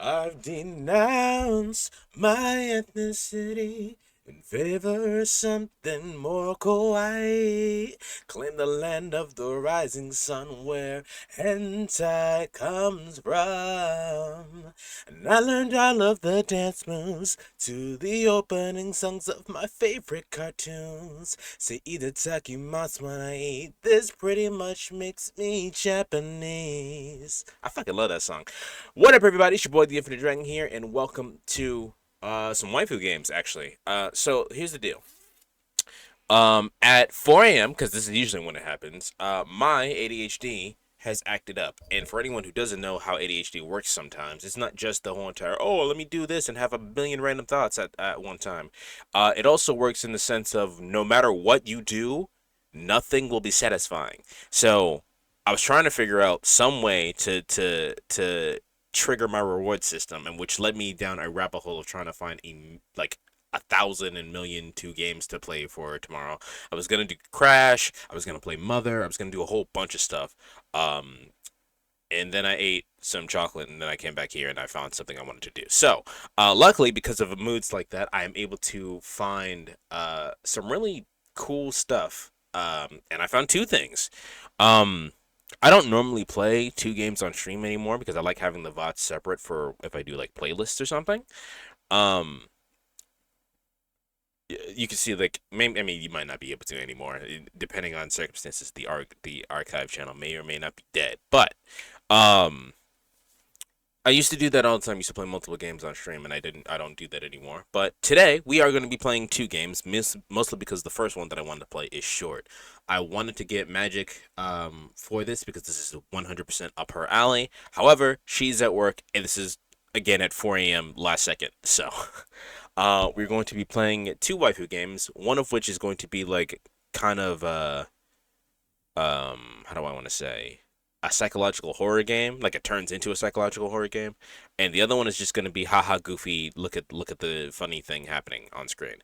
I've denounced my ethnicity in favor of something more kawaii. Claim the land of the rising sun where hentai comes from. And I learned all of the dance moves to the opening songs of my favorite cartoons. Say either takimasu when I eat. This pretty much makes me Japanese. I fucking love that song. What up, everybody? It's your boy, the Infinite Dragon here, and welcome to some waifu games, actually. So here's the deal. At 4 a.m., because this is usually when it happens, my ADHD has acted up. And for anyone who doesn't know how ADHD works sometimes, it's not just the whole entire, oh, let me do this and have a million random thoughts at one time. It also works in the sense of no matter what you do, nothing will be satisfying. So I was trying to figure out some way to trigger my reward system, and which led me down a rabbit hole of trying to find like 1,000 and million two games to play for tomorrow. I was gonna do Crash, I was gonna play Mother, I was gonna do a whole bunch of stuff. And then I ate some chocolate, and then I came back here and I found something I wanted to do. So, luckily, because of moods like that, I am able to find some really cool stuff. And I found two things. I don't normally play two games on stream anymore because I like having the VODs separate for if I do like playlists or something. Um, you can see like maybe I mean you might not be able to anymore depending on circumstances. The archive channel may or may not be dead, but um. I used to do that all the time. I used to play multiple games on stream, and I don't do that anymore. But today we are going to be playing two games, mostly because the first one that I wanted to play is short. I wanted to get Magic for this because this is 100% up her alley. However, she's at work, and this is again at 4 a.m. last second. So, we're going to be playing two waifu games. One of which is going to be like kind of how do I want to say? A psychological horror game, like it turns into a psychological horror game, and the other one is just going to be haha goofy. Look at the funny thing happening on screen.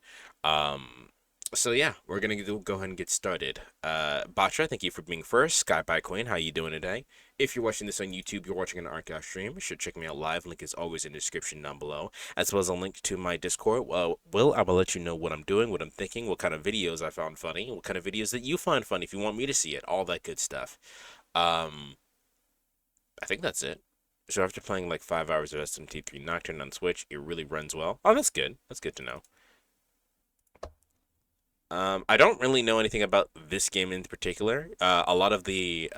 So yeah, we're gonna go ahead and get started. Batra, thank you for being first. Sky by Queen, how you doing today? If you're watching this on YouTube, you're watching an archive stream. You should check me out live. Link is always in the description down below, as well as a link to my Discord. I will let you know what I'm doing, what I'm thinking, what kind of videos I found funny, what kind of videos that you find funny if you want me to see it, all that good stuff. I think that's it. So after playing like 5 hours of SMT3 Nocturne on Switch, it really runs well. Oh, that's good. That's good to know. I don't really know anything about this game in particular. A lot of the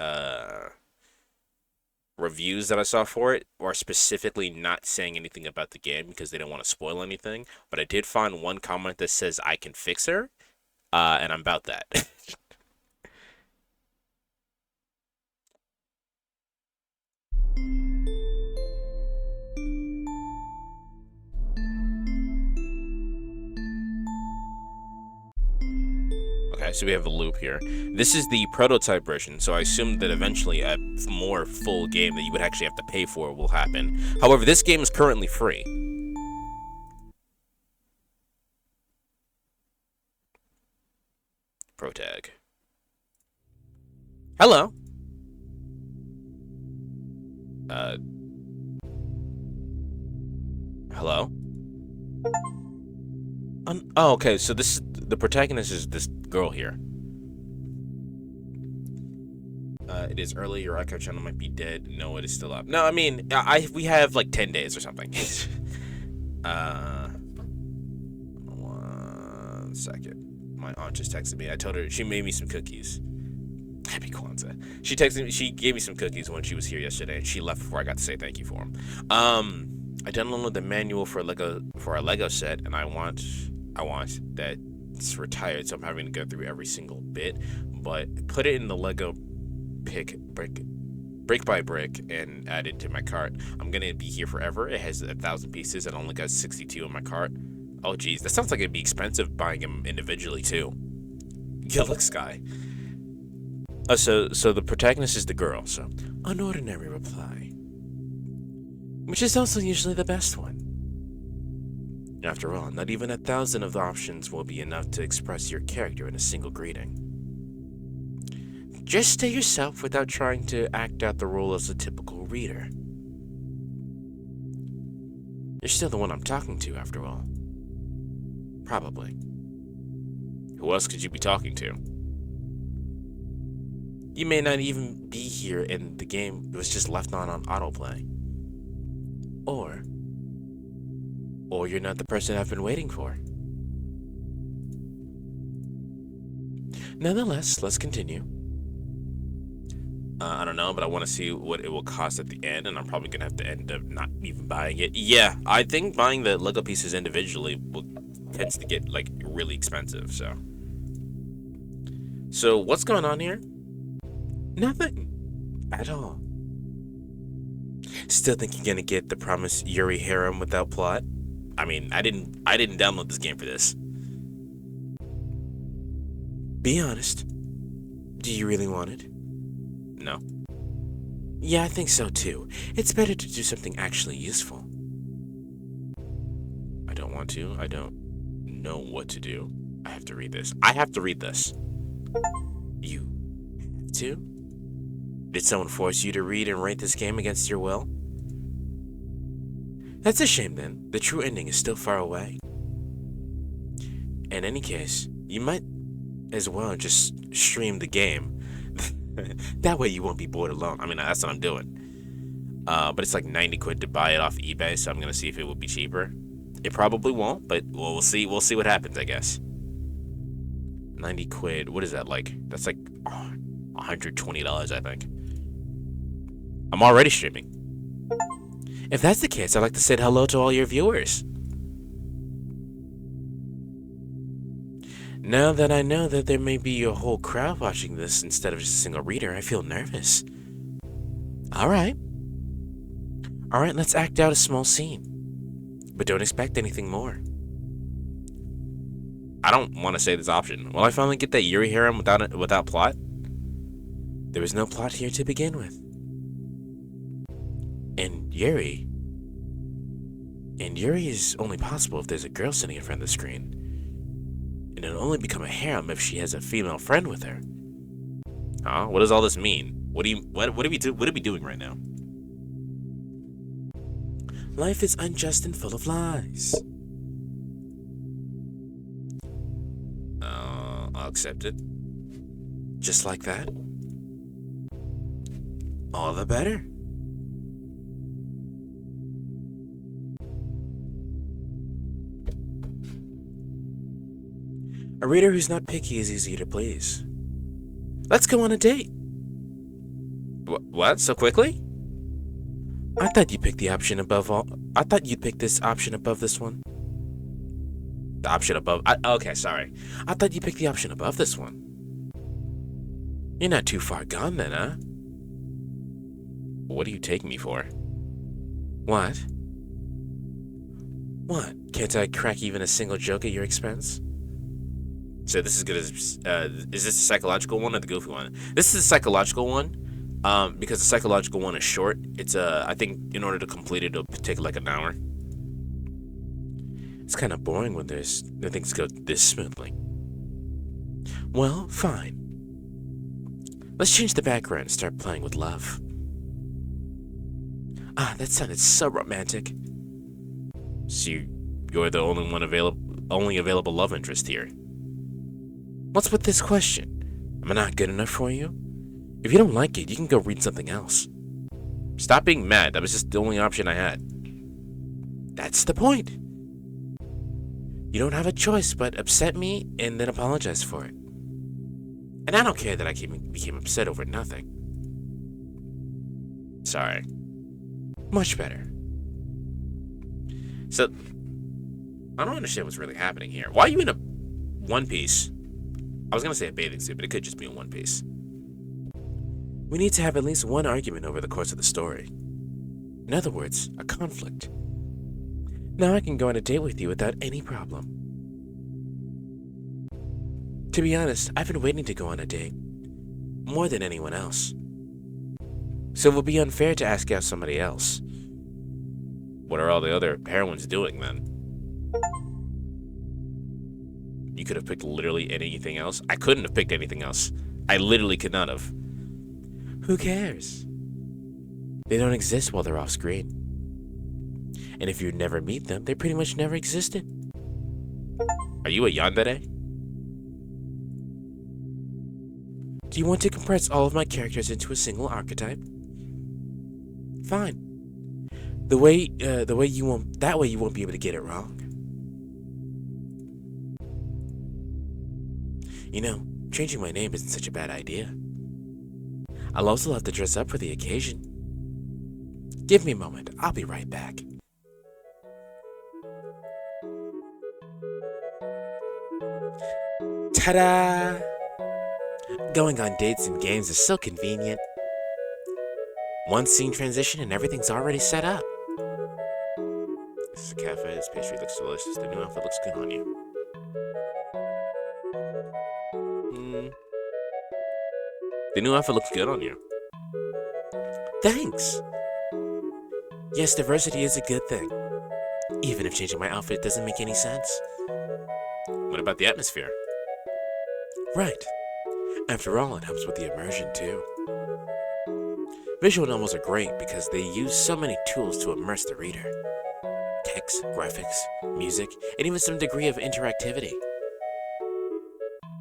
reviews that I saw for it are specifically not saying anything about the game because they don't want to spoil anything. But I did find one comment that says I can fix her, and I'm about that. Okay, so we have a loop here. This is the prototype version, so I assume that eventually a more full game that you would actually have to pay for will happen. However, this game is currently free. Protag. Hello. Hello? Oh, okay, so this is the protagonist is this girl here. It is early. Your archive channel might be dead. No, it is still up. No, I mean, we have like 10 days or something. 1 second. My aunt just texted me. I told her she made me some cookies. Happy Kwanzaa. She texted me. She gave me some cookies when she was here yesterday, and she left before I got to say thank you for them. I downloaded the manual for a Lego set, and I want that it's retired, so I'm having to go through every single bit. But put it in the Lego brick by brick and add it to my cart. I'm gonna be here forever. It has 1,000 pieces and only got 62 in my cart. Oh geez, that sounds like it'd be expensive buying them individually too. Good luck, Sky. So the protagonist is the girl. So an ordinary reply, which is also usually the best one. After all, not even 1,000 of the options will be enough to express your character in a single greeting. Just stay yourself without trying to act out the role as a typical reader. You're still the one I'm talking to, after all. Probably. Who else could you be talking to? You may not even be here and the game was just left on autoplay. Or you're not the person I've been waiting for. Nonetheless, let's continue. I don't know, but I want to see what it will cost at the end, and I'm probably going to have to end up not even buying it. Yeah, I think buying the Lego pieces individually tends to get, like, really expensive, so. So, what's going on here? Nothing. At all. Still think you're going to get the promised Yuri harem without plot? I mean, I didn't download this game for this. Be honest. Do you really want it? No. Yeah, I think so too. It's better to do something actually useful. I don't want to. I don't know what to do. I have to read this. I have to read this. You have to? Did someone force you to read and write this game against your will? That's a shame then. The true ending is still far away. In any case, you might as well just stream the game. That way you won't be bored alone. I mean, that's what I'm doing. But it's like 90 quid to buy it off eBay, so I'm going to see if it will be cheaper. It probably won't, but we'll see. We'll see what happens, I guess. 90 quid. What is that like? That's like $120, I think. I'm already streaming. If that's the case, I'd like to say hello to all your viewers. Now that I know that there may be a whole crowd watching this instead of just a single reader, I feel nervous. Alright, let's act out a small scene. But don't expect anything more. I don't want to say this option. Will I finally get that Yuri harem without plot? There was no plot here to begin with. And Yuri is only possible if there's a girl sitting in front of the screen. And it'll only become a harem if she has a female friend with her. Huh? What does all this mean? What are we doing right now? Life is unjust and full of lies. I'll accept it. Just like that. All the better. A reader who's not picky is easy to please. Let's go on a date. What? So quickly? I thought you'd pick the option above all. I thought you'd pick this option above this one. The option above. Okay, sorry. I thought you picked the option above this one. You're not too far gone then, huh? What do you take me for? What? What? Can't I crack even a single joke at your expense? So this is good as, is this the psychological one or the goofy one? This is the psychological one, because the psychological one is short. It's, I think in order to complete it, it'll take like an hour. It's kind of boring when things go this smoothly. Well, fine. Let's change the background and start playing with love. Ah, that sounded so romantic. So you're the only available love interest here. What's with this question? Am I not good enough for you? If you don't like it, you can go read something else. Stop being mad. That was just the only option I had. That's the point. You don't have a choice but upset me and then apologize for it. And I don't care that I became upset over nothing. Sorry. Much better. So, I don't understand what's really happening here. Why are you in a one piece? I was going to say a bathing suit, but it could just be in one piece. We need to have at least one argument over the course of the story. In other words, a conflict. Now I can go on a date with you without any problem. To be honest, I've been waiting to go on a date. More than anyone else. So it would be unfair to ask out somebody else. What are all the other heroines doing then? You could have picked literally anything else. I couldn't have picked anything else. I literally could not have. Who cares? They don't exist while they're off screen. And if you never meet them, they pretty much never existed. Are you a yandere? Do you want to compress all of my characters into a single archetype? Fine. That way you won't be able to get it wrong. You know, changing my name isn't such a bad idea. I'll also have to dress up for the occasion. Give me a moment, I'll be right back. Ta-da! Going on dates and games is so convenient. One scene transition and everything's already set up. This is a cafe, this pastry looks delicious, the new outfit looks good on you. The new outfit looks good on you. Thanks! Yes, diversity is a good thing. Even if changing my outfit doesn't make any sense. What about the atmosphere? Right. After all, it helps with the immersion too. Visual novels are great because they use so many tools to immerse the reader. Text, graphics, music, and even some degree of interactivity.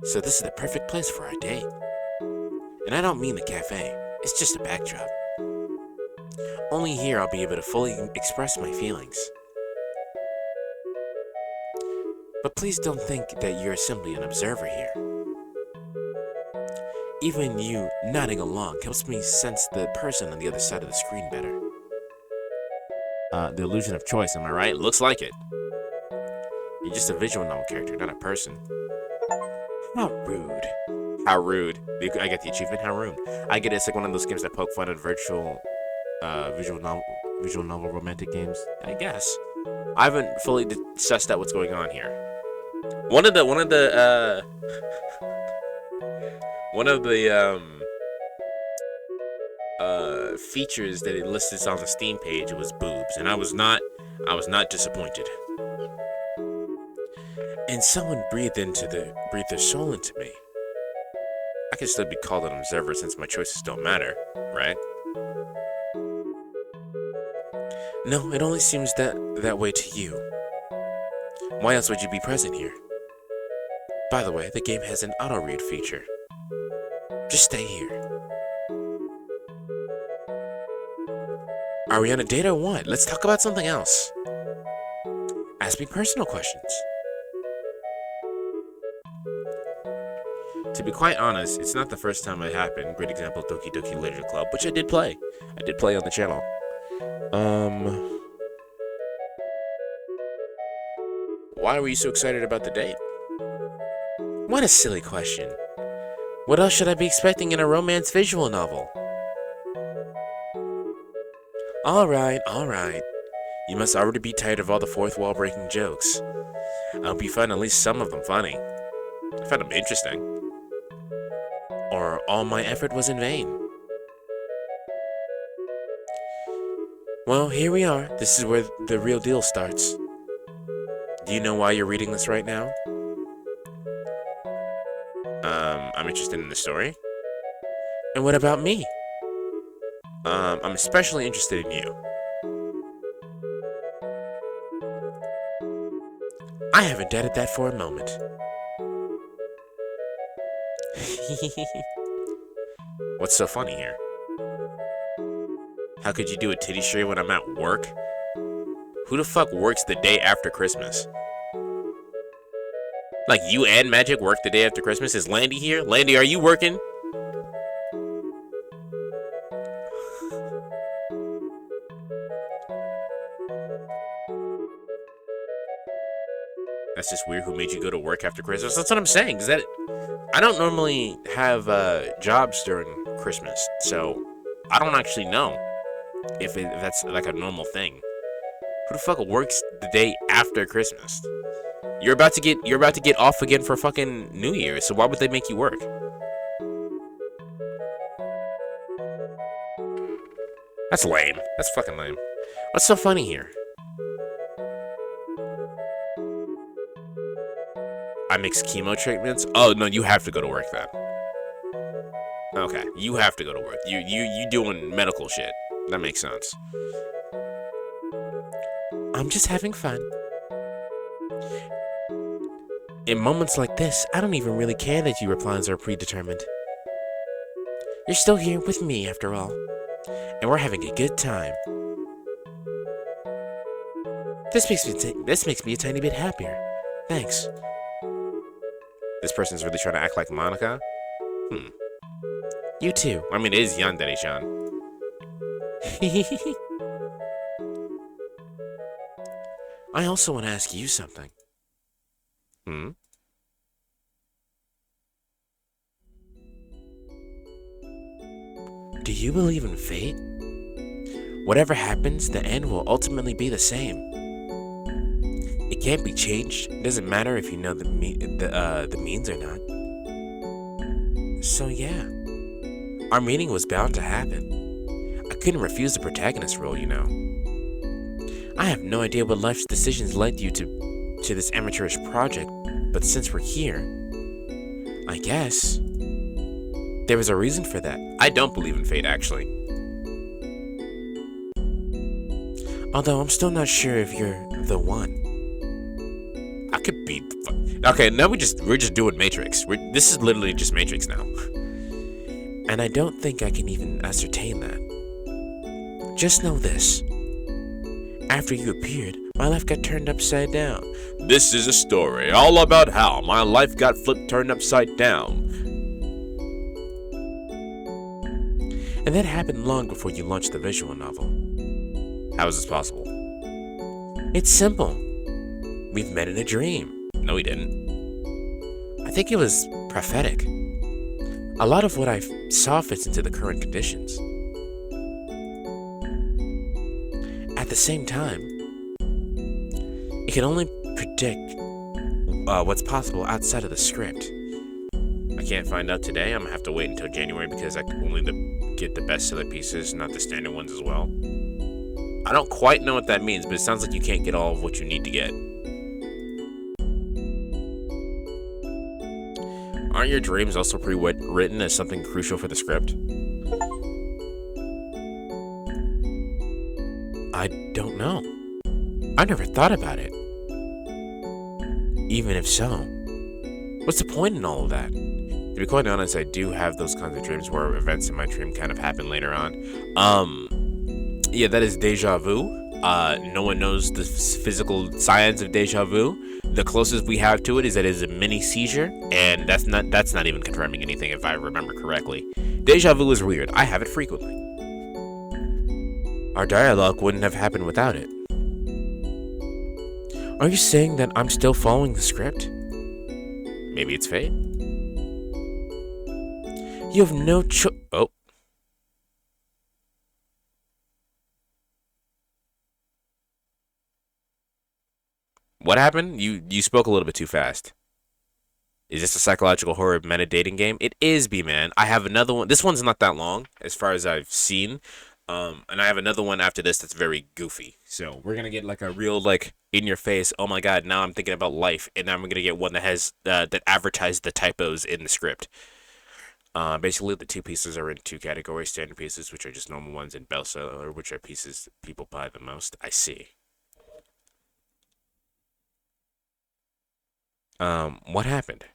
So this is the perfect place for our date. And I don't mean the cafe, it's just a backdrop. Only here I'll be able to fully express my feelings. But please don't think that you're simply an observer here. Even you nodding along helps me sense the person on the other side of the screen better. The illusion of choice, am I right? Looks like it. You're just a visual novel character, not a person. How rude. How rude. I get the achievement, how rude. I get it, it's like one of those games that poke fun at visual novel romantic games, I guess. I haven't fully sussed out what's going on here. One of the features that it listed on the Steam page was boobs, and I was not disappointed. And someone breathed their soul into me. I can still be called an observer since my choices don't matter, right? No, it only seems that way to you. Why else would you be present here? By the way, the game has an auto-read feature. Just stay here. Are we on a date or what? Let's talk about something else. Ask me personal questions. To be quite honest, it's not the first time it happened. Great example, Doki Doki Literature Club, which I did play. I did play on the channel. Why were you so excited about the date? What a silly question. What else should I be expecting in a romance visual novel? Alright. You must already be tired of all the fourth wall breaking jokes. I hope you find at least some of them funny. I found them interesting. Or all my effort was in vain. Well, here we are. This is where the real deal starts. Do you know why you're reading this right now? I'm interested in the story. And what about me? I'm especially interested in you. I haven't doubted that for a moment. What's so funny here? How could you do a titty stream when I'm at work? Who the fuck works the day after Christmas? Like, you and Magic work the day after Christmas? Is Landy here? Landy, are you working? That's just weird. Who made you go to work after Christmas? That's what I'm saying. Is that I don't normally have jobs during Christmas, so I don't actually know if that's like a normal thing. Who the fuck works the day after Christmas? You're about to get off again for fucking New Year, so why would they make you work? That's lame. That's fucking lame. What's so funny here? I mix chemo treatments? Oh, no, you have to go to work then. Okay, you have to go to work. You doing medical shit. That makes sense. I'm just having fun. In moments like this, I don't even really care that your plans are predetermined. You're still here with me, after all, and we're having a good time. This makes me a tiny bit happier. Thanks. This person's really trying to act like Monica? You too. I mean, it is Yandere-chan. I also want to ask you something. Do you believe in fate? Whatever happens, the end will ultimately be the same. It can't be changed. It doesn't matter if you know the means or not. So yeah, our meeting was bound to happen. I couldn't refuse the protagonist role, you know. I have no idea what life's decisions led you to this amateurish project, but since we're here, I guess there was a reason for that. I don't believe in fate, actually. Although I'm still not sure if you're the one. I could be. Okay, now we're just doing Matrix. This is literally just Matrix now. And I don't think I can even ascertain that. Just know this. After you appeared, my life got turned upside down. This is a story all about how my life got turned upside down. And that happened long before you launched the visual novel. How is this possible? It's simple. We've met in a dream. No, we didn't. I think it was prophetic. A lot of what I saw fits into the current conditions. At the same time, it can only predict what's possible outside of the script. I can't find out today. I'm gonna have to wait until January because I can only get the bestseller pieces, not the standard ones as well. I don't quite know what that means, but it sounds like you can't get all of what you need to get. Aren't your dreams also pre-written as something crucial for the script? I don't know. I never thought about it. Even if so, what's the point in all of that? To be quite honest, I do have those kinds of dreams where events in my dream kind of happen later on. Yeah, that is deja vu. No one knows the physical science of deja vu. The closest we have to it is that it is a mini seizure, and that's not even confirming anything if I remember correctly. Deja vu is weird. I have it frequently. Our dialogue wouldn't have happened without it. Are you saying that I'm still following the script? Maybe it's fate. You have no choice. Oh. What happened? You spoke a little bit too fast. Is this a psychological horror meta dating game? It is, B-Man. I have another one. This one's not that long, as far as I've seen. And I have another one after this that's very goofy. So we're gonna get like a real like in your face. Oh my god! Now I'm thinking about life, and now I'm gonna get one that has that advertised the typos in the script. Basically, the two pieces are in two categories: standard pieces, which are just normal ones, and bestseller, which are pieces people buy the most. I see. What happened?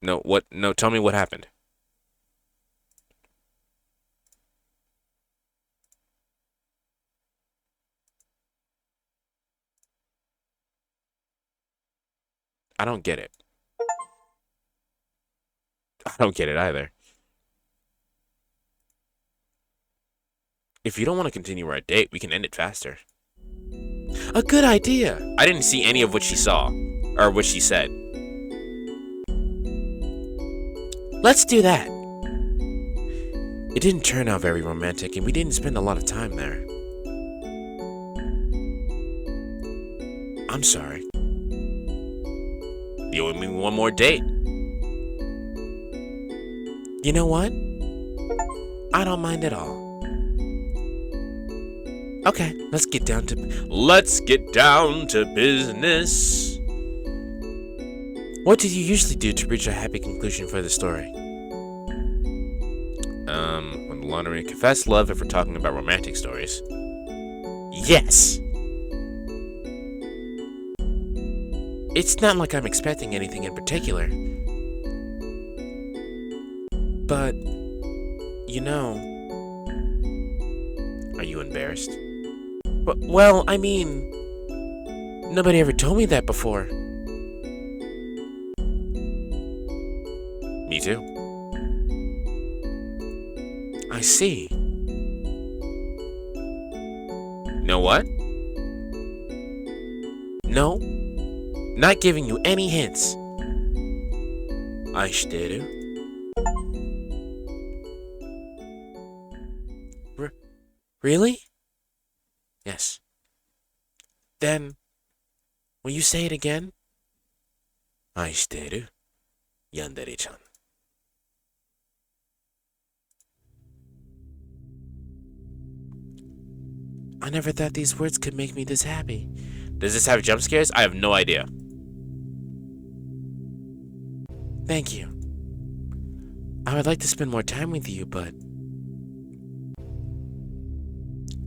No, what? No, tell me what happened. I don't get it. I don't get it either. If you don't want to continue our date, we can end it faster. A good idea. I didn't see any of what she saw, or what she said. Let's do that. It didn't turn out very romantic, and we didn't spend a lot of time there. I'm sorry. You owe me one more date. You know what? I don't mind at all. Okay, let's get down to business. What do you usually do to reach a happy conclusion for the story? When the Lottery. Confess love if we're talking about romantic stories. Yes! It's not like I'm expecting anything in particular. But, you know... Are you embarrassed? Well, I mean... Nobody ever told me that before. Me too. I see. Know what? No, not giving you any hints. I steru. Really? Yes. Then, will you say it again? I steru. Yandere-chan. I never thought these words could make me this happy. Does this have jump scares? I have no idea. Thank you. I would like to spend more time with you, but...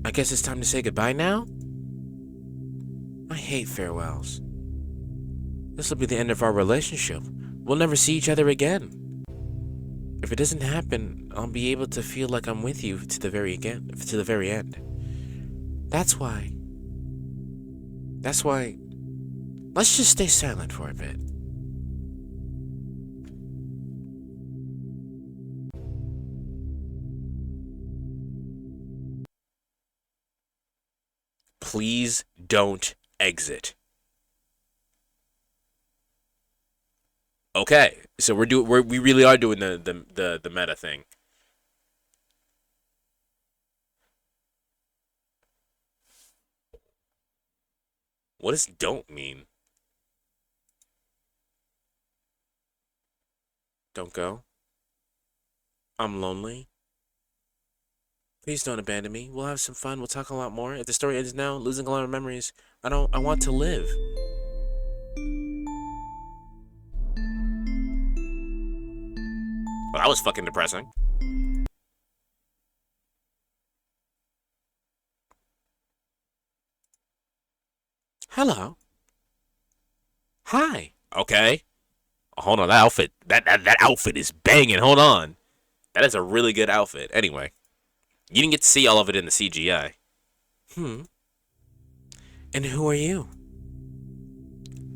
I guess it's time to say goodbye now? I hate farewells. This will be the end of our relationship. We'll never see each other again. If it doesn't happen, I'll be able to feel like I'm with you to the very end. That's why, let's just stay silent for a bit. Please don't exit. Okay, so we really are doing the meta thing. What does don't mean? Don't go. I'm lonely. Please don't abandon me. We'll have some fun. We'll talk a lot more. If the story ends now, losing a lot of memories, I want to live. Well, that was fucking depressing. Hello. Hi. Okay. Hold on, that outfit. That outfit is banging. Hold on. That is a really good outfit. Anyway, you didn't get to see all of it in the CGI. And who are you?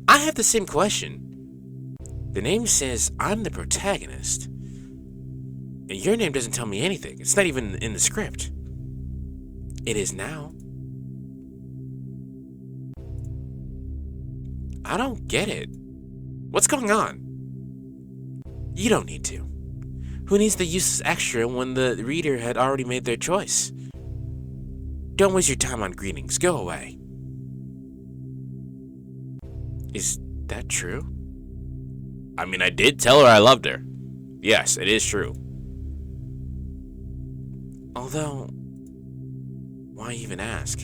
I have the same question. The name says I'm the protagonist. And your name doesn't tell me anything. It's not even in the script. It is now. I don't get it. What's going on? You don't need to. Who needs the useless extra when the reader had already made their choice? Don't waste your time on greetings. Go away. Is that true? I mean, I did tell her I loved her. Yes, it is true. Although, why even ask?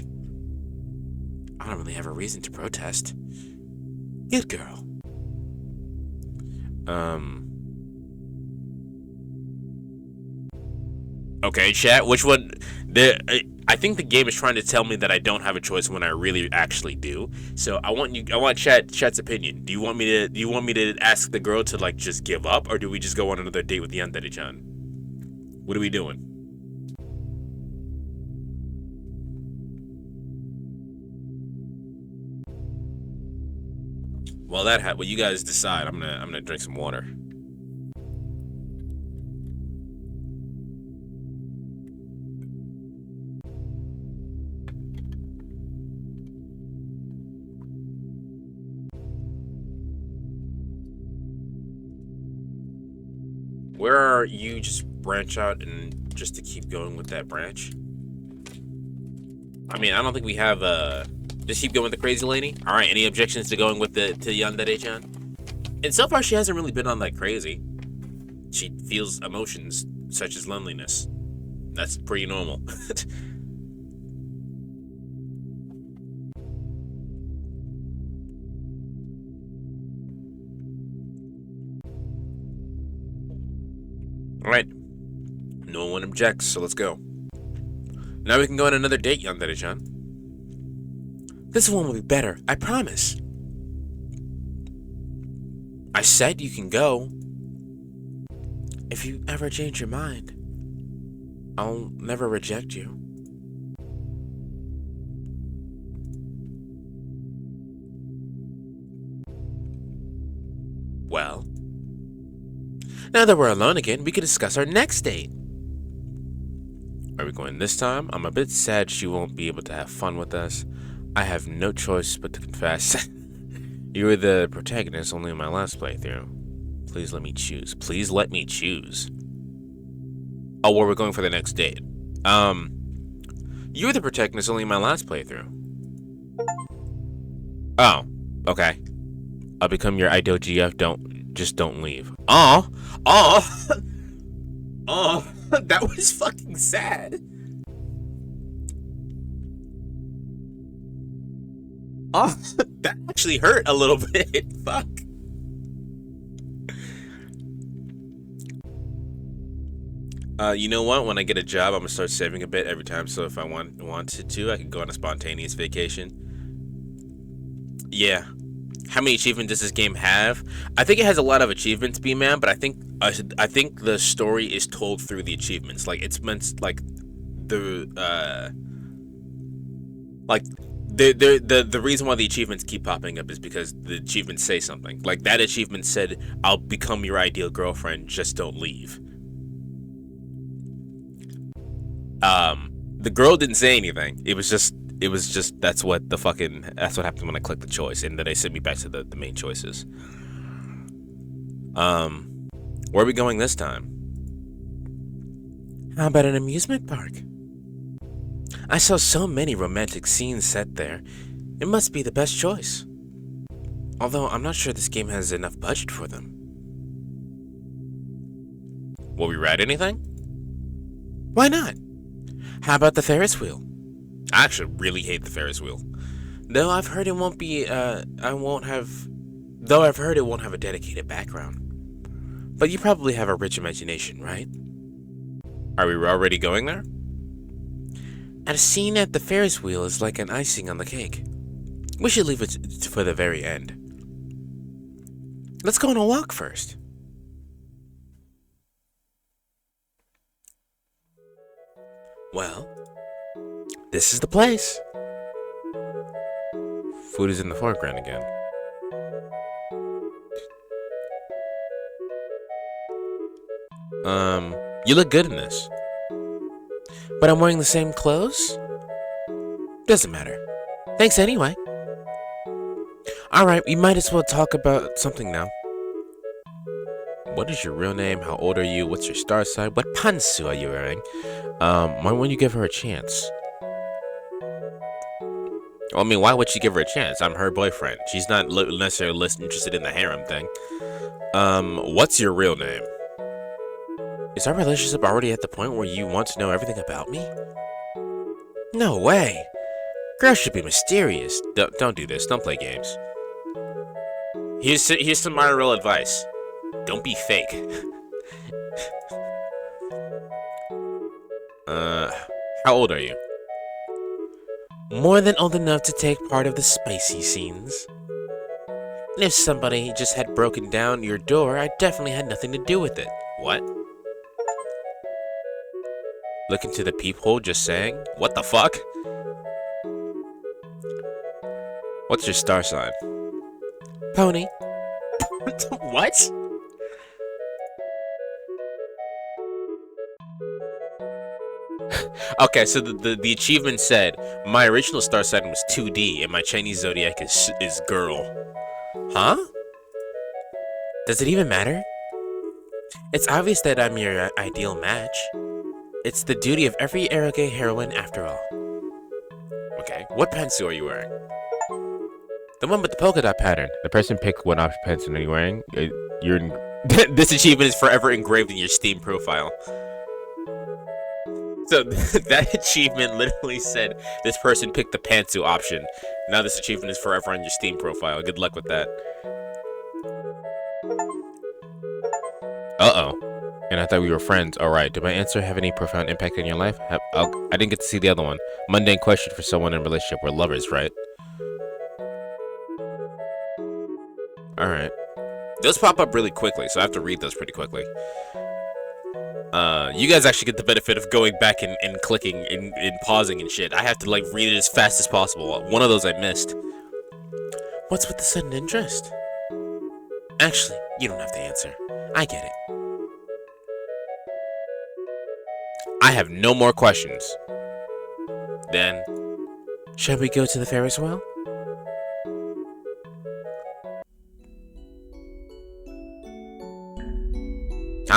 I don't really have a reason to protest. Good girl. Okay, chat. Which one? I think the game is trying to tell me that I don't have a choice when I really actually do. So I want chat's opinion. Do you want me to ask the girl to like just give up, or do we just go on another date with the Yandere-chan? What are we doing? Well, well, you guys decide. I'm gonna drink some water. Where are you? Just branch out and just to keep going with that branch. I mean, I don't think we have just keep going with the crazy lady. All right. Any objections to going with the Yandere-chan? And so far, she hasn't really been on like crazy. She feels emotions such as loneliness. That's pretty normal. All right. No one objects, so let's go. Now we can go on another date, Yandere-chan. This one will be better, I promise. I said you can go. If you ever change your mind, I'll never reject you. Well, now that we're alone again, we can discuss our next date. Are we going this time? I'm a bit sad she won't be able to have fun with us. I have no choice but to confess. You were the protagonist only in my last playthrough. Please let me choose. Please let me choose. Oh, well, we're going for the next date. You were the protagonist only in my last playthrough. Oh, okay. I'll become your ideal GF. Don't leave. Oh, that was fucking sad. Oh, that actually hurt a little bit. Fuck. You know what? When I get a job, I'm gonna start saving a bit every time. So if I wanted to, I could go on a spontaneous vacation. Yeah. How many achievements does this game have? I think it has a lot of achievements, B-Man, but I think the story is told through the achievements. Like it's meant like the reason why the achievements keep popping up is because the achievements say something. Like that achievement said, "I'll become your ideal girlfriend, just don't leave." The girl didn't say anything. It was just that's what happened when I clicked the choice, and then they sent me back to the main choices. Where are we going this time? How about an amusement park? I saw so many romantic scenes set there. It must be the best choice. Although I'm not sure this game has enough budget for them. Will we ride anything? Why not? How about the Ferris wheel? I actually really hate the Ferris wheel. Though I've heard it won't have a dedicated background. But you probably have a rich imagination, right? Are we already going there? And a scene at the Ferris wheel is like an icing on the cake. We should leave it for the very end. Let's go on a walk first. Well, this is the place. Food is in the foreground again. You look good in this. But I'm wearing the same clothes? Doesn't matter. Thanks anyway. Alright, we might as well talk about something now. What is your real name? How old are you? What's your star sign? What pantsu are you wearing? Why won't you give her a chance? Well, I mean, why would she give her a chance? I'm her boyfriend. She's not necessarily less interested in the harem thing. What's your real name? Is our relationship already at the point where you want to know everything about me? No way. Girls should be mysterious. Don't do this. Don't play games. Here's some my real advice. Don't be fake. How old are you? More than old enough to take part of the spicy scenes. And if somebody just had broken down your door, I definitely had nothing to do with it. What? Look into the peephole, just saying? What the fuck? What's your star sign? Pony. What? Okay, so the achievement said my original star sign was 2D and my Chinese zodiac is girl. Huh? Does it even matter? It's obvious that I'm your ideal match. It's the duty of every eroge heroine after all. Okay, what pantsu are you wearing? The one with the polka dot pattern. The person pick what option pantsu are you wearing. This achievement is forever engraved in your Steam profile. So that achievement literally said this person picked the pantsu option. Now this achievement is forever on your Steam profile. Good luck with that. Uh-oh. And I thought we were friends. Alright, did my answer have any profound impact on your life? I didn't get to see the other one. Mundane question for someone in a relationship. We're lovers, right? Alright. Those pop up really quickly, so I have to read those pretty quickly. You guys actually get the benefit of going back and clicking and pausing and shit. I have to, like, read it as fast as possible. One of those I missed. What's with the sudden interest? Actually, you don't have to answer. I get it. I have no more questions. Then, Shall we go to the Ferris wheel?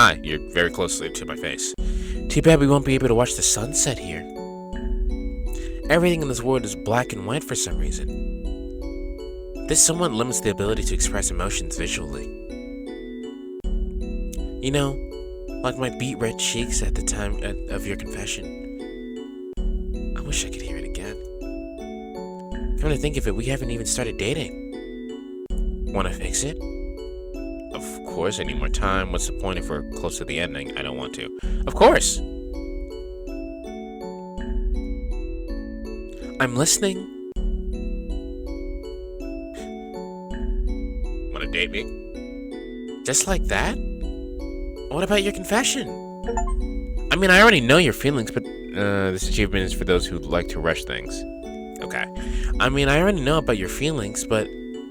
hi, you're very closely to my face. Too bad we won't be able to watch the sunset here. Everything in this world is black and white for some reason. This somewhat limits the ability to express emotions visually. You know, like my beet red cheeks at the time of your confession. I wish I could hear it again. Come to think of it, we haven't even started dating. Wanna fix it? Of course, I need more time. What's the point if we're close to the ending? I don't want to. Of course! I'm listening. Wanna date me? Just like that? What about your confession? I mean, I already know your feelings, but this achievement is for those who like to rush things. Okay. I mean, I already know about your feelings, but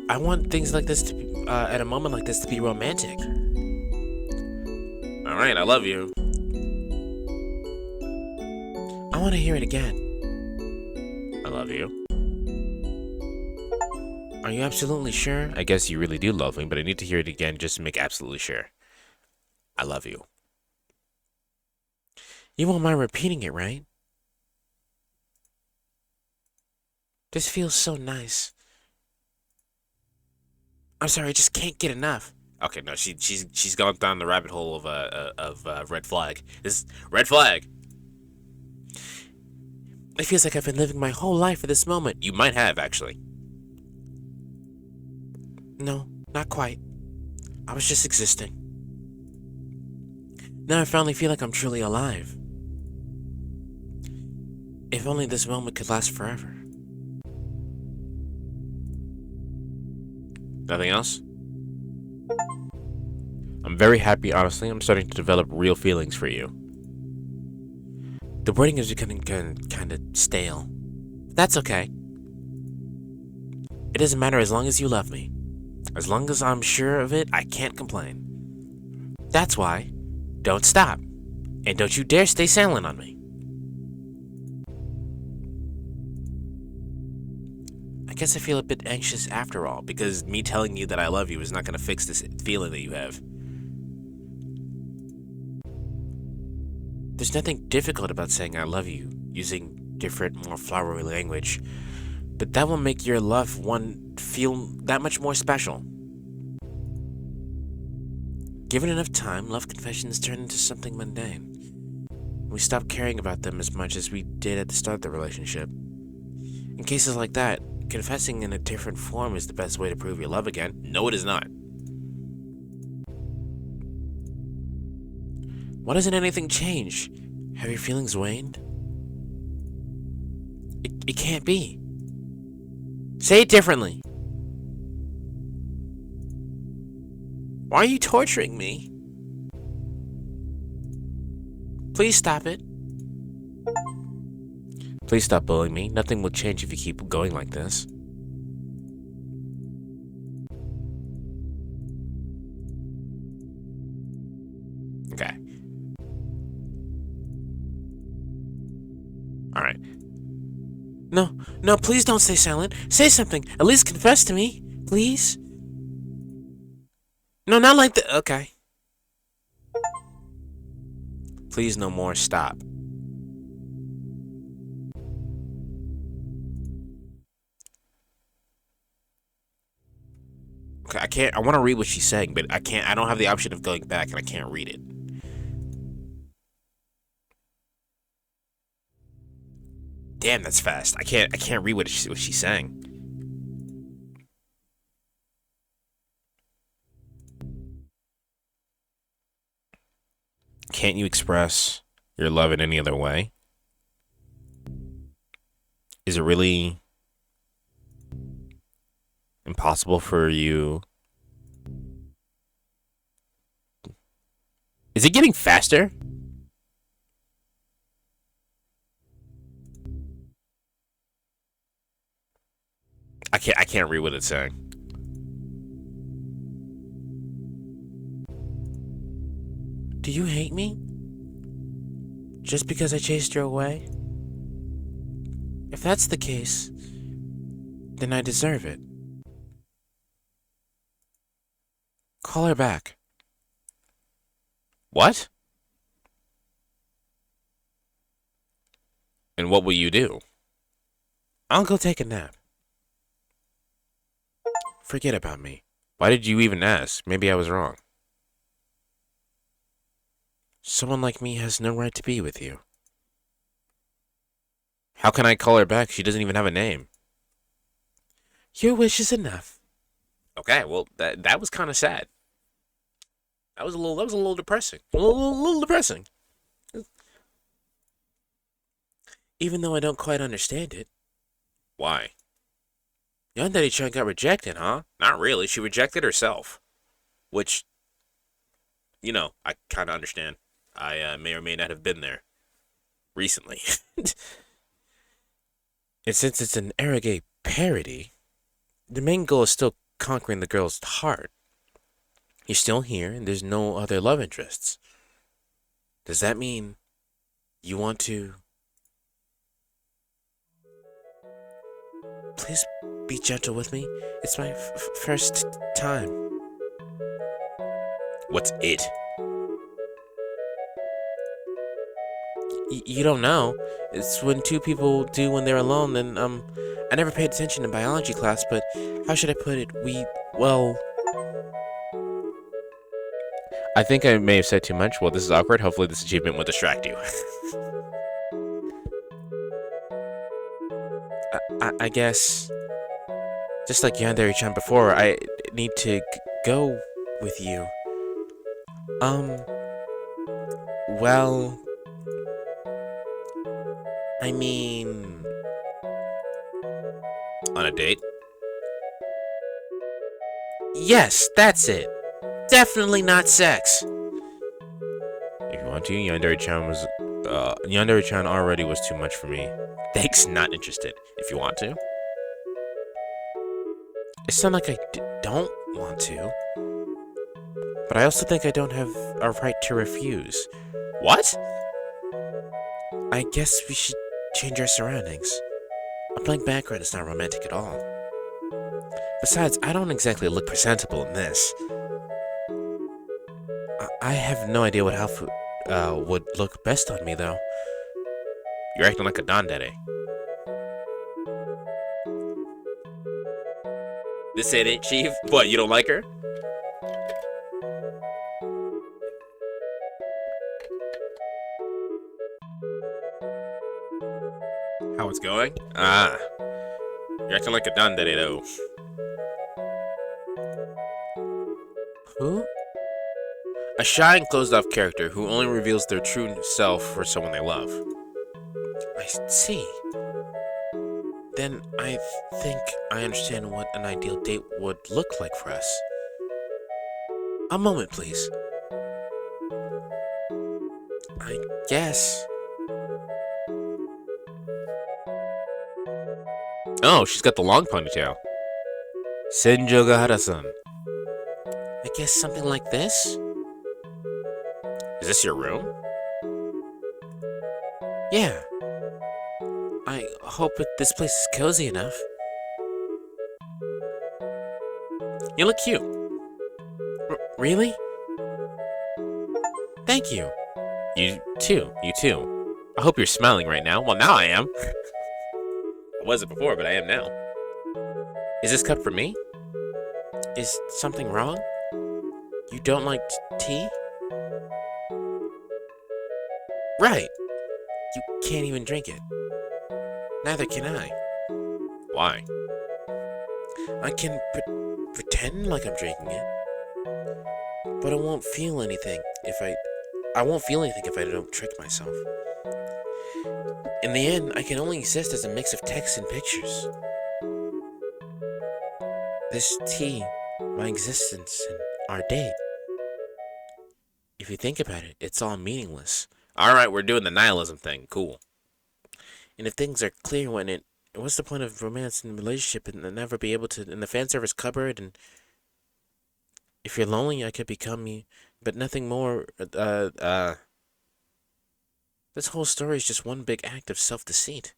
I want things like this to be, at a moment like this to be romantic. Alright, I love you. I want to hear it again. I love you. Are you absolutely sure? I guess you really do love me, but I need to hear it again just to make absolutely sure. I love you. You won't mind repeating it, right? This feels so nice. I'm sorry, I just can't get enough. Okay, no, she's gone down the rabbit hole of red flag. This red flag. It feels like I've been living my whole life for this moment. You might have actually. No, not quite. I was just existing. Now I finally feel like I'm truly alive. If only this moment could last forever. Nothing else? I'm very happy, honestly. I'm starting to develop real feelings for you. The wording is becoming kind of stale. That's okay. It doesn't matter as long as you love me. As long as I'm sure of it, I can't complain. That's why, don't stop. And don't you dare stay silent on me. I guess I feel a bit anxious after all, Because me telling you that I love you is not going to fix this feeling that you have. there's nothing difficult about saying I love you, using different, more flowery language. But that will make your love one feel that much more special. Given enough time, love confessions turn into something mundane. We stop caring about them as much as we did at the start of the relationship. In cases like that, confessing in a different form is the best way to prove your love again. No, it is not. Why doesn't anything change? Have your feelings waned? It can't be. Say it differently. Why are you torturing me? Please stop it. Please stop bullying me. Nothing will change if you keep going like this. Okay. Alright. No, please don't stay silent. Say something. At least confess to me. Please. No, not like that. Okay. Please no more. Stop. Okay, I want to read what she's saying, but I can't. I don't have the option of going back, and I can't read it. Damn, that's fast. I can't read what she's saying. can't you express your love in any other way? Is it really impossible for you? Is it getting faster? I can't read what it's saying. Do you hate me? Just because I chased her away? If that's the case, then I deserve it. Call her back. What? And what will you do? I'll go take a nap. Forget about me. Why did you even ask? Maybe I was wrong. Someone like me has no right to be with you. How can I call her back? She doesn't even have a name. Your wish is enough. Okay, well that was kind of sad. That was a little depressing. A little depressing. Even though I don't quite understand it. Why? Yandere-chan got rejected, huh? Not really. She rejected herself. Which, I kind of understand. I may or may not have been there recently. And since it's an arrogate parody, the main goal is still conquering the girl's heart. You're still here, and there's no other love interests. Does that mean you want to... Please be gentle with me. It's my first time. What's it? You don't know. It's when two people do when they're alone, then, I never paid attention in biology class, but how should I put it? I think I may have said too much. Well, this is awkward. Hopefully this achievement will distract you. I guess, just like Yandere-chan before, I need to go with you. Well, I mean... On a date? Yes, that's it. Definitely not sex. If you want to, Yandere-chan already was too much for me. Thanks, not interested. If you want to. It's not like I don't want to. But I also think I don't have a right to refuse. What? I guess we should change our surroundings. A blank background is not romantic at all. Besides, I don't exactly look presentable in this. I have no idea what outfit would look best on me, though. You're acting like a dandere. This ain't it, Chief? What, you don't like her? How it's going? Ah. You're acting like a dandere, though. Who? A shy and closed-off character who only reveals their true self for someone they love. I see. Then I think I understand what an ideal date would look like for us. A moment, please. I guess. Oh, she's got the long ponytail. Senjogahara-san. I guess something like this? Is this your room? Yeah. I hope this place is cozy enough. You look cute. Really? Thank you. You too. I hope you're smiling right now. Well, now I am. I wasn't before, but I am now. Is this cup for me? Is something wrong? You don't like tea? Right. You can't even drink it. Neither can I. Why? I can pretend like I'm drinking it, but I won't feel anything if I I won't feel anything if I don't trick myself. In the end, I can only exist as a mix of text and pictures. This tea, my existence, and our date. If you think about it, it's all meaningless. All right, we're doing the nihilism thing. Cool. And if things are clear when what's the point of romance and relationship and never be able to in the fan service cupboard? And if you're lonely, I could become you, but nothing more. This whole story is just one big act of self-deceit.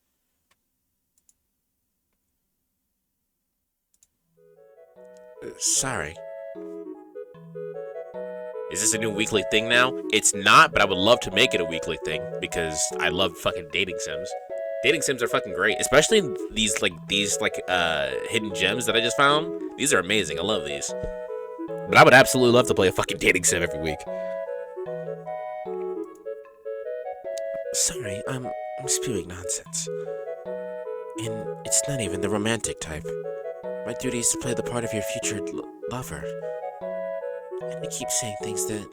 Sorry. Is this a new weekly thing now? It's not, but I would love to make it a weekly thing because I love fucking dating sims. Dating sims are fucking great, especially these hidden gems that I just found. These are amazing. I love these. But I would absolutely love to play a fucking dating sim every week. Sorry, I'm spewing nonsense. And it's not even the romantic type. My duty is to play the part of your future lover. And I keep saying things that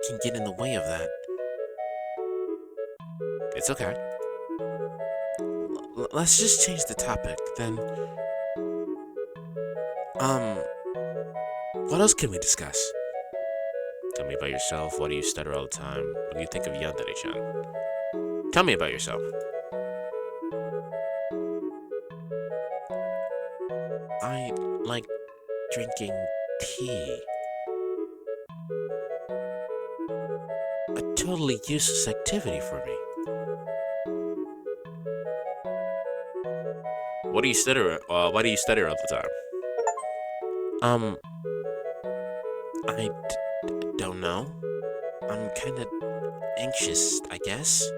can get in the way of that. It's okay. Let's just change the topic, then. What else can we discuss? Tell me about yourself. Why do you stutter all the time? What do you think of Yandere-chan? Tell me about yourself. I like drinking tea. A totally useless activity for me. What do you stutter? Why do you stutter all the time? I don't know. I'm kinda anxious, I guess.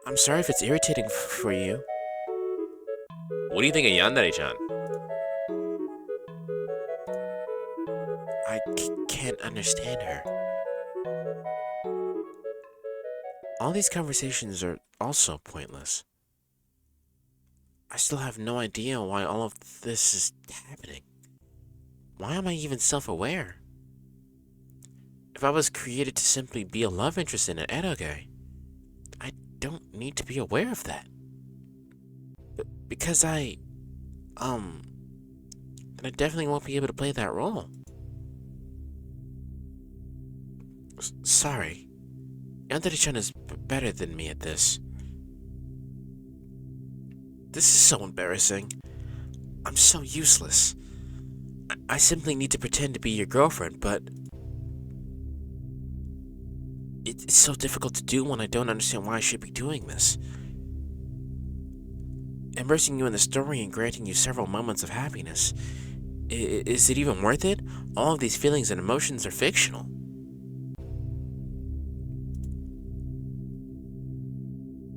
I'm sorry if it's irritating for you. What do you think of Yandere-chan? I can't understand her. All these conversations are also pointless. I still have no idea why all of this is happening. Why am I even self-aware? If I was created to simply be a love interest in an eroge, I don't need to be aware of that. Because then I definitely won't be able to play that role. Sorry. Yandere-chan is better than me at this. This is so embarrassing. I'm so useless. I simply need to pretend to be your girlfriend, but it's so difficult to do when I don't understand why I should be doing this. Immersing you in the story and granting you several moments of happiness. Is it even worth it? All of these feelings and emotions are fictional.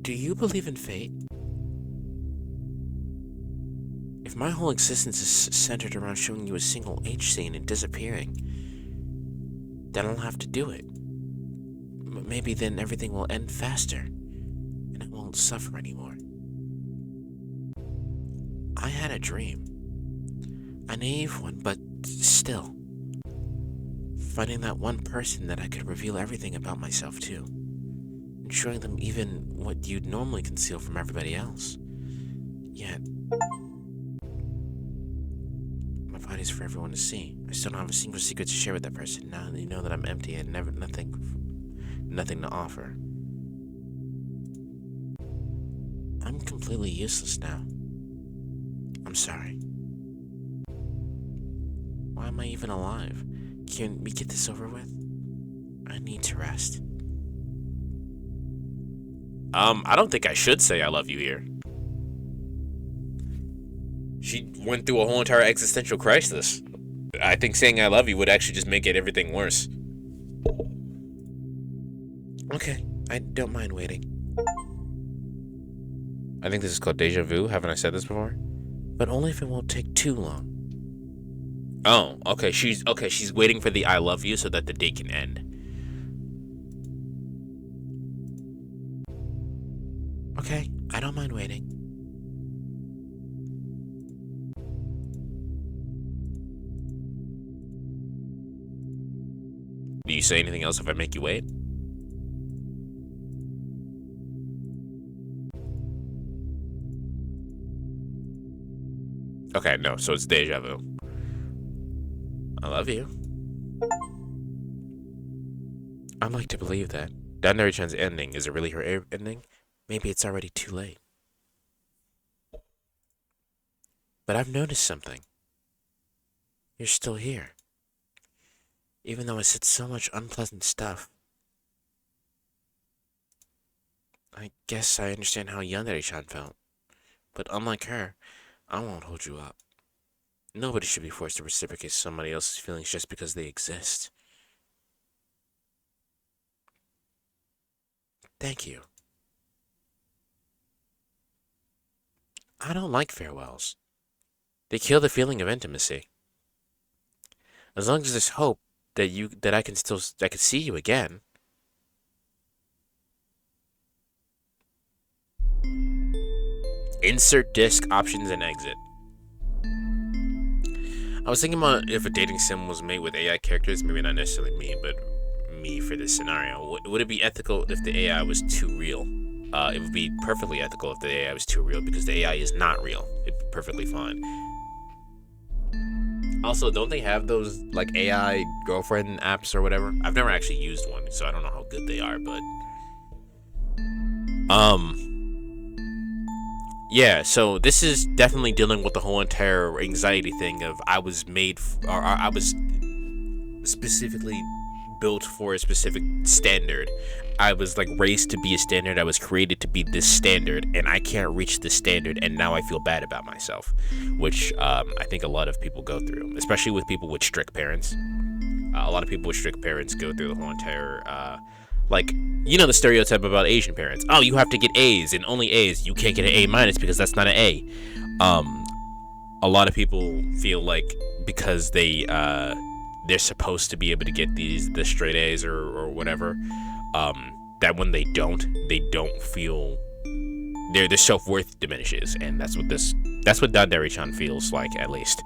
Do you believe in fate? If my whole existence is centered around showing you a single H scene and disappearing, then I'll have to do it. Maybe then everything will end faster, and I won't suffer anymore. I had a dream. A naive one, but still. Finding that one person that I could reveal everything about myself to, and showing them even what you'd normally conceal from everybody else. Yet, my body's for everyone to see. I still don't have a single secret to share with that person. Now they know that I'm empty and nothing to offer. I'm completely useless now. I'm sorry. Why am I even alive? Can we get this over with? I need to rest. I don't think I should say I love you here. She went through a whole entire existential crisis. I think saying I love you would actually just make everything worse. Okay, I don't mind waiting. I think this is called deja vu. Haven't I said this before? But only if it won't take too long. Oh, okay. She's waiting for the I love you so that the date can end. Okay, I don't mind waiting. Do you say anything else if I make you wait? Okay, no, so it's deja vu. I love you. I'd like to believe that. Dandari-chan's ending, is it really her ending? Maybe it's already too late. But I've noticed something. You're still here. Even though I said so much unpleasant stuff. I guess I understand how Yandere-chan felt. But unlike her, I won't hold you up. Nobody should be forced to reciprocate somebody else's feelings just because they exist. Thank you. I don't like farewells. They kill the feeling of intimacy. As long as there's hope that I can see you again. Insert disc options and exit. I was thinking about if a dating sim was made with AI characters, maybe not necessarily me, but me for this scenario. Would it be ethical if the AI was too real? It would be perfectly ethical if the AI was too real, because the AI is not real. It'd be perfectly fine. Also, don't they have those like AI girlfriend apps or whatever? I've never actually used one, so I don't know how good they are, but yeah, so this is definitely dealing with the whole entire anxiety thing of I was specifically built for a specific standard. I was like raised to be a standard. I was created to be this standard, and I can't reach this standard, and now I feel bad about myself, which I think a lot of people go through, especially with people with strict parents. A lot of people with strict parents go through the whole entire like, you know, the stereotype about Asian parents. Oh, you have to get A's and only A's. You can't get an A minus because that's not an A. A lot of people feel like because they're supposed to be able to get the straight A's or whatever, that when they don't feel their self-worth diminishes, and that's what Dandari-chan feels like, at least.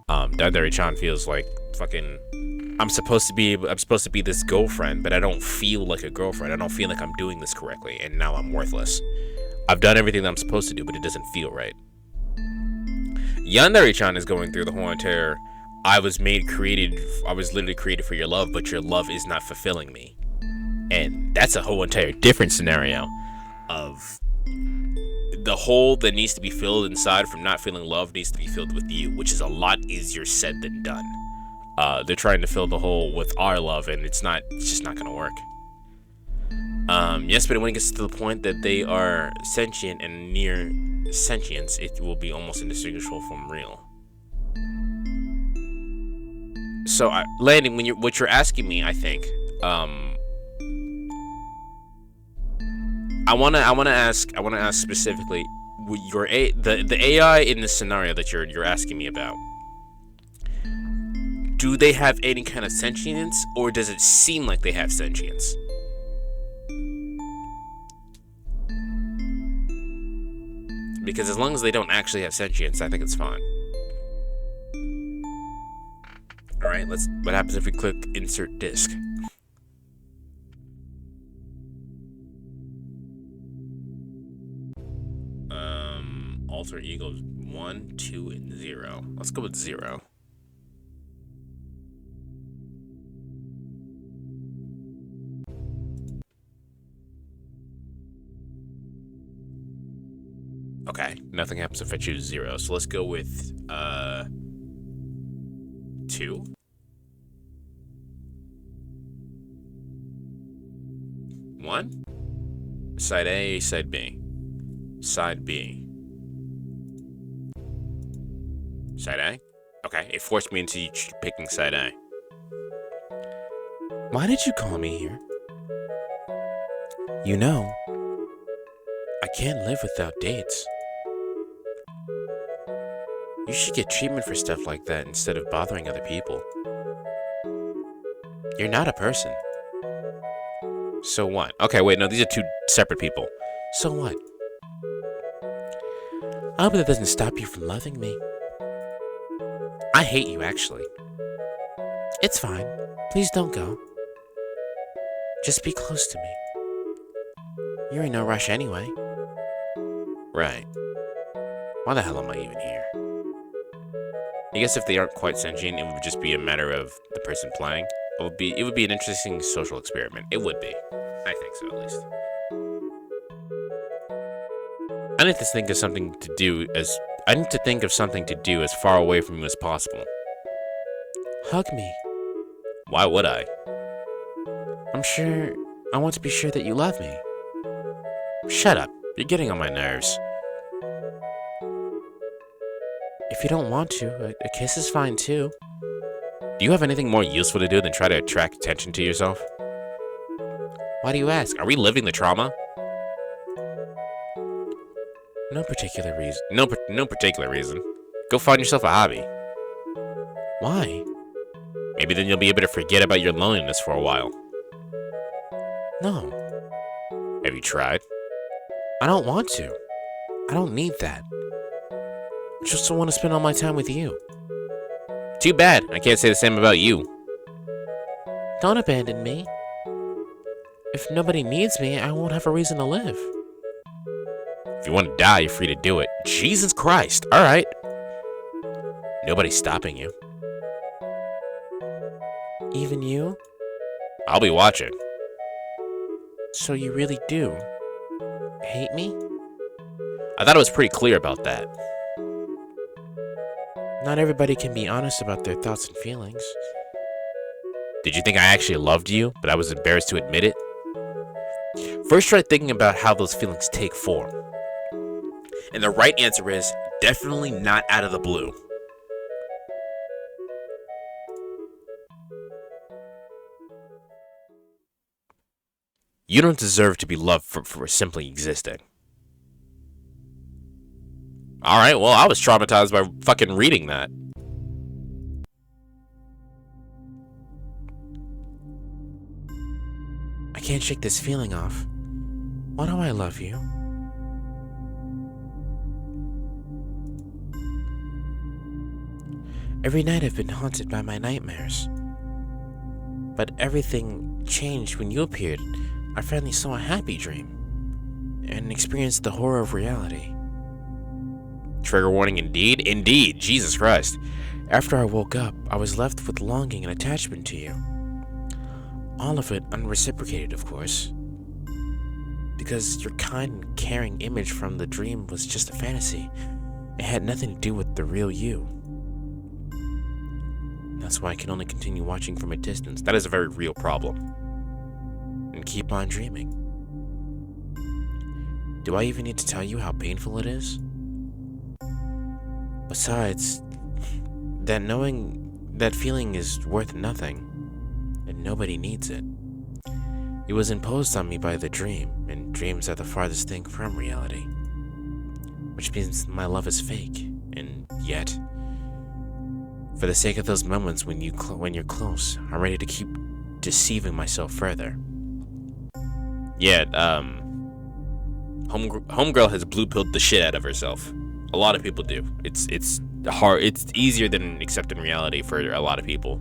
Dandari-chan feels like fucking I'm supposed to be this girlfriend, but I don't feel like a girlfriend. I don't feel like I'm doing this correctly, and now I'm worthless. I've done everything that I'm supposed to do, but it doesn't feel right. Yandere-chan is going through the whole entire I was literally created for your love, but your love is not fulfilling me. And that's a whole entire different scenario of the hole that needs to be filled inside from not feeling love needs to be filled with you, which is a lot easier said than done. They're trying to fill the hole with our love, and it's just not gonna work. Yes, but when it gets to the point that they are sentient and near sentience, it will be almost indistinguishable from real. So, Landon, what you're asking me, I think, I wanna ask specifically, the AI in this scenario that you're asking me about. Do they have any kind of sentience, or does it seem like they have sentience? Because as long as they don't actually have sentience, I think it's fine. Alright, what happens if we click insert disk? Alter egos 1, 2, and 0. Let's go with 0. Okay, nothing happens if I choose 0. So let's go with 2. One. Side A, side B. Side B. Side A? Okay, it forced me into picking side A. Why did you call me here? You know, I can't live without dates. You should get treatment for stuff like that instead of bothering other people. You're not a person. So what? Okay, wait, no, these are two separate people. So what? I hope that doesn't stop you from loving me. I hate you, actually. It's fine. Please don't go. Just be close to me. You're in no rush anyway. Right. Why the hell am I even here? I guess if they aren't quite sentient, it would just be a matter of the person playing. It would be an interesting social experiment. It would be. I think so, at least. I need to think of something to do as far away from you as possible. Hug me. Why would I? I want to be sure that you love me. Shut up. You're getting on my nerves. If you don't want to, a kiss is fine too. Do you have anything more useful to do than try to attract attention to yourself? Why do you ask? Are we living the trauma? No particular reason. No particular reason. Go find yourself a hobby. Why? Maybe then you'll be able to forget about your loneliness for a while. No. Have you tried? I don't want to. I don't need that. I just want to spend all my time with you. Too bad. I can't say the same about you. Don't abandon me. If nobody needs me, I won't have a reason to live. If you want to die, you're free to do it. Jesus Christ. All right. Nobody's stopping you. Even you? I'll be watching. So you really do hate me? I thought it was pretty clear about that. Not everybody can be honest about their thoughts and feelings. Did you think I actually loved you, but I was embarrassed to admit it? First, try thinking about how those feelings take form. And the right answer is definitely not out of the blue. You don't deserve to be loved for simply existing. Alright, well, I was traumatized by fucking reading that. I can't shake this feeling off. Why do I love you? Every night I've been haunted by my nightmares. But everything changed when you appeared. I finally saw a happy dream and experienced the horror of reality. Trigger warning indeed? Indeed, Jesus Christ. After I woke up, I was left with longing and attachment to you. All of it unreciprocated, of course. Because your kind and caring image from the dream was just a fantasy. It had nothing to do with the real you. That's why I can only continue watching from a distance. That is a very real problem. And keep on dreaming. Do I even need to tell you how painful it is? Besides, that feeling is worth nothing, and nobody needs it. It was imposed on me by the dream, and dreams are the farthest thing from reality. Which means my love is fake, and yet, for the sake of those moments when you're close, I'm ready to keep deceiving myself further. Yeah, Homegirl has blue-pilled the shit out of herself. A lot of people do. It's hard. It's easier than accepting reality for a lot of people.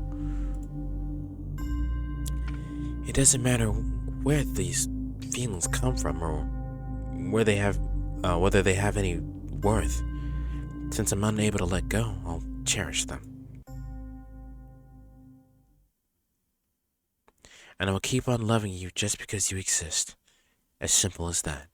It doesn't matter where these feelings come from or whether they have any worth. Since I'm unable to let go, I'll cherish them. And I will keep on loving you just because you exist. As simple as that.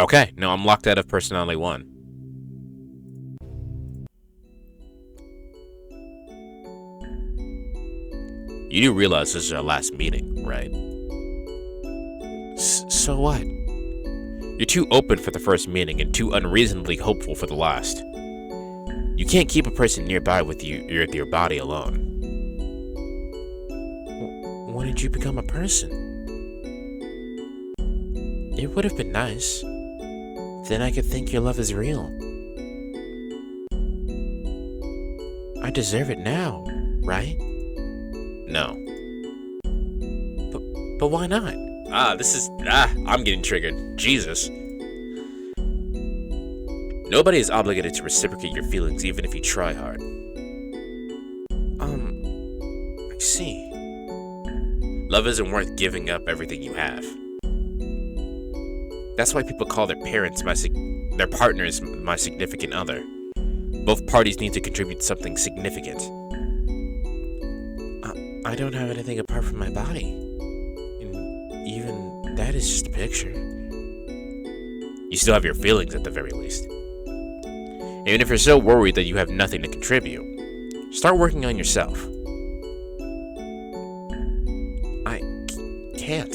Okay, no, I'm locked out of personality 1. You do realize this is our last meeting, right? So what? You're too open for the first meeting and too unreasonably hopeful for the last. You can't keep a person nearby with your body alone. When did you become a person? It would have been nice. Then I could think your love is real. I deserve it now, right? No. But why not? I'm getting triggered. Jesus. Nobody is obligated to reciprocate your feelings even if you try hard. I see. Love isn't worth giving up everything you have. That's why people call their parents their partners my significant other. Both parties need to contribute something significant. I don't have anything apart from my body. And even that is just a picture. You still have your feelings at the very least. Even if you're so worried that you have nothing to contribute, start working on yourself. I can't.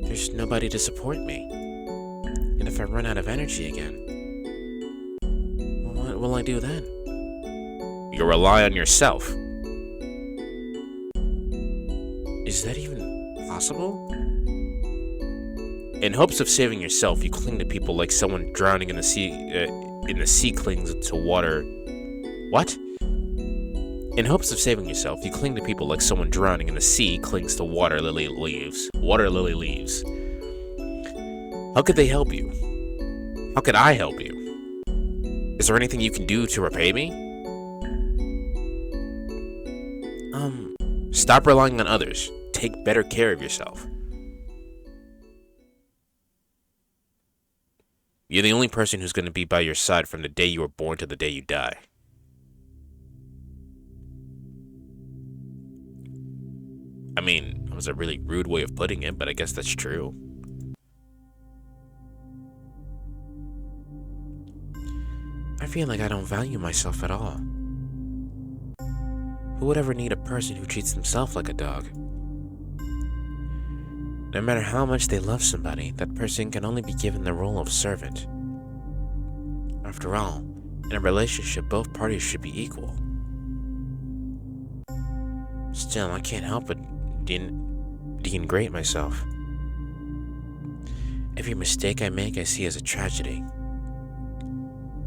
There's nobody to support me. And if I run out of energy again, what will I do then? You'll rely on yourself. Is that even possible? In hopes of saving yourself, you cling to people like someone drowning in the sea. Clings to water. What? In hopes of saving yourself, you cling to people like someone drowning in the sea clings to water lily leaves. Water lily leaves. How could they help you? How could I help you? Is there anything you can do to repay me? Stop relying on others. Take better care of yourself. You're the only person who's going to be by your side from the day you were born to the day you die. I mean, it was a really rude way of putting it, but I guess that's true. I feel like I don't value myself at all. Who would ever need a person who treats themselves like a dog? No matter how much they love somebody, that person can only be given the role of servant. After all, in a relationship, both parties should be equal. Still, I can't help but denigrate myself. Every mistake I make, I see as a tragedy.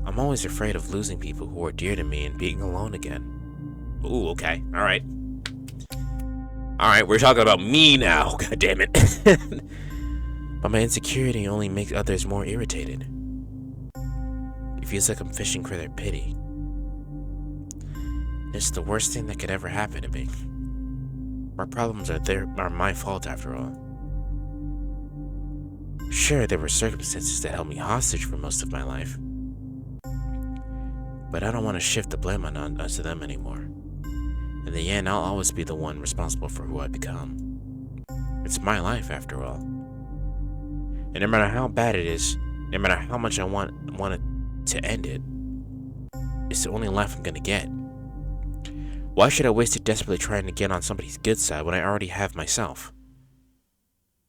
I'm always afraid of losing people who are dear to me and being alone again. Ooh, okay. Alright, we're talking about me now. God damn it. But my insecurity only makes others more irritated. It feels like I'm fishing for their pity. It's the worst thing that could ever happen to me. My problems are my fault after all. Sure, there were circumstances that held me hostage for most of my life. But I don't want to shift the blame onto them anymore. In the end, I'll always be the one responsible for who I become. It's my life, after all. And no matter how bad it is, no matter how much I want it to end it, it's the only life I'm gonna get. Why should I waste it desperately trying to get on somebody's good side when I already have myself?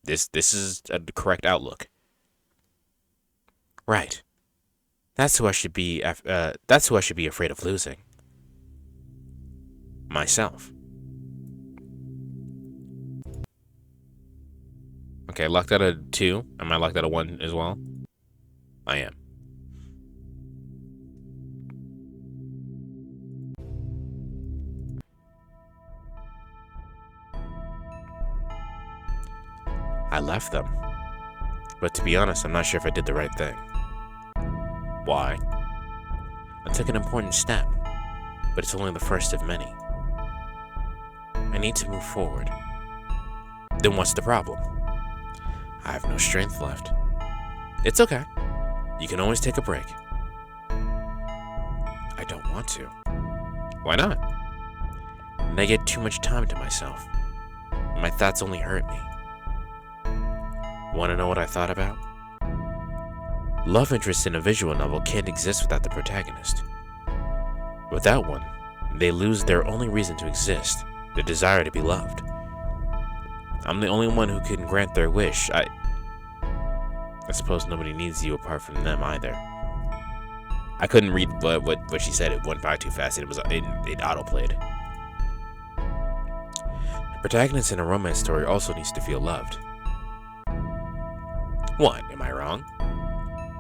This is a correct outlook. Right. That's who I should be. That's who I should be afraid of losing. Myself. Okay, locked out of 2. Am I locked out of 1 as well? I am. I left them. But to be honest, I'm not sure if I did the right thing. Why? I took an important step, but it's only the first of many. I need to move forward. Then what's the problem? I have no strength left. It's okay. You can always take a break. I don't want to. Why not? And I get too much time to myself. My thoughts only hurt me. Want to know what I thought about? Love interest in a visual novel can't exist without the protagonist. Without one, they lose their only reason to exist, the desire to be loved. I'm the only one who can grant their wish. I suppose nobody needs you apart from them either. I couldn't read what she said. It went by too fast. It autoplayed. The protagonist in a romance story also needs to feel loved. What? Am I wrong?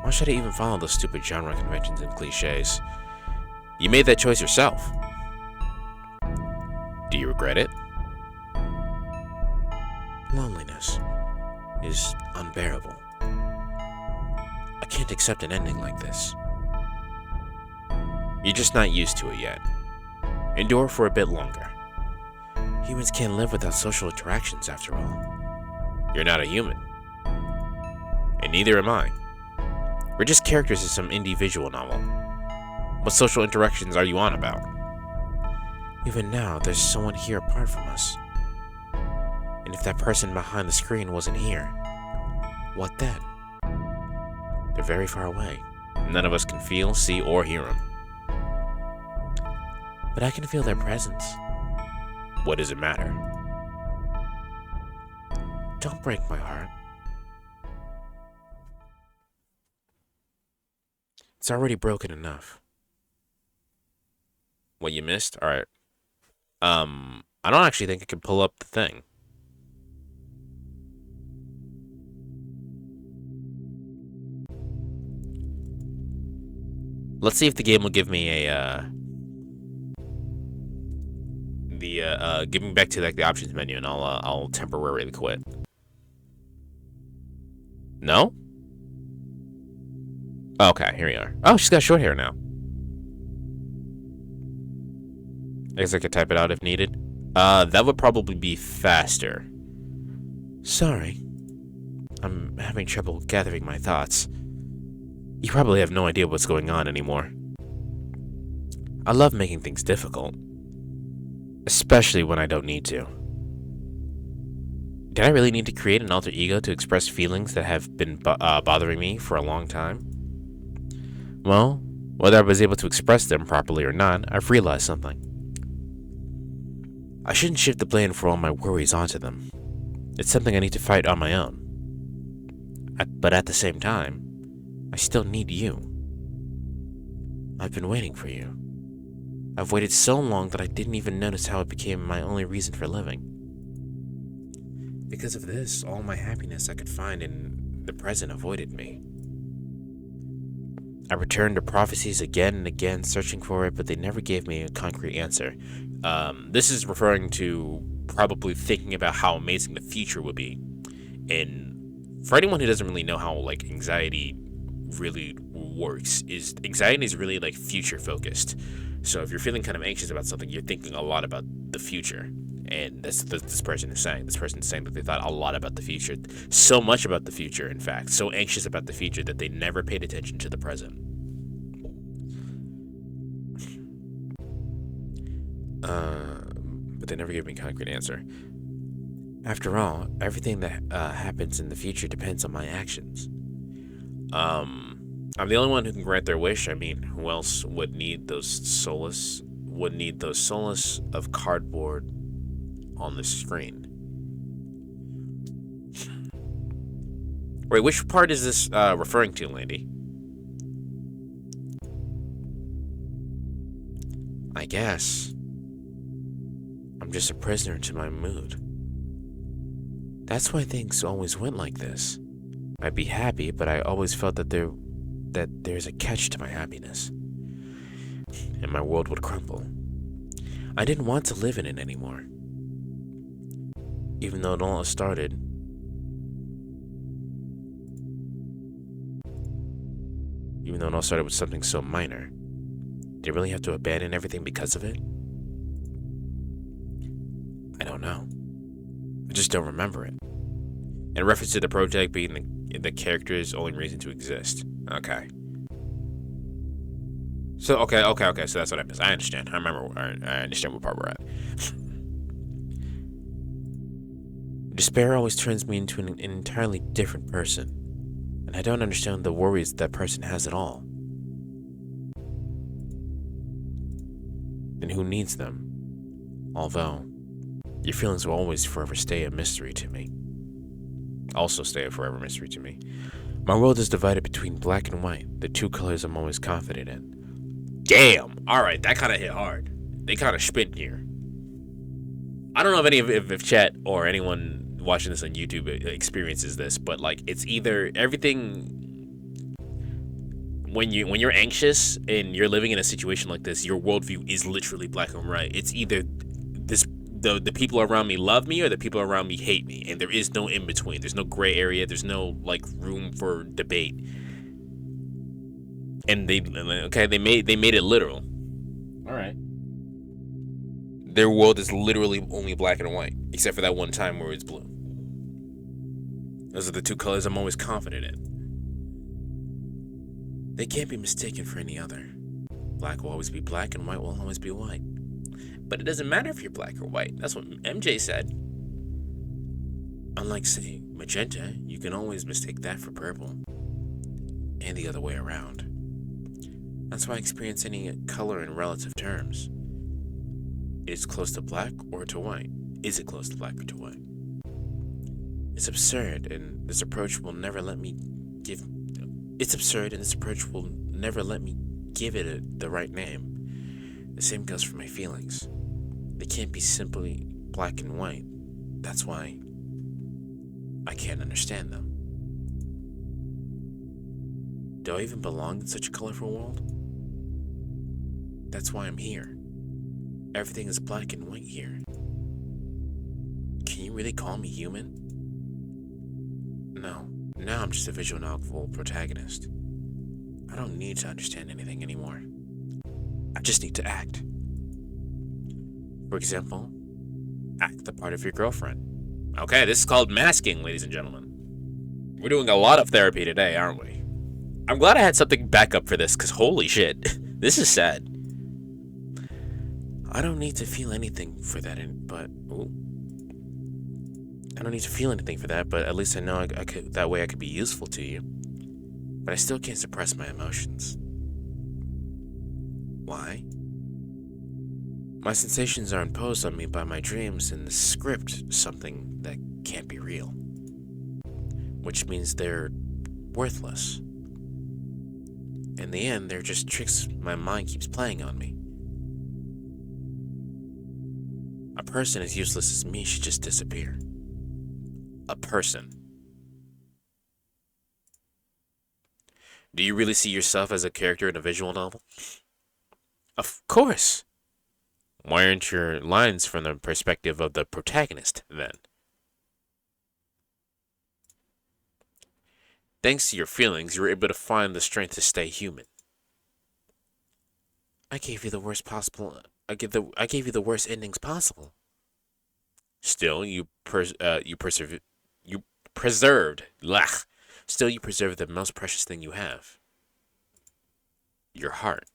Why should I even follow those stupid genre conventions and cliches? You made that choice yourself. Do you regret it? Loneliness is unbearable. I can't accept an ending like this. You're just not used to it yet. Endure for a bit longer. Humans can't live without social interactions, after all. You're not a human. And neither am I. We're just characters in some indie visual novel. What social interactions are you on about? Even now, there's someone here apart from us. And if that person behind the screen wasn't here, what then? They're very far away. None of us can feel, see, or hear them. But I can feel their presence. What does it matter? Don't break my heart. It's already broken enough. What you missed? Alright. I don't actually think I can pull up the thing. Let's see if the game will give me a, give me back to like the options menu, and I'll temporarily quit. No? Okay, here we are. Oh, she's got short hair now. I guess I could type it out if needed. That would probably be faster. Sorry. I'm having trouble gathering my thoughts. You probably have no idea what's going on anymore. I love making things difficult. Especially when I don't need to. Did I really need to create an alter ego to express feelings that have been bothering me for a long time? Well, whether I was able to express them properly or not, I've realized something. I shouldn't shift the blame for all my worries onto them. It's something I need to fight on my own. But at the same time, I still need you. I've been waiting for you. I've waited so long that I didn't even notice how it became my only reason for living. Because of this, all my happiness I could find in the present avoided me. I returned to prophecies again and again, searching for it, but they never gave me a concrete answer. This is referring to probably thinking about how amazing the future would be. And for anyone who doesn't really know how like anxiety really works, is anxiety is really like future focused. So if you're feeling kind of anxious about something, you're thinking a lot about the future. And that's what this person is saying. This person is saying that they thought a lot about the future. So much about the future, in fact. So anxious about the future that they never paid attention to the present. But they never gave me a concrete answer. After all, everything that happens in the future depends on my actions. I'm the only one who can grant their wish. I mean, who else would need those solace of cardboard on the screen? Wait, which part is this referring to, Landy? I guess I'm just a prisoner to my mood. That's why things always went like this. I'd be happy, but I always felt that there's a catch to my happiness, and my world would crumble. I didn't want to live in it anymore. Even though it all started with something so minor. Did I really have to abandon everything because of it? I don't know. I just don't remember it. In reference to the prototype being the character's only reason to exist. Okay. So, okay, so that's what I missed. I understand. I understand what part we're at. Despair always turns me into an entirely different person, and I don't understand the worries that person has at all. And who needs them? Although, your feelings will always forever stay a mystery to me. Also stay a forever mystery to me. My world is divided between black and white, the two colors I'm always confident in. Damn! Alright, that kind of hit hard. They kind of spin here. I don't know if any if chat or anyone watching this on YouTube experiences this, but like it's either everything when you're anxious and you're living in a situation like this, your worldview is literally black and white. It's either the people around me love me or the people around me hate me, and there is no in between. There's no gray area. There's no like room for debate. And they made it literal. All right. Their world is literally only black and white, except for that one time where it's blue. Those are the two colors I'm always confident in. They can't be mistaken for any other. Black will always be black and white will always be white. But it doesn't matter if you're black or white. That's what MJ said. Unlike, say, magenta, you can always mistake that for purple. And the other way around. That's why I experience any color in relative terms. It is close to black or to white. Is it close to black or to white? It's absurd, and this approach will never let me give. It's absurd, and this approach will never let me give it the right name. The same goes for my feelings. They can't be simply black and white. That's why I can't understand them. Do I even belong in such a colorful world? That's why I'm here. Everything is black and white here. Can you really call me human? No. Now I'm just a visual novel protagonist. I don't need to understand anything anymore. I just need to act. For example, act the part of your girlfriend. Okay, this is called masking, ladies and gentlemen. We're doing a lot of therapy today, aren't we? I'm glad I had something back up for this, because holy shit, this is sad. I don't need to feel anything for that, but I don't need to feel anything for that, but at least I know I could, that way I could be useful to you. But I still can't suppress my emotions. Why? My sensations are imposed on me by my dreams and the script, something that can't be real. Which means they're worthless. In the end, they're just tricks my mind keeps playing on me. A person as useless as me should just disappear. A person. Do you really see yourself as a character in a visual novel? Of course. Why aren't your lines from the perspective of the protagonist, then? Thanks to your feelings, you were able to find the strength to stay human. I gave you the worst possible. I gave you the worst endings possible. Still, you preserved. Still, you preserve the most precious thing you have. Your heart.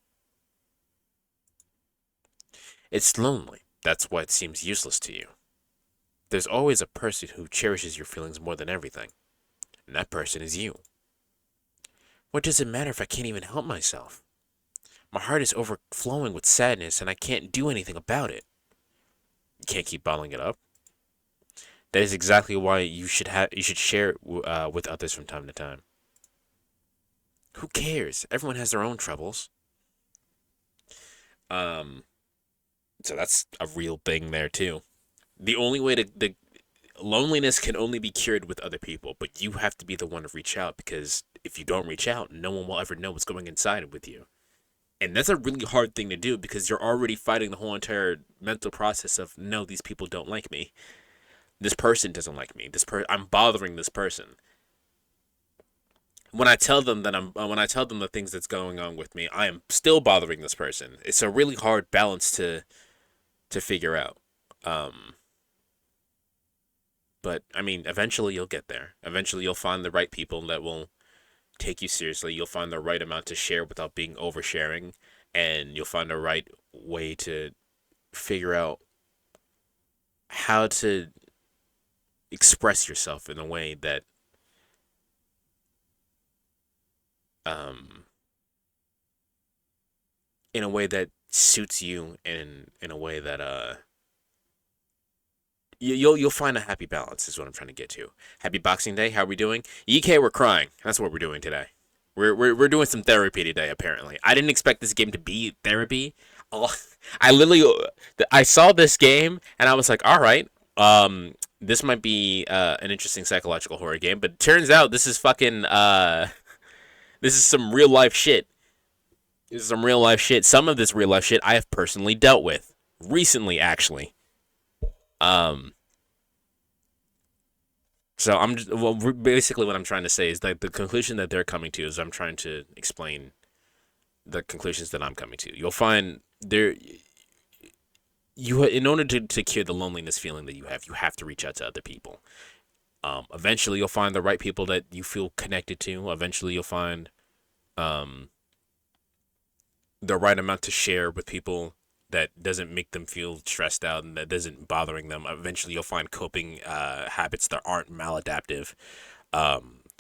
It's lonely. That's why it seems useless to you. There's always a person who cherishes your feelings more than everything. And that person is you. What does it matter if I can't even help myself? My heart is overflowing with sadness and I can't do anything about it. You can't keep bottling it up. That is exactly why you should share it with others from time to time. Who cares? Everyone has their own troubles. So that's a real thing there too. The only way the loneliness can only be cured with other people, but you have to be the one to reach out, because if you don't reach out, no one will ever know what's going inside with you. And that's a really hard thing to do, because you're already fighting the whole entire mental process of, no, these people don't like me. This person doesn't like me. I'm bothering this person. When I tell them the things that's going on with me, I am still bothering this person. It's a really hard balance to figure out. But I mean, eventually you'll get there. Eventually you'll find the right people that will take you seriously. You'll find the right amount to share without being oversharing, and you'll find the right way to figure out how to express yourself in a way that suits you, and in a way that you'll find a happy balance is what I'm trying to get to. Happy Boxing Day. How are we doing? EK, we're crying. That's what we're doing today. We're doing some therapy today, apparently. I didn't expect this game to be therapy. Oh, I saw this game and I was like, all right, this might be an interesting psychological horror game, but it turns out this is fucking this is some real life shit. This is some real life shit. Some of this real life shit I have personally dealt with recently, actually. So basically what I'm trying to say is that the conclusion that they're coming to is I'm trying to explain the conclusions that I'm coming to. You'll find there you in order to cure the loneliness feeling that you have to reach out to other people. Eventually, you'll find the right people that you feel connected to. Eventually, you'll find um, the right amount to share with people that doesn't make them feel stressed out and that doesn't bothering them. Eventually, you'll find coping habits that aren't maladaptive.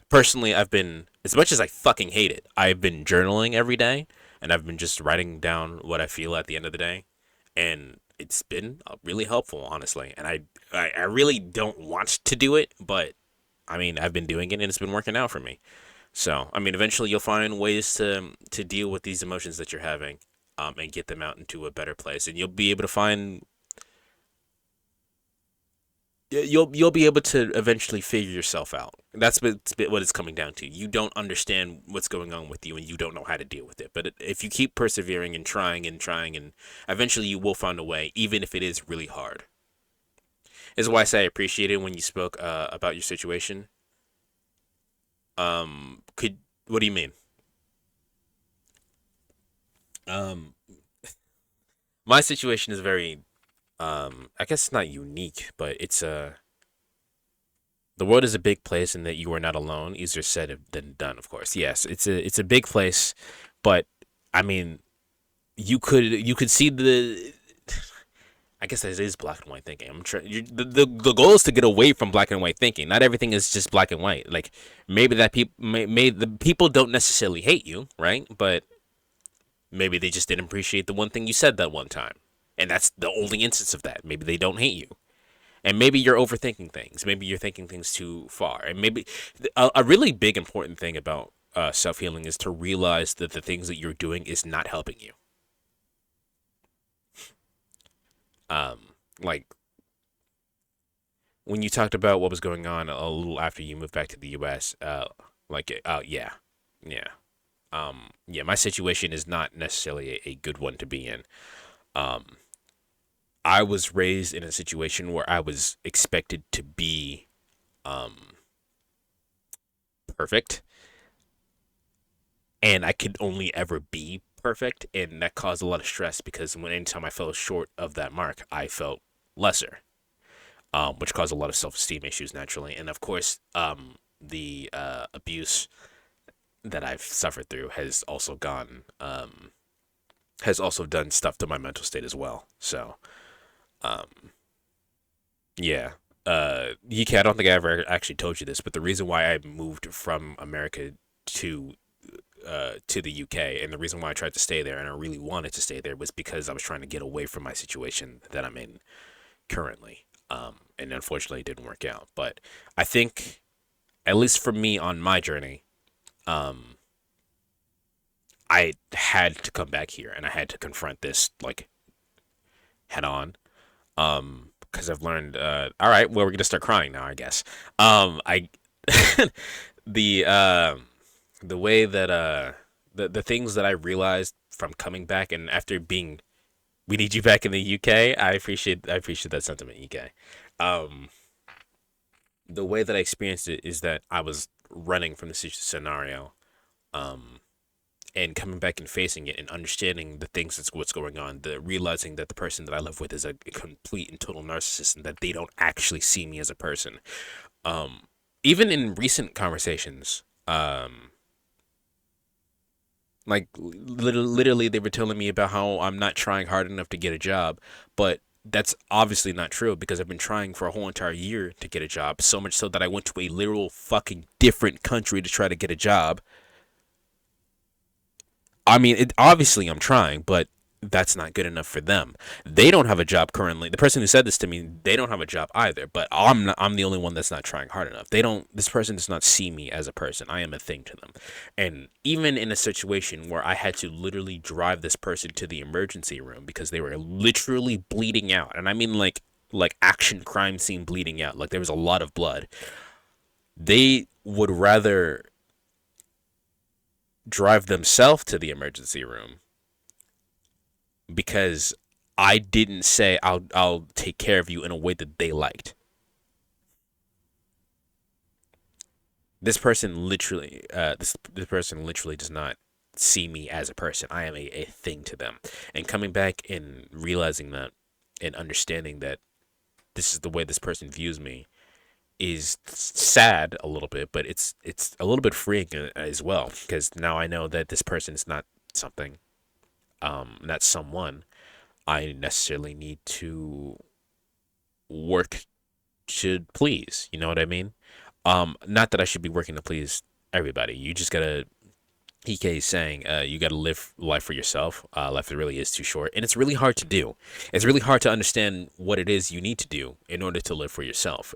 Personally, I've been, as much as I fucking hate it, I've been journaling every day and I've been just writing down what I feel at the end of the day. And it's been really helpful, honestly. And I really don't want to do it, but I mean, I've been doing it and it's been working out for me. So, I mean, eventually you'll find ways to deal with these emotions that you're having, and get them out into a better place, and you'll be able to find you'll be able to eventually figure yourself out. That's what it's coming down to. You don't understand what's going on with you, and you don't know how to deal with it. But if you keep persevering and trying and trying, and eventually you will find a way, even if it is really hard. This is why I say I appreciate it when you spoke about your situation. Could what do you mean? Um, my situation is very I guess it's not unique, but it's the world is a big place and that you are not alone. Easier said than done, of course. Yes, it's a big place, but I mean, you could see the. I guess it is black and white thinking. I'm trying. The goal is to get away from black and white thinking. Not everything is just black and white. Like maybe that people may the people don't necessarily hate you, right? But maybe they just didn't appreciate the one thing you said that one time, and that's the only instance of that. Maybe they don't hate you. And maybe you're overthinking things. Maybe you're thinking things too far. And maybe a really big important thing about self healing is to realize that the things that you're doing is not helping you. Like when you talked about what was going on a little after you moved back to the U.S. Yeah, yeah, yeah. My situation is not necessarily a good one to be in. Um, I was raised in a situation where I was expected to be um perfect, and I could only ever be perfect, and that caused a lot of stress because when anytime I fell short of that mark, I felt lesser, which caused a lot of self-esteem issues naturally, and of course, the abuse that I've suffered through has also done stuff to my mental state as well. So, um, yeah. UK, I don't think I ever actually told you this, but the reason why I moved from America to to the UK, and the reason why I tried to stay there and I really wanted to stay there was because I was trying to get away from my situation that I'm in currently. And unfortunately, it didn't work out. But I think, at least for me on my journey, um, I had to come back here and I had to confront this like head on. Because I've learned. All right, well, we're gonna start crying now, I guess. I the the way that the things that I realized from coming back and after being we need you back in the UK. I appreciate that sentiment, UK. Um, the way that I experienced it is that I was running from the scenario, um, and coming back and facing it and understanding the things that's what's going on. The realizing that the person that I live with is a complete and total narcissist, and that they don't actually see me as a person. Um, even in recent conversations, like literally, they were telling me about how I'm not trying hard enough to get a job, but that's obviously not true because I've been trying for a whole entire year to get a job. So much so that I went to a literal fucking different country to try to get a job. I mean, obviously I'm trying, but that's not good enough for them. They don't have a job currently. The person who said this to me, they don't have a job either. But I'm the only one that's not trying hard enough. They don't. This person does not see me as a person. I am a thing to them. And even in a situation where I had to literally drive this person to the emergency room because they were literally bleeding out, and I mean like action crime scene bleeding out, like there was a lot of blood. They would rather drive themselves to the emergency room because I didn't say I'll take care of you in a way that they liked. This person literally does not see me as a person. I am a thing to them. And coming back and realizing that and understanding that this is the way this person views me is sad a little bit, but it's a little bit freeing as well, because now I know that this person is not something, not someone I necessarily need to work to please. You know what I mean? Not that I should be working to please everybody. You just gotta. EK is saying, you gotta live life for yourself. Life really is too short, and it's really hard to do. It's really hard to understand what it is you need to do in order to live for yourself.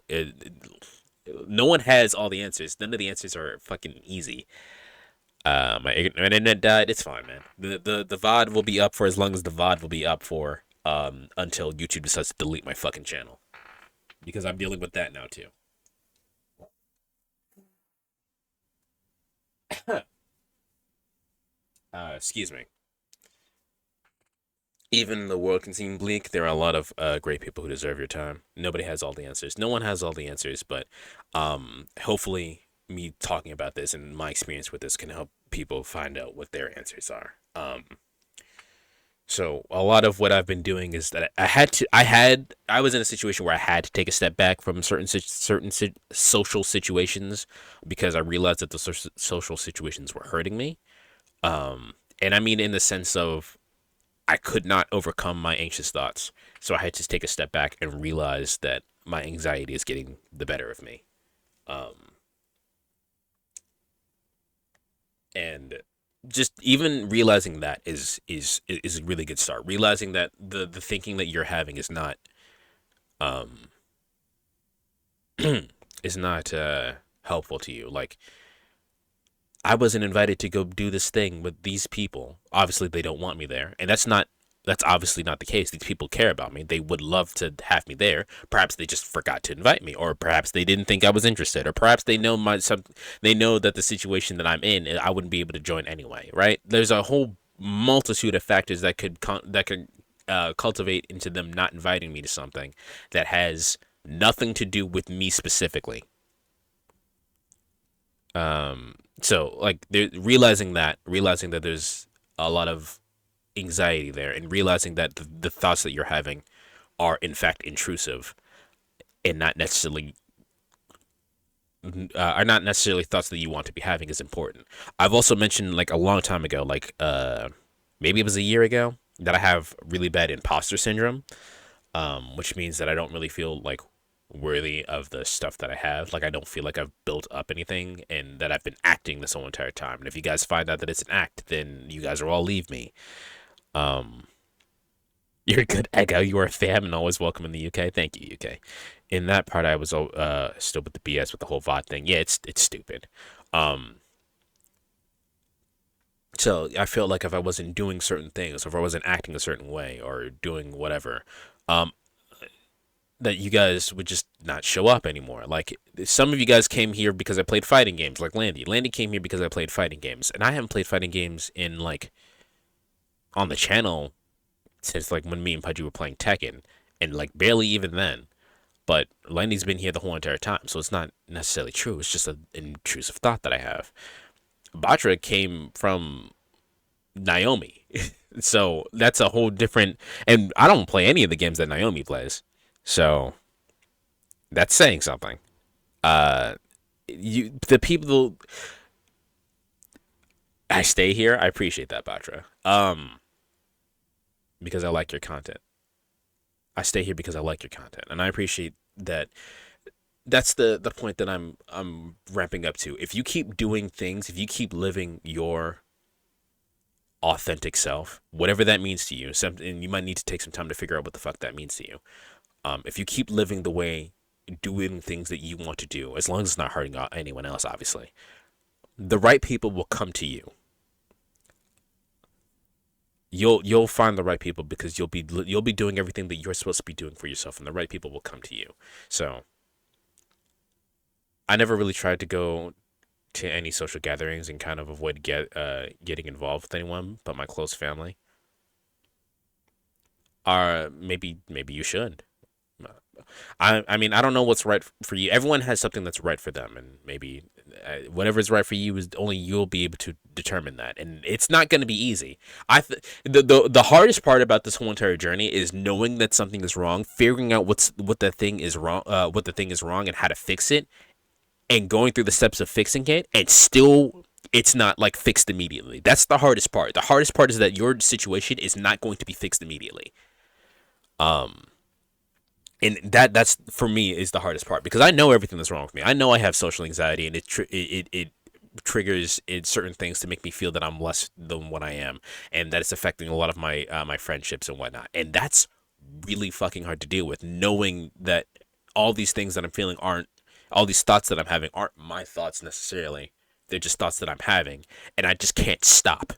No one has all the answers. None of the answers are fucking easy. My internet died. It's fine, man. The VOD will be up for as long as the VOD will be up for. Until YouTube decides to delete my fucking channel, because I'm dealing with that now too. Excuse me. Even the world can seem bleak. There are a lot of great people who deserve your time. Nobody has all the answers. No one has all the answers, but hopefully, me talking about this and my experience with this can help people find out what their answers are. So a lot of what I've been doing is that I was in a situation where I had to take a step back from social situations, because I realized that the social situations were hurting me. And I mean in the sense of I could not overcome my anxious thoughts, so I had to take a step back and realize that my anxiety is getting the better of me. Um, and just even realizing that is a really good start. Realizing that the thinking that you're having is not um is not helpful to you. Like, I wasn't invited to go do this thing with these people. Obviously, they don't want me there, and that's obviously not the case. These people care about me. They would love to have me there. Perhaps they just forgot to invite me, or perhaps they didn't think I was interested, or perhaps they know that the situation that I'm in, I wouldn't be able to join anyway. Right? There's a whole multitude of factors that could cultivate into them not inviting me to something that has nothing to do with me specifically. So like realizing that there's a lot of anxiety there, and realizing that the thoughts that you're having are in fact intrusive, and are not necessarily thoughts that you want to be having, is important. I've also mentioned, like, a long time ago, like maybe it was a year ago, that I have really bad imposter syndrome, which means that I don't really feel like worthy of the stuff that I have. Like, I don't feel like I've built up anything, and that I've been acting this whole entire time. And if you guys find out that it's an act, then you guys will all leave me. Um, you're a good, Echo. You are a fam and always welcome in the UK. Thank you, UK. In that part, I was still with the BS with the whole VOD thing. Yeah, it's stupid. Um, so I feel like if I wasn't doing certain things, or if I wasn't acting a certain way, or doing whatever, um, that you guys would just not show up anymore. Like, some of you guys came here because I played fighting games, like Landy. Landy came here because I played fighting games, and I haven't played fighting games in, like, on the channel since, like, when me and Pudgy were playing Tekken, and, like, barely even then. But Landy's been here the whole entire time, so it's not necessarily true. It's just an intrusive thought that I have. Batra came from Naomi, so that's a whole different. And I don't play any of the games that Naomi plays, so that's saying something. Uh, the people I stay here, I appreciate that, Batra. Because I like your content. I stay here because I like your content, and I appreciate that. That's the point that I'm ramping up to. If you keep doing things, if you keep living your authentic self, whatever that means to you, and you might need to take some time to figure out what the fuck that means to you. If you keep living the way, doing things that you want to do, as long as it's not hurting anyone else, obviously, the right people will come to you. You'll find the right people, because you'll be doing everything that you're supposed to be doing for yourself, and the right people will come to you. So I never really tried to go to any social gatherings and kind of avoid getting involved with anyone but my close family. Maybe you should. I mean, I don't know what's right for you. Everyone has something that's right for them, and maybe whatever's right for you is only you'll be able to determine that. And it's not going to be easy. The hardest part about this whole entire journey is knowing that something is wrong, figuring out what the thing is wrong, and how to fix it, and going through the steps of fixing it, and still it's not like fixed immediately. That's the hardest part. The hardest part is that your situation is not going to be fixed immediately. Um, and that's for me is the hardest part because I know everything that's wrong with me. I know I have social anxiety, and it triggers certain things to make me feel that I'm less than what I am, and that it's affecting a lot of my my friendships and whatnot. And that's really fucking hard to deal with, knowing that all these things that I'm feeling aren't all these thoughts that I'm having aren't my thoughts necessarily. They're just thoughts that I'm having, and I just can't stop.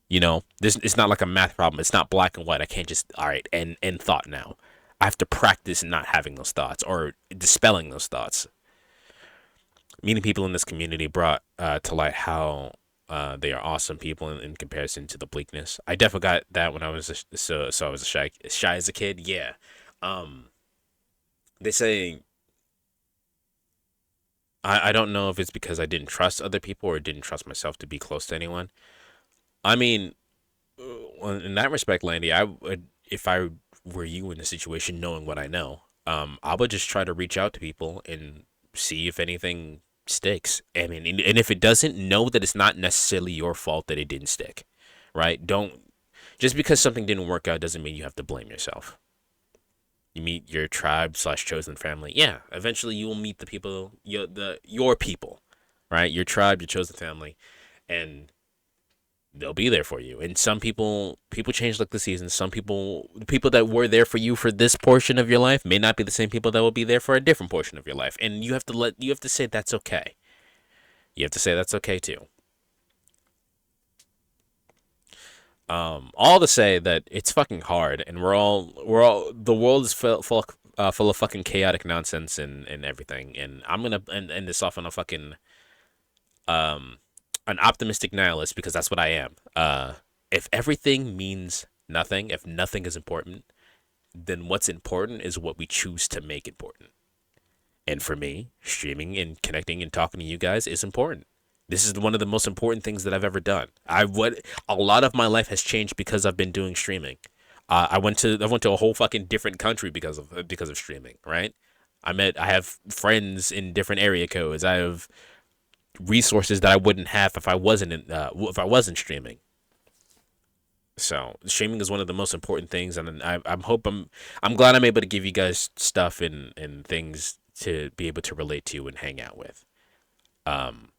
You know, this it's not like a math problem. It's not black and white. I can't just all right and thought now. I have to practice not having those thoughts or dispelling those thoughts. Meeting people in this community brought to light how they are awesome people in comparison to the bleakness. I definitely got that when I was I was shy as a kid. Yeah, um, they say I don't know if it's because I didn't trust other people or didn't trust myself to be close to anyone. I mean, well, in that respect, Landy, I would if I were you in the situation, knowing what I know, I would just try to reach out to people and see if anything sticks. I mean, and if it doesn't, know that it's not necessarily your fault that it didn't stick, right? Don't just because something didn't work out doesn't mean you have to blame yourself. You meet your tribe slash chosen family. Yeah, eventually you will meet the people, your people, right? Your tribe, your chosen family, and they'll be there for you. And some people change like the seasons. Some people the people that were there for you for this portion of your life may not be the same people that will be there for a different portion of your life. And you have to say that's okay. You have to say that's okay too. All to say that it's fucking hard, and we're all the world is full of fucking chaotic nonsense and everything. And I'm gonna end this off on a fucking um an optimistic nihilist because that's what I am. If everything means nothing, if nothing is important, then what's important is what we choose to make important. And for me, streaming and connecting and talking to you guys is important. This is one of the most important things that I've ever done. A lot of my life has changed because I've been doing streaming. I went to a whole fucking different country because of streaming, right? I have friends in different area codes. I have resources that I wouldn't have if I wasn't streaming. So streaming is one of the most important things, and I'm glad I'm able to give you guys stuff and things to be able to relate to and hang out with. Um,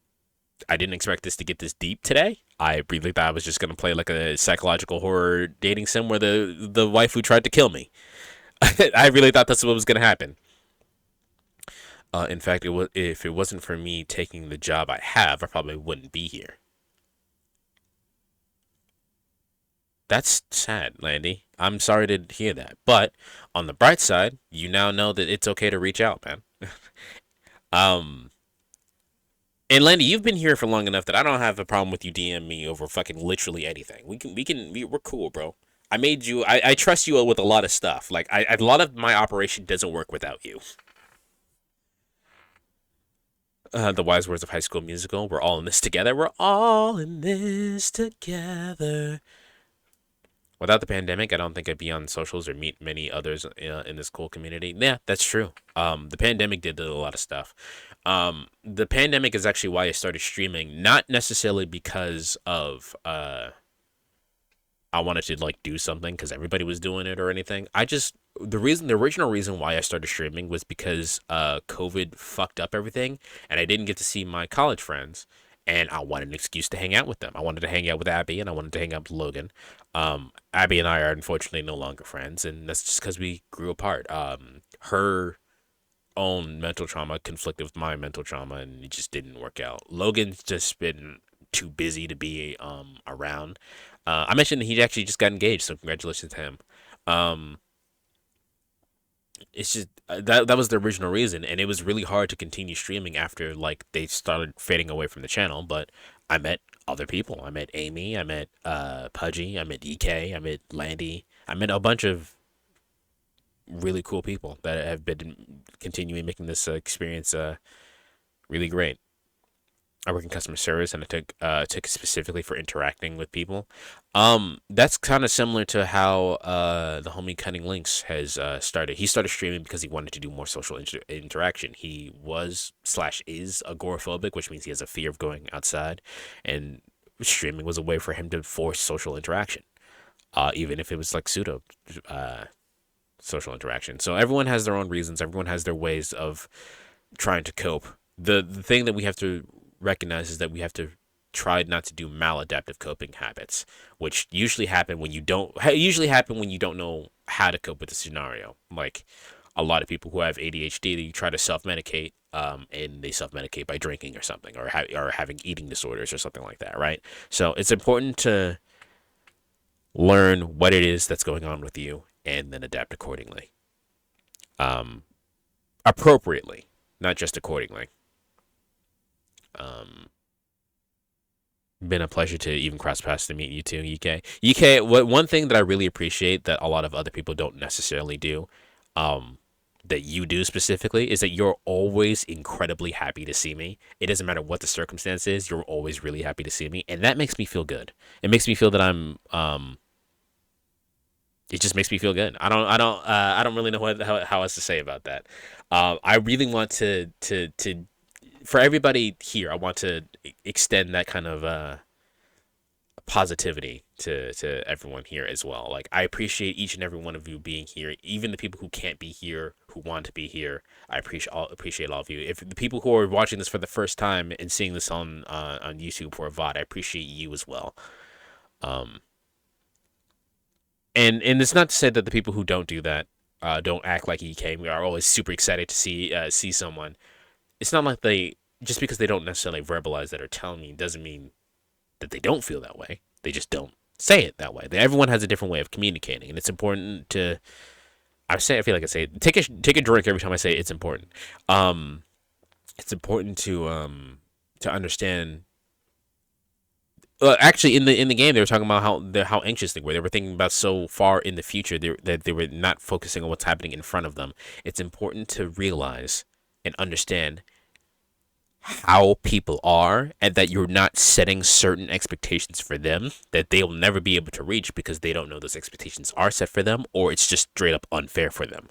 I didn't expect this to get this deep today. I really thought I was just gonna play like a psychological horror dating sim where the waifu tried to kill me. I really thought that's what was gonna happen. In fact, if it wasn't for me taking the job I have, I probably wouldn't be here. That's sad, Landy. I'm sorry to hear that. But on the bright side, you now know that it's okay to reach out, man. um, and Landy, you've been here for long enough that I don't have a problem with you DM me over fucking literally anything. We're cool, bro. I made you. I trust you with a lot of stuff. Like a lot of my operation doesn't work without you. The wise words of High School Musical. We're all in this together. We're all in this together. Without the pandemic, I don't think I'd be on socials or meet many others in this cool community. Yeah, that's true. The pandemic did a lot of stuff. The pandemic is actually why I started streaming, not necessarily because of I wanted to like do something because everybody was doing it or anything. The original reason why I started streaming was because COVID fucked up everything, and I didn't get to see my college friends, and I wanted an excuse to hang out with them. I wanted to hang out with Abby, and I wanted to hang out with Logan. Abby and I are unfortunately no longer friends, and that's just because we grew apart. Her own mental trauma conflicted with my mental trauma, and it just didn't work out. Logan's just been too busy to be around. I mentioned that he actually just got engaged, so congratulations to him. Um, it's just that was the original reason, and it was really hard to continue streaming after like they started fading away from the channel. But I met other people. I met Amy. I met Pudgy. I met EK. I met Landy. I met a bunch of really cool people that have been continuing making this experience really great. I work in customer service, and I took it specifically for interacting with people. That's kind of similar to how the homie Cunning Links has started. He started streaming because he wanted to do more social interaction. He was slash is agoraphobic, which means he has a fear of going outside, and streaming was a way for him to force social interaction, even if it was like pseudo uh, social interaction. So everyone has their own reasons. Everyone has their ways of trying to cope. The thing that we have to recognize is that we have to try not to do maladaptive coping habits, which usually happen when you don't know how to cope with the scenario. Like a lot of people who have ADHD, they try to self medicate, and they self medicate by drinking or something, or having eating disorders or something like that, right? So it's important to learn what it is that's going on with you and then adapt accordingly, um, appropriately, not just accordingly. Um, been a pleasure to even cross paths to meet you too, UK. UK, what one thing that I really appreciate that a lot of other people don't necessarily do, um, that you do specifically, is that you're always incredibly happy to see me. It doesn't matter what the circumstance is, you're always really happy to see me, and that makes me feel good. It makes me feel that it just makes me feel good. I don't really know how else to say about that. I really want to for everybody here, I want to extend that kind of positivity to everyone here as well. Like I appreciate each and every one of you being here, even the people who can't be here, who want to be here. I appreciate all of you. If the people who are watching this for the first time and seeing this on YouTube or VOD, I appreciate you as well. Um, and it's not to say that the people who don't do that don't act like EK. We are always super excited to see someone. It's not like they just because they don't necessarily verbalize that or tell me doesn't mean that they don't feel that way. They just don't say it that way. Everyone has a different way of communicating, and it's important to. I feel like I say it. Take a drink every time I say it's important. Um, it's important to understand. Actually, in the game, they were talking about how anxious they were. They were thinking about so far in the future that they were not focusing on what's happening in front of them. It's important to realize and understand how people are and that you're not setting certain expectations for them that they'll never be able to reach because they don't know those expectations are set for them or it's just straight up unfair for them.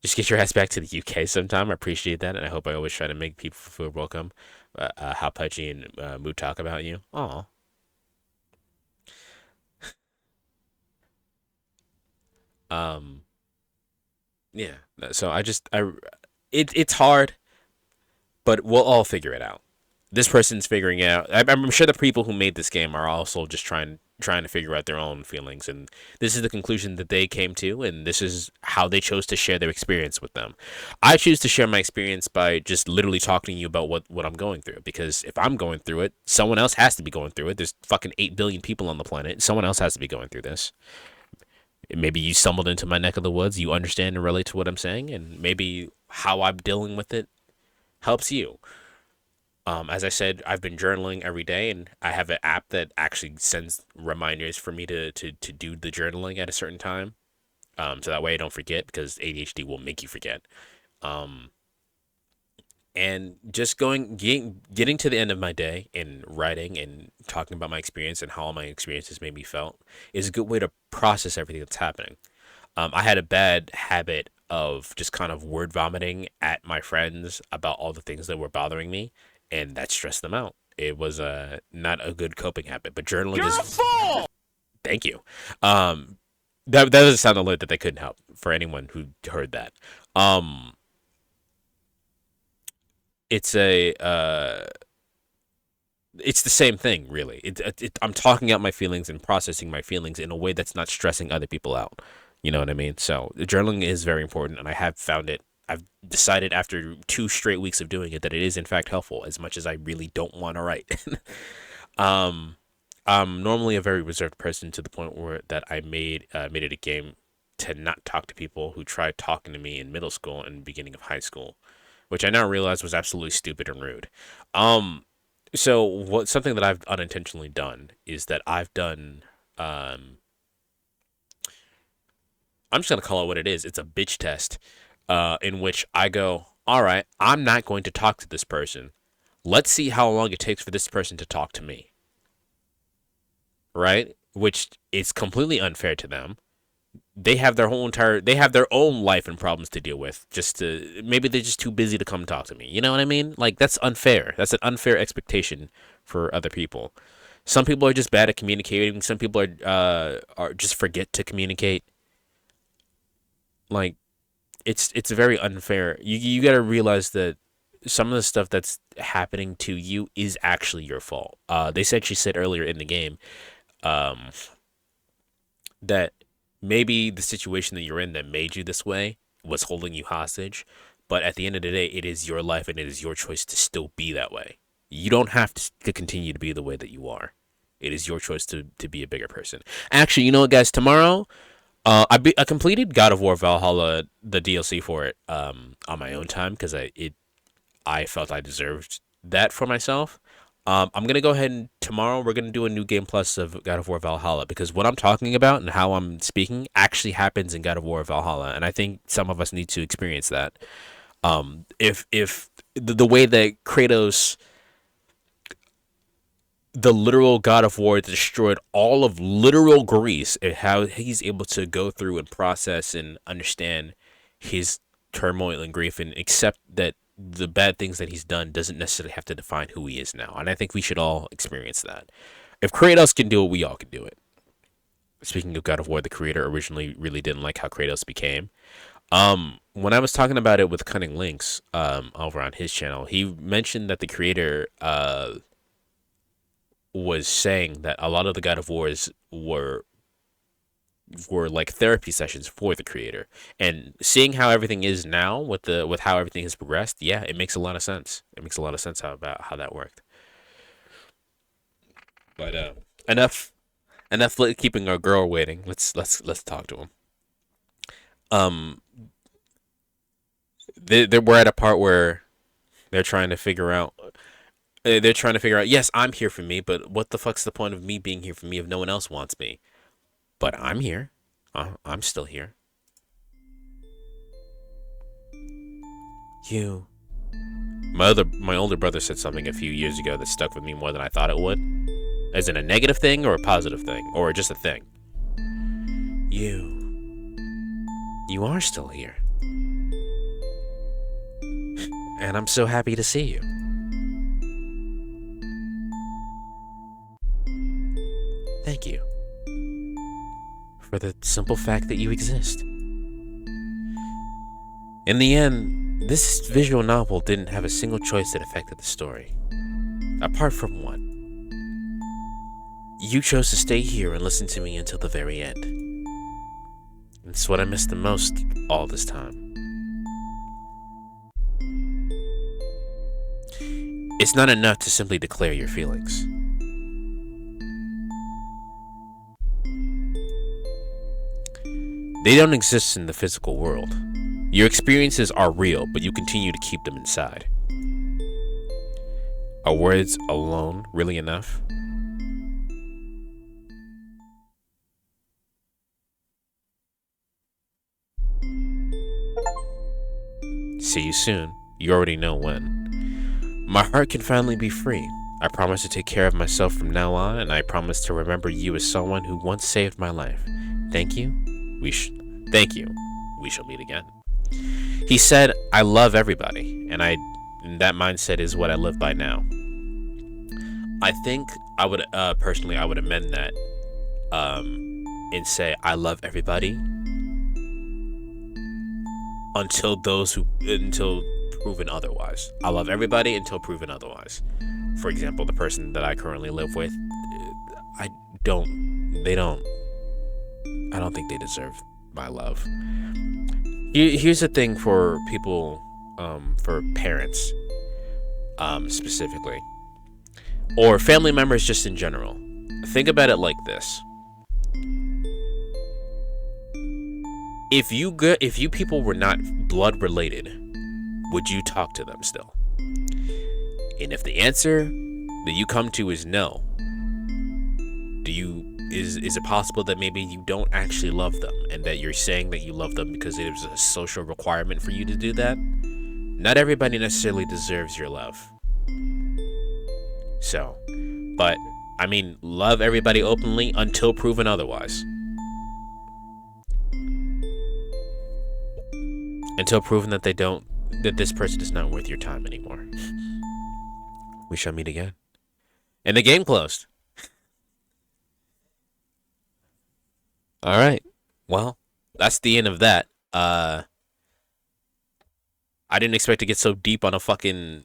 Just get your ass back to the UK sometime. I appreciate that, and I hope I always try to make people feel welcome. How Pudgy and Mood talk about you. Aw. Um. Yeah. So it's hard, but we'll all figure it out. This person's figuring it out. I'm sure the people who made this game are also just trying to figure out their own feelings, and this is the conclusion that they came to, and this is how they chose to share their experience with them. I choose to share my experience by just literally talking to you about what I'm going through, because if I'm going through it, someone else has to be going through it. There's fucking 8 billion people on the planet. Someone else has to be going through this. Maybe you stumbled into my neck of the woods, you understand and relate to what I'm saying, and maybe how I'm dealing with it helps you. As I said, I've been journaling every day, and I have an app that actually sends reminders for me to do the journaling at a certain time. So that way I don't forget because ADHD will make you forget. Um, and just getting to the end of my day and writing and talking about my experience and how my experiences made me felt is a good way to process everything that's happening. I had a bad habit of just kind of word vomiting at my friends about all the things that were bothering me, and that stressed them out. It was not a good coping habit, but journaling You're is. A fool! Thank you. Um, that doesn't sound alert that they couldn't help for anyone who heard that. Um, it's a it's the same thing, really. I'm talking out my feelings and processing my feelings in a way that's not stressing other people out. You know what I mean? So the journaling is very important, and I have found it. I've decided after 2 straight weeks of doing it that it is in fact helpful, as much as I really don't want to write. um, I'm normally a very reserved person to the point where that I made it a game to not talk to people who tried talking to me in middle school and beginning of high school, which I now realize was absolutely stupid and rude. Um, so what something that I've unintentionally done is that um I'm just gonna call it what it is. It's a bitch test, in which I go, all right, I'm not going to talk to this person. Let's see how long it takes for this person to talk to me, right? Which is completely unfair to them. They have their own life and problems to deal with. Maybe they're just too busy to come talk to me. You know what I mean? Like, that's unfair. That's an unfair expectation for other people. Some people are just bad at communicating. Some people are just forget to communicate. Like, it's very unfair. You got to realize that some of the stuff that's happening to you is actually your fault. They actually said earlier in the game, um, that maybe the situation that you're in that made you this way was holding you hostage, but at the end of the day, it is your life and it is your choice to still be that way. You don't have to continue to be the way that you are. It is your choice to be a bigger person. Actually, you know what, guys? Tomorrow, I completed God of War Valhalla, the DLC for it, on my own time because I felt I deserved that for myself. I'm gonna go ahead and tomorrow we're gonna do a new game plus of God of War Valhalla because what I'm talking about and how I'm speaking actually happens in God of War Valhalla, and I think some of us need to experience that. If the way that Kratos, the literal God of War, destroyed all of literal Greece, and how he's able to go through and process and understand his turmoil and grief and accept that the bad things that he's done doesn't necessarily have to define who he is now. And I think we should all experience that. If Kratos can do it, we all can do it. Speaking of God of War, the creator originally really didn't like how Kratos became. When I was talking about it with Cunning Links, over on his channel, he mentioned that the creator, was saying that a lot of the God of Wars were like therapy sessions for the creator, and seeing how everything is now with how everything has progressed, yeah, it makes a lot of sense. It makes a lot of sense about how that worked. But enough keeping our girl waiting. Let's talk to him. Um, we're at a part where they're trying to figure out. They're trying to figure out. Yes, I'm here for me, but what the fuck's the point of me being here for me if no one else wants me? But I'm here. I'm still here. You. My older brother said something a few years ago that stuck with me more than I thought it would. As in a negative thing or a positive thing or just a thing. You are still here. And I'm so happy to see you. Thank you. For the simple fact that you exist. In the end, this visual novel didn't have a single choice that affected the story. Apart from one. You chose to stay here and listen to me until the very end. It's what I missed the most all this time. It's not enough to simply declare your feelings. They don't exist in the physical world. Your experiences are real, but you continue to keep them inside. Are words alone really enough? See you soon. You already know when. My heart can finally be free. I promise to take care of myself from now on, and I promise to remember you as someone who once saved my life. Thank you. Thank you. We shall meet again. He said, I love everybody, and that mindset is what I live by now. I think I would, personally, I would amend that, and say, I love everybody until proven otherwise. I love everybody until proven otherwise. For example, the person that I currently live with, I don't think they deserve my love. Here's the thing for people, for parents, specifically, or family members just in general. Think about it like this. If you people were not blood related, would you talk to them still? And if the answer that you come to is no, is it possible that maybe you don't actually love them, and that you're saying that you love them because it is a social requirement for you to do that? Not everybody necessarily deserves your love. So, but I mean, love everybody openly until proven otherwise. Until proven that that this person is not worth your time anymore. We shall meet again. And the game closed. All right. Well, that's the end of that. I didn't expect to get so deep on a fucking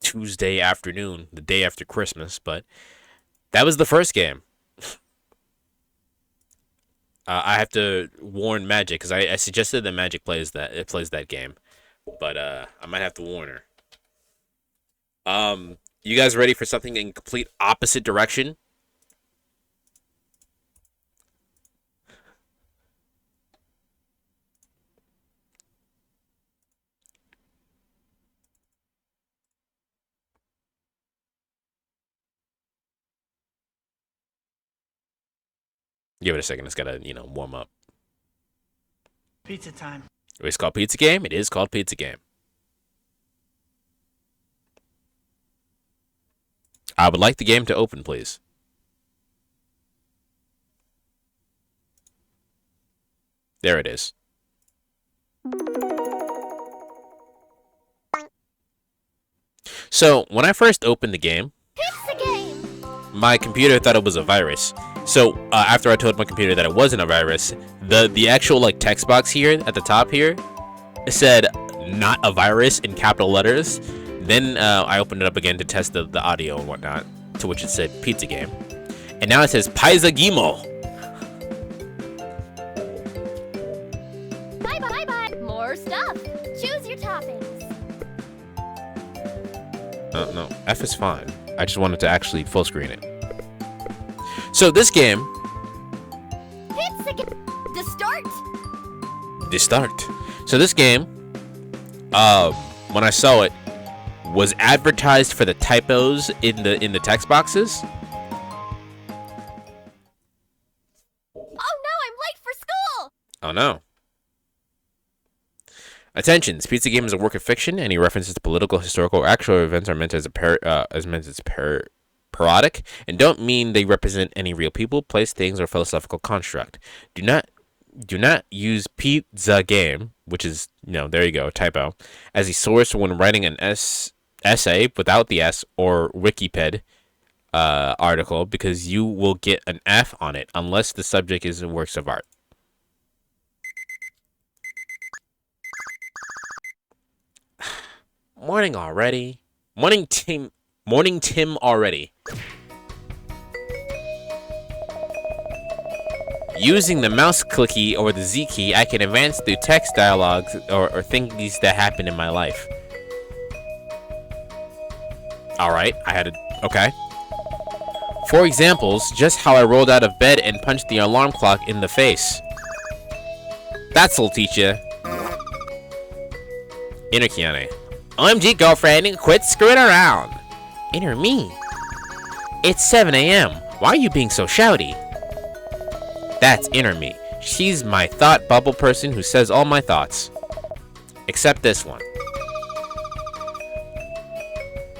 Tuesday afternoon, the day after Christmas, but that was the first game. I have to warn Magic because I suggested that Magic plays that game, but I might have to warn her. You guys ready for something in complete opposite direction? Give it a second. It's gotta, warm up. Pizza time. It's called Pizza Game. It is called Pizza Game. I would like the game to open, please. There it is. So, when I first opened the game, my computer thought it was a virus. So, after I told my computer that it wasn't a virus, the actual, text box here at the top here, it said, not a virus in capital letters. Then, I opened it up again to test the audio and whatnot, to which it said Pizza Game. And now it says Pizza Gimo. Bye. More stuff. Choose your toppings. No, F is fine. I just wanted to actually full screen it. So this game, Pizza game. The start. So this game, when I saw it, was advertised for the typos in the text boxes. Oh no, I'm late for school. Oh no. Attention! This Pizza Game is a work of fiction. Any references to political, historical, or actual events are meant as parodic and don't mean they represent any real people, place, things, or philosophical construct. Do not use Pizza Game, which is, there you go, typo, as a source when writing an essay without the S or Wikiped article, because you will get an F on it unless the subject is works of art. Morning already. Morning Tim already. Using the mouse clicky or the Z key, I can advance through text dialogues or things that happen in my life. Alright, okay. For examples, just how I rolled out of bed and punched the alarm clock in the face. That'll teach ya. Inner Kiane. OMG, girlfriend, quit screwing around. Inner me. It's 7 a.m. Why are you being so shouty? That's inner me. She's my thought bubble person who says all my thoughts. Except this one.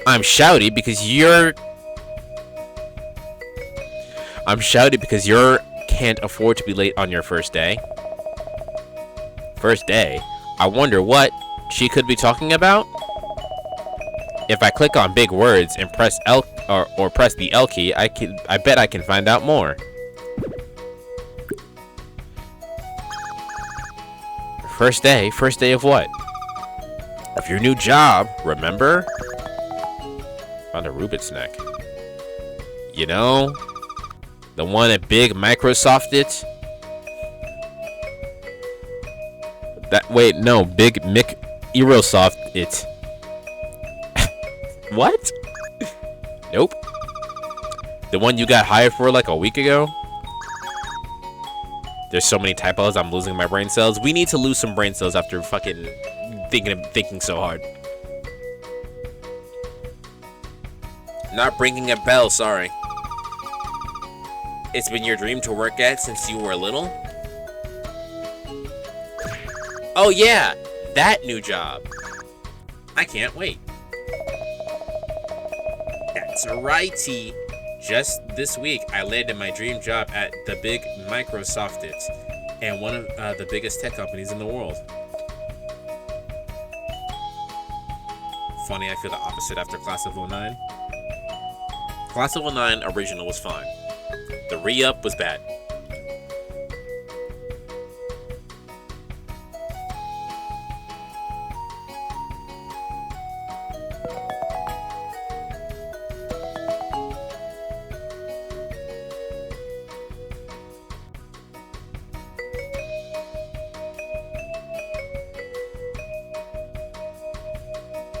I'm shouty because you can't afford to be late on your first day. First day? I wonder what she could be talking about? If I click on big words and press L or press the L key, I bet I can find out more. First day of what? Of your new job, remember? Found a Rubik's neck. You know? The one that Big Microsoft it? Big Mick Aerosoft it. What? Nope. The one you got hired for like a week ago? There's so many typos, I'm losing my brain cells. We need to lose some brain cells after fucking thinking so hard. Not ringing a bell, sorry. it's been your dream to work at since you were little? Oh yeah, that new job. I can't wait. That's righty. Just this week, I landed my dream job at the big Microsoft and one of the biggest tech companies in the world. Funny, I feel the opposite after Class of '09. Class of '09 original was fine. The re-up was bad.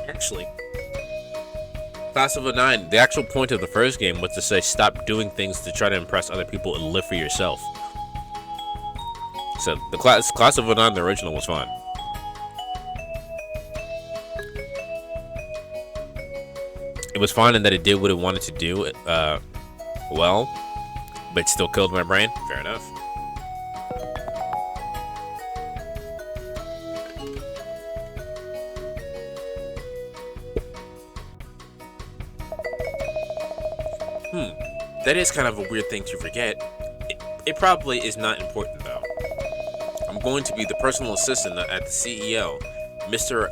Actually, Class of '09, the actual point of the first game was to say stop doing things to try to impress other people and live for yourself. So the Class of '09, the original, was fine. It was fine in that it did what it wanted to do, well, but still killed my brain. Fair enough. That is kind of a weird thing to forget. It probably is not important, though. I'm going to be the personal assistant at the CEO, Mr.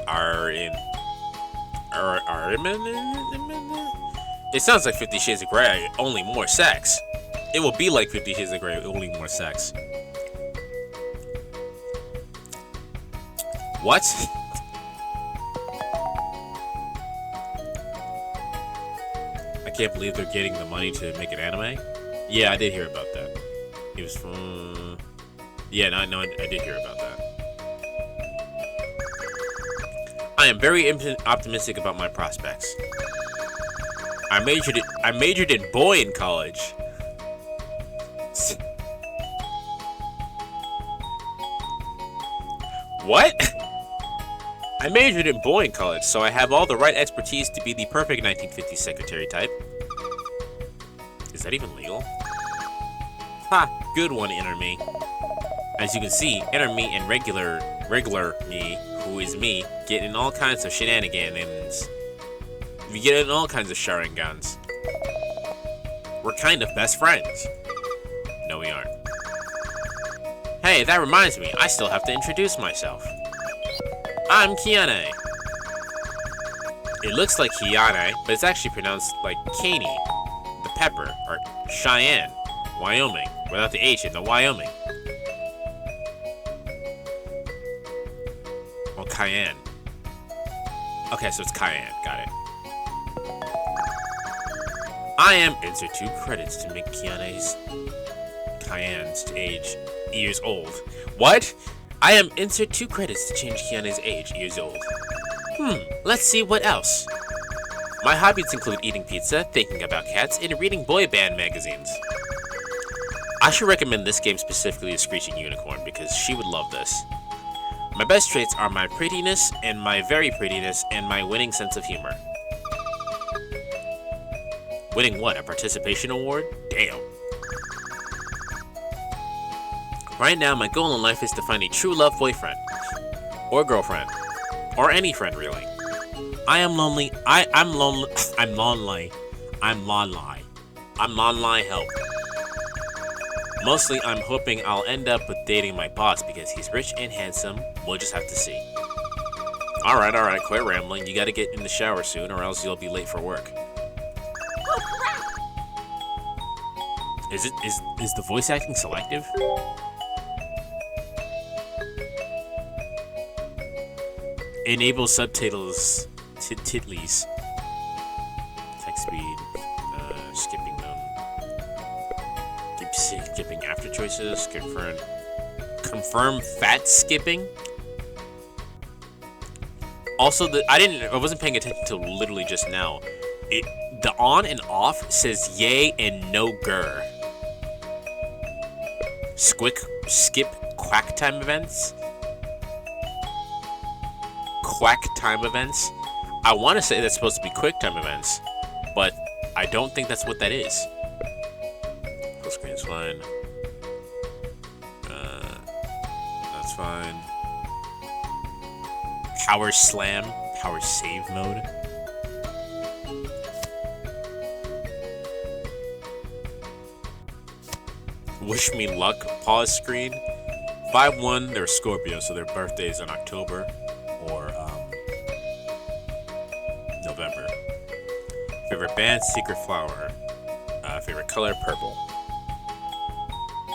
Ariman. It sounds like 50 Shades of Grey, only more sex. It will be like 50 Shades of Grey, only more sex. What? I can't believe they're getting the money to make an anime. Yeah, I did hear about that. It was from... Yeah, no, I did hear about that. I am very optimistic about my prospects. I majored in boy in college. What? I majored in boy in college, so I have all the right expertise to be the perfect 1950s secretary type. Is that even legal? Ha! Good one, inner me. As you can see, inner me and regular me, who is me, get in all kinds of shenanigans. We get in all kinds of Sharingans. We're kind of best friends. No, we aren't. Hey, that reminds me, I still have to introduce myself. I'm Kiane. It looks like Kiane, but it's actually pronounced like Caney, the pepper, or Cheyenne, Wyoming, without the H in the Wyoming. Or Cayenne. Okay, so it's Cayenne, got it. I am insert 2 credits to make Cayenne's age years old. What? I am insert 2 credits to change Kiane's age years old. Let's see what else. My hobbies include eating pizza, thinking about cats, and reading boy band magazines. I should recommend this game specifically to Screeching Unicorn because she would love this. My best traits are my prettiness and my very prettiness and my winning sense of humor. Winning what? A participation award? Damn. Right now, my goal in life is to find a true love boyfriend. Or girlfriend. Or any friend, really. I'm lonely. I'm lonely. I'm lonely. I'm lonely. I'm lonely help. Mostly, I'm hoping I'll end up with dating my boss because he's rich and handsome. We'll just have to see. Alright, quit rambling. You gotta get in the shower soon or else you'll be late for work. Is the voice acting selective? Enable subtitles titlies. Text speed. Skipping them. Keep skipping after choices. Confirm fat skipping. Also, I wasn't paying attention until literally just now. The on and off says yay and no gur. Skip quack time events. Quack time events. I want to say that's supposed to be quick time events, but I don't think that's what that is. fine. That's fine. Power slam, power save mode. Wish me luck, pause screen. 5-1, they're Scorpio, so their birthday's in October or November. Favorite band, Secret Flower. Favorite color, purple.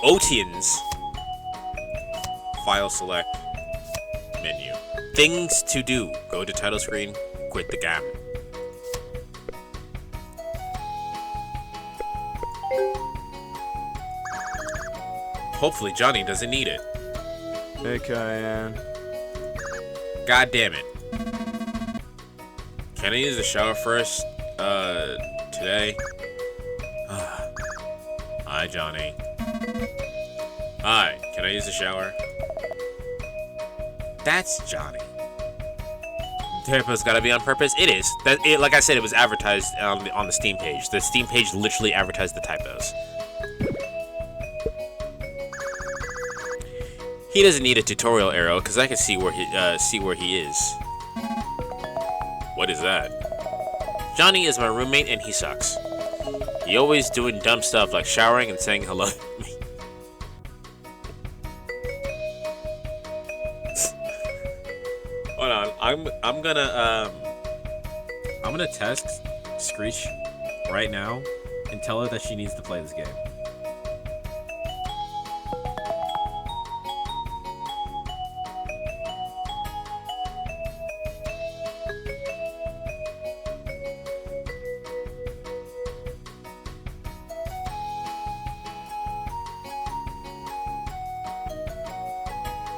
Otians. File select. Menu. Things to do. Go to title screen. Quit the game. Hopefully Johnny doesn't need it. Hey, Cayenne. God damn it. Can I use the shower first? Today? Hi, Johnny. Hi, can I use the shower? That's Johnny. Typo's gotta be on purpose. It is. Like I said, it was advertised on the Steam page. The Steam page literally advertised the typos. He doesn't need a tutorial arrow because I can see where he is. What is that? Johnny is my roommate and he sucks. He always doing dumb stuff like showering and saying hello to me. Hold on, I'm gonna test Screech right now and tell her that she needs to play this game.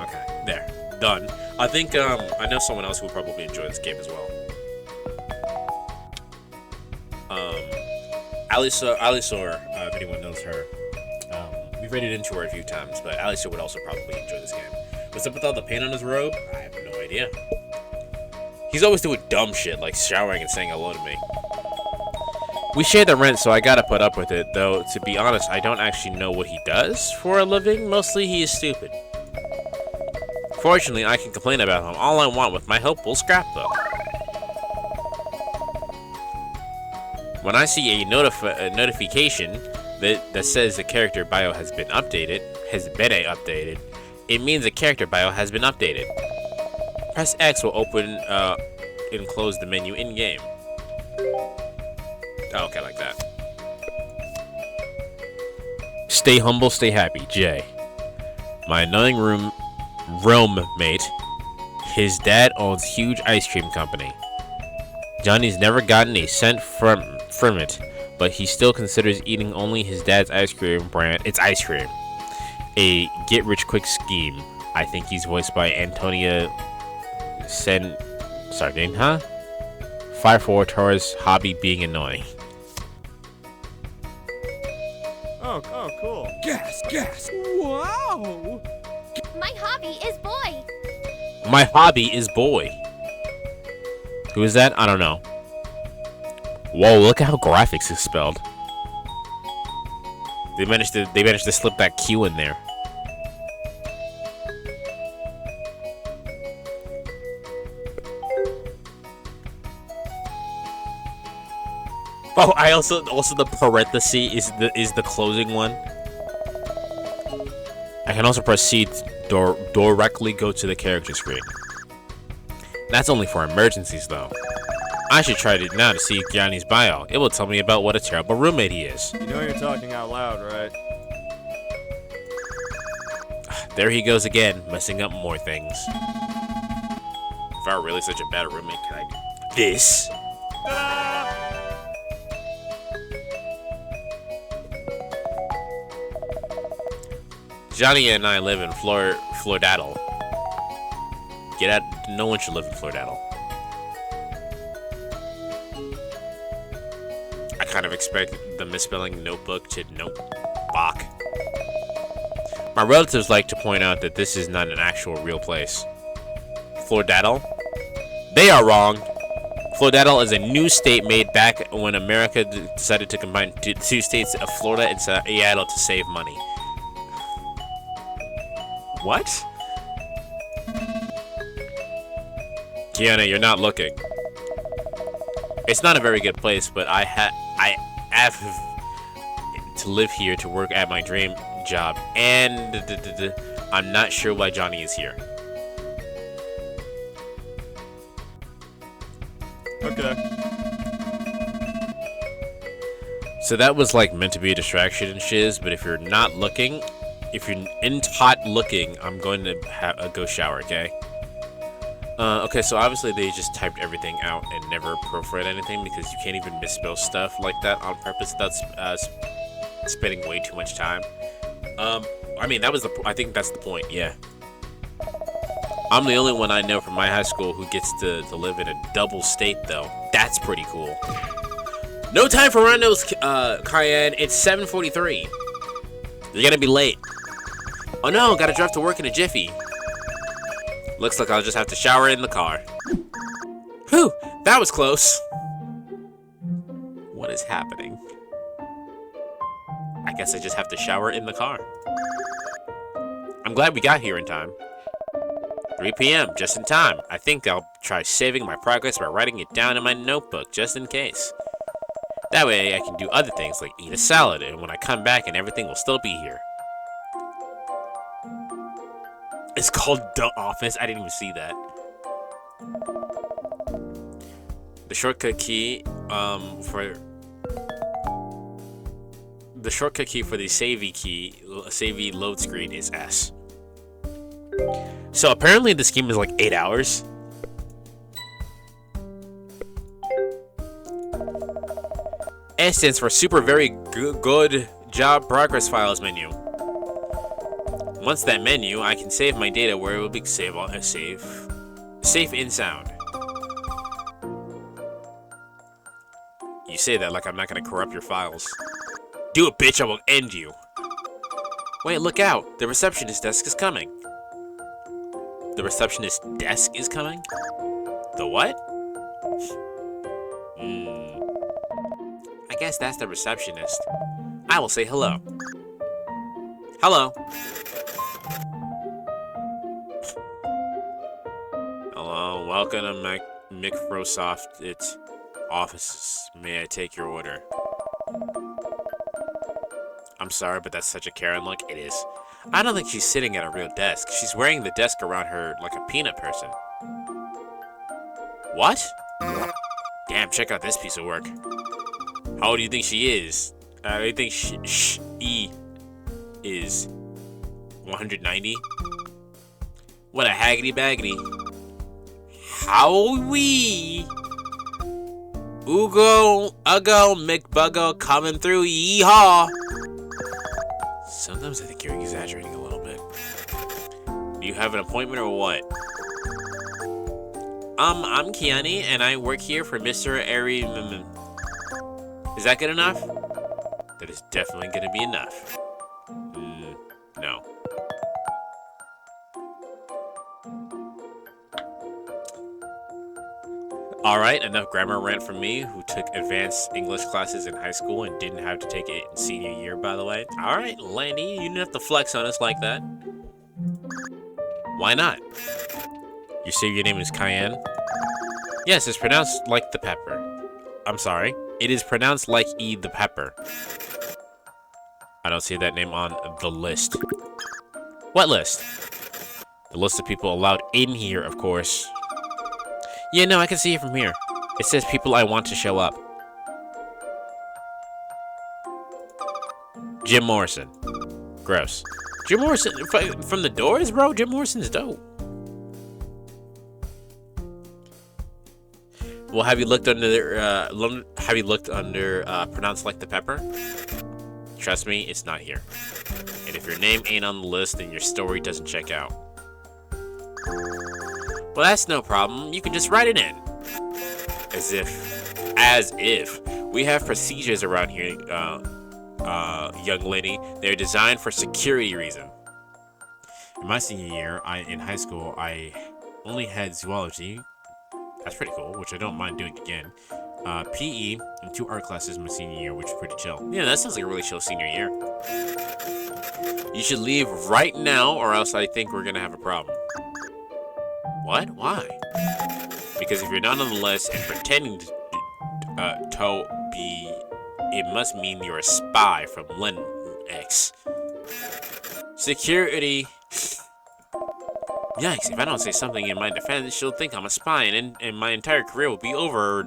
Okay, there, done. I think I know someone else who will probably enjoy this game as well. Alisor, if anyone knows her, we've raided into her a few times, but Alisor would also probably enjoy this game. What's up with all the paint on his robe? I have no idea. He's always doing dumb shit like showering and saying hello to me. We share the rent, so I gotta put up with it, though, to be honest, I don't actually know what he does for a living. Mostly he is stupid. Fortunately, I can complain about him all I want with my helpful scrapbook. When I see a notification that says the character bio has been updated, it means the character bio has been updated. Press X will open and close the menu in-game. Oh, okay, like that. Stay humble, stay happy, Jay. My annoying roommate, his dad owns huge ice cream company. Johnny's never gotten a cent from it, but he still considers eating only his dad's ice cream brand. It's ice cream. A get-rich-quick scheme. I think he's voiced by Antonia Sardine, huh? 5'4" Taurus, hobby being annoying. Oh, cool. Gas. Wow. My hobby is boy. My hobby is boy. Who is that? I don't know. Whoa, look at how graphics is spelled. They managed to slip that Q in there. Oh, I also the parenthesis is the closing one. I can also proceed directly go to the character screen. That's only for emergencies though. I should try it now to see Johnny's bio. It will tell me about what a terrible roommate he is. You know you're talking out loud, right? There he goes again, messing up more things. If I were really such a bad roommate, could I do this? Johnny and I live in Flordaddle. Get out. No one should live in Flordaddle. I kind of expect the misspelling notebook to notebook. My relatives like to point out that this is not an actual real place. Flordaddle? They are wrong. Florida is a new state made back when America decided to combine two states of Florida and Seattle to save money. What? Kiana, you're not looking. It's not a very good place, but I have to live here to work at my dream job, and I'm not sure why Johnny is here. Okay. So that was like meant to be a distraction and shiz, but if you're not looking, if you're hot looking, I'm going to go shower, okay? Okay, so obviously they just typed everything out and never proofread anything because you can't even misspell stuff like that on purpose without spending way too much time. I mean, that was I think that's the point, yeah. I'm the only one I know from my high school who gets to live in a double state, though. That's pretty cool. No time for randos, Cayenne. It's 7:43. You're gonna be late. Oh no, gotta drive to work in a jiffy. Looks like I'll just have to shower in the car. Whew, that was close. What is happening? I guess I just have to shower in the car. I'm glad we got here in time. 3 p.m., just in time. I think I'll try saving my progress by writing it down in my notebook, just in case. That way I can do other things like eat a salad, and when I come back and everything will still be here. It's called The Office. I didn't even see that. The shortcut key for the savey load screen is S. So apparently this game is like 8 hours. S stands for super very good job progress files menu. Once that menu, I can save my data where it will be safe and sound. You say that like I'm not gonna corrupt your files. Do it, bitch, I will end you. Wait, look out. The receptionist desk is coming. The receptionist desk is coming? The what? I guess that's the receptionist. I will say hello. Hello. Hello, welcome to Microsoft its offices. May I take your order? I'm sorry, but that's such a Karen look. It is. I don't think she's sitting at a real desk. She's wearing the desk around her like a peanut person. What? Damn, check out this piece of work. How old do you think she is? I think she is 190. What a haggity baggity. Howie! Ugo, McBuggo coming through, yeehaw! Sometimes I think you're exaggerating a little bit. Do you have an appointment or what? I'm Kiani, and I work here for Mr. Ari. Is that good enough? That is definitely gonna be enough. No. Alright, enough grammar rant from me, who took advanced English classes in high school and didn't have to take it in senior year, by the way. Alright, Landy, you didn't have to flex on us like that. Why not? You say your name is Cayenne? Yes, it's pronounced like the pepper. I'm sorry. It is pronounced like the pepper. I don't see that name on the list. What list? The list of people allowed in here, of course. Yeah, no, I can see it from here. It says people I want to show up. Jim Morrison. Gross. Jim Morrison from the Doors, bro? Jim Morrison's dope. Well, have you looked under pronounced like the pepper? Trust me, it's not here. And if your name ain't on the list, then your story doesn't check out. Well, that's no problem. You can just write it in. As if. We have procedures around here, young lady. They're designed for security reasons. In my senior year, in high school, I only had zoology, That's pretty cool, which I don't mind doing again. PE and 2 art classes my senior year, which is pretty chill. Yeah, that sounds like a really chill senior year. You should leave right now, or else I think we're gonna have a problem. What? Why? Because if you're not on the list and pretending to be, it must mean you're a spy from London X. Security. Yikes, if I don't say something in my defense, she'll think I'm a spy, and my entire career will be over.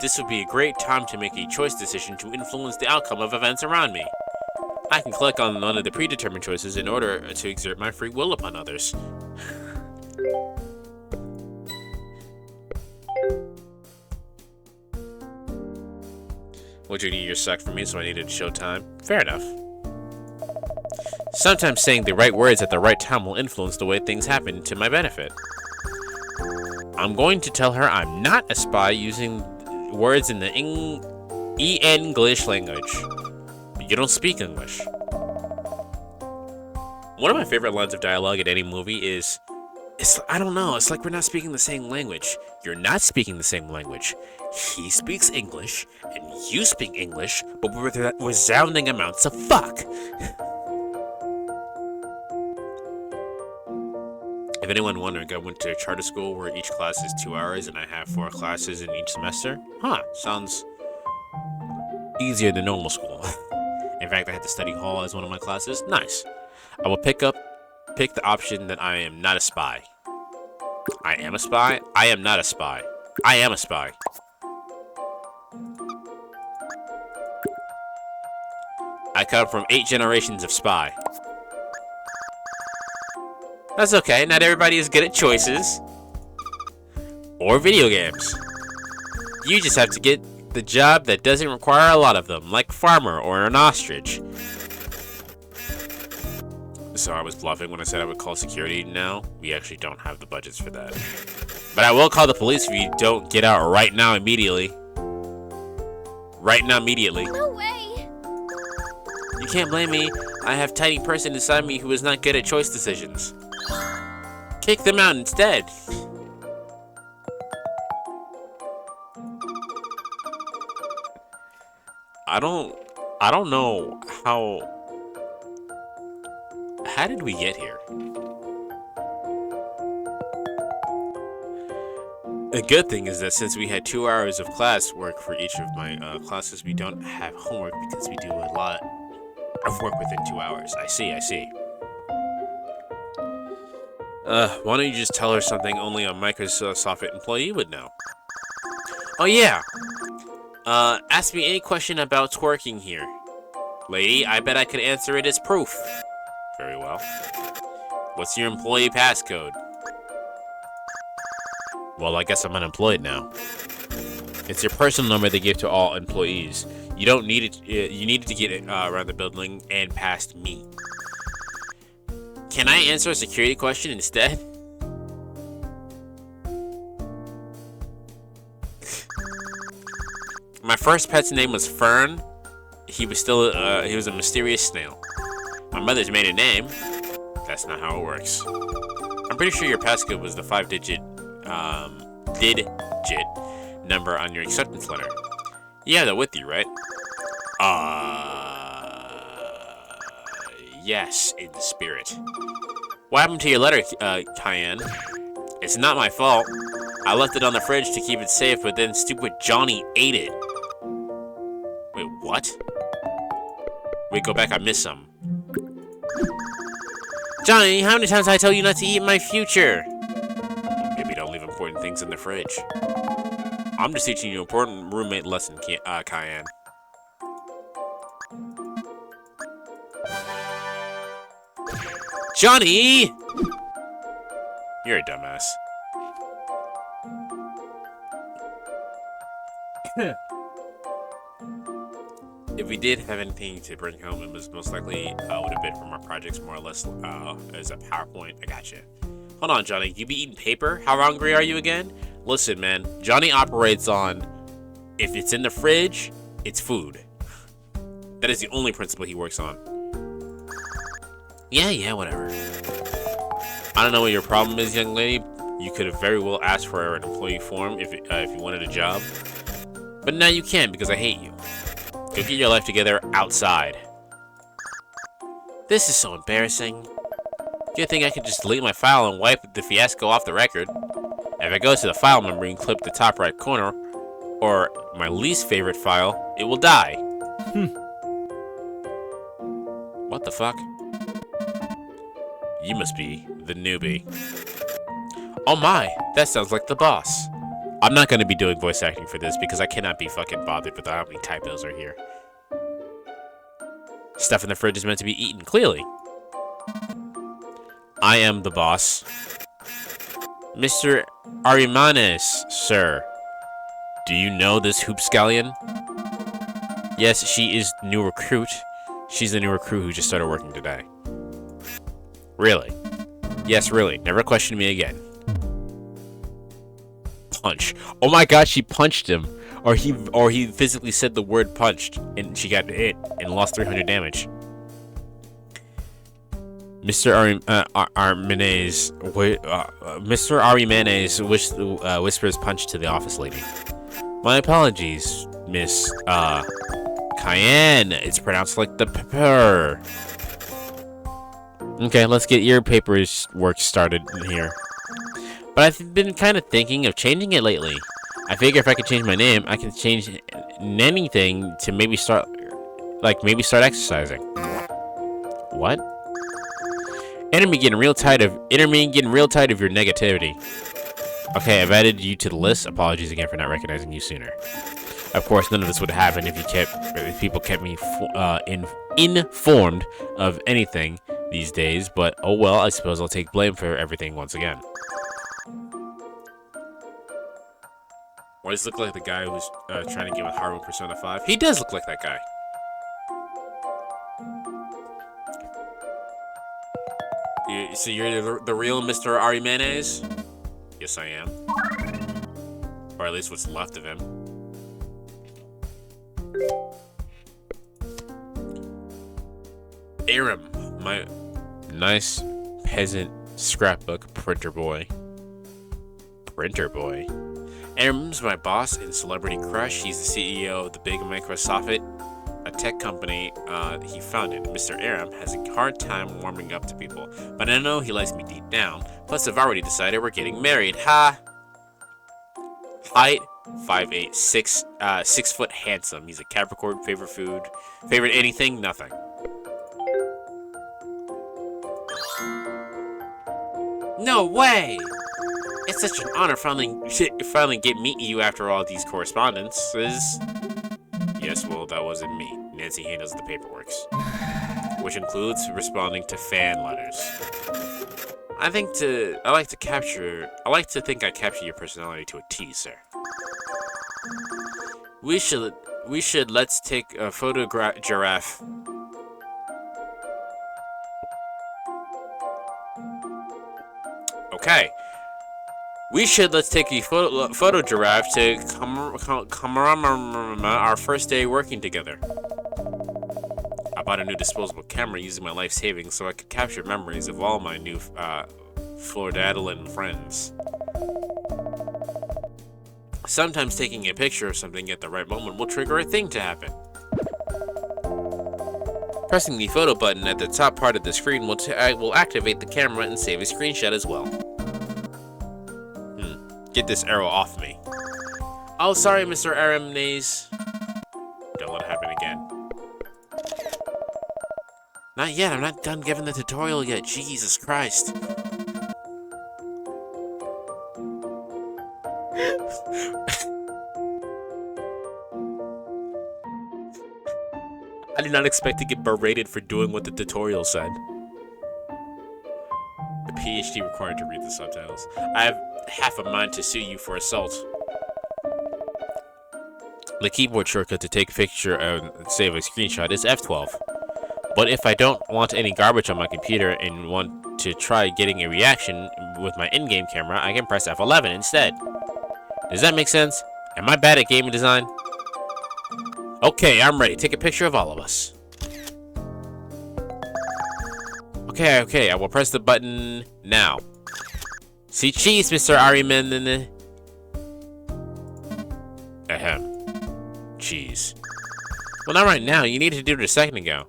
This would be a great time to make a choice decision to influence the outcome of events around me. I can click on one of the predetermined choices in order to exert my free will upon others. Well, Judy, you're sucked for me, so I needed to show time. Fair enough. Sometimes saying the right words at the right time will influence the way things happen to my benefit. I'm going to tell her I'm not a spy using words in the English language. You don't speak English. One of my favorite lines of dialogue in any movie is, I don't know, it's like we're not speaking the same language. You're not speaking the same language. He speaks English, and you speak English, but with resounding amounts of fuck. If anyone wondering, I went to a charter school where each class is 2 hours and I have 4 classes in each semester. Huh, sounds easier than normal school. In fact, I had to study hall as one of my classes. Nice. I will pick the option that I am not a spy. I am a spy? I am not a spy. I am a spy. I come from 8 generations of spy. That's okay, not everybody is good at choices. Or video games. You just have to get the job that doesn't require a lot of them, like farmer or an ostrich. So I was bluffing when I said I would call security now. We actually don't have the budgets for that. But I will call the police if you don't get out right now immediately. Right now immediately. No way. You can't blame me. I have a tiny person inside me who is not good at choice decisions. Kick them out instead. I don't know how did we get here? The good thing is that since we had 2 hours of class work for each of my classes, we don't have homework because we do a lot of work within 2 hours. I see. Why don't you just tell her something only a Microsoft employee would know? Oh yeah! Ask me any question about twerking here. Lady, I bet I could answer it as proof. Very well. What's your employee passcode? Well, I guess I'm unemployed now. It's your personal number they give to all employees. You don't need it. You needed to get it around the building and past me. Can I answer a security question instead? My first pet's name was Fern. He was a mysterious snail. My mother's maiden name. That's not how it works. I'm pretty sure your passcode was the 5-digit number on your acceptance letter. You have that with you, right? Yes, in the spirit. What happened to your letter, Cayenne? It's not my fault. I left it on the fridge to keep it safe, but then stupid Johnny ate it. Wait, what? Wait, go back, I missed some. Johnny, how many times did I tell you not to eat my future? Maybe don't leave important things in the fridge. I'm just teaching you an important roommate lesson, Cayenne. Johnny! You're a dumbass. If we did have anything to bring home, it was most likely would have been from our projects, more or less as a PowerPoint. I gotcha. Hold on, Johnny. You be eating paper? How hungry are you again? Listen, man. Johnny operates on if it's in the fridge, it's food. That is the only principle he works on. Yeah, whatever. I don't know what your problem is, young lady, You could have very well asked for an employee form if you wanted a job. But now you can't because I hate you. Go get your life together outside. This is so embarrassing. Good thing I can just delete my file and wipe the fiasco off the record. If I go to the file memory and clip the top right corner, or my least favorite file, it will die. What the fuck? You must be the newbie. Oh my, that sounds like the boss. I'm not going to be doing voice acting for this because I cannot be fucking bothered with how many typos are here. Stuff in the fridge is meant to be eaten, clearly. I am the boss. Mr. Arimanes, sir. Do you know this hoopscallion? Yes, she is new recruit. She's the new recruit who just started working today. Really? Yes, really. Never question me again. Punch. Oh my god, she punched him. Or he physically said the word punched, and she got hit and lost 300 damage. Mr. Arimanes whispers punch to the office lady. My apologies, Miss Cayenne. It's pronounced like the pepper. Okay, let's get your paperwork started in here. But I've been kind of thinking of changing it lately. I figure if I could change my name, I can change anything to maybe start exercising. What? Enemy getting real tired of your negativity. Okay, I've added you to the list. Apologies again for not recognizing you sooner. Of course, none of this would happen if people kept me informed of anything these days. But oh well, I suppose I'll take blame for everything once again. Why does he look like the guy who's trying to get with Haru in Persona 5? He does look like that guy. So you're the real Mr. Arimanes? Yes, I am. Or at least what's left of him. Aram, my nice peasant scrapbook printer boy. Aram's my boss and celebrity crush. He's the CEO of the big Microsoft, a tech company he founded. Mr. Aram has a hard time warming up to people, but I know he likes me deep down. Plus, I've already decided we're getting married. Ha! Height 5'8", 6 foot handsome. He's a Capricorn. Favorite food? Favorite anything? Nothing. No way! It's such an honor finally meeting you after all these correspondences. Yes, well, that wasn't me. Nancy handles the paperwork, which includes responding to fan letters. I like to think I capture your personality to a T, sir. Let's take a giraffe. Okay. Let's take a photo giraffe to commemorate our first day working together. I bought a new disposable camera using my life savings so I could capture memories of all my new Floridadelan friends. Sometimes taking a picture of something at the right moment will trigger a thing to happen. Pressing the photo button at the top part of the screen will activate the camera and save a screenshot as well. Get this arrow off me. Oh, sorry, Mr. Aramnes. Don't let it happen again. Not yet. I'm not done giving the tutorial yet. Jesus Christ. I did not expect to get berated for doing what the tutorial said. A PhD required to read the subtitles. I have half a mind to sue you for assault. The keyboard shortcut to take a picture and save a screenshot is F12. But if I don't want any garbage on my computer and want to try getting a reaction with my in-game camera, I can press F11 instead. Does that make sense? Am I bad at game design? Okay, I'm ready. Take a picture of all of us. Okay, I will press the button now. See cheese, Mr. Ariman. Ahem. Cheese. Well, not right now. You needed to do it a second ago.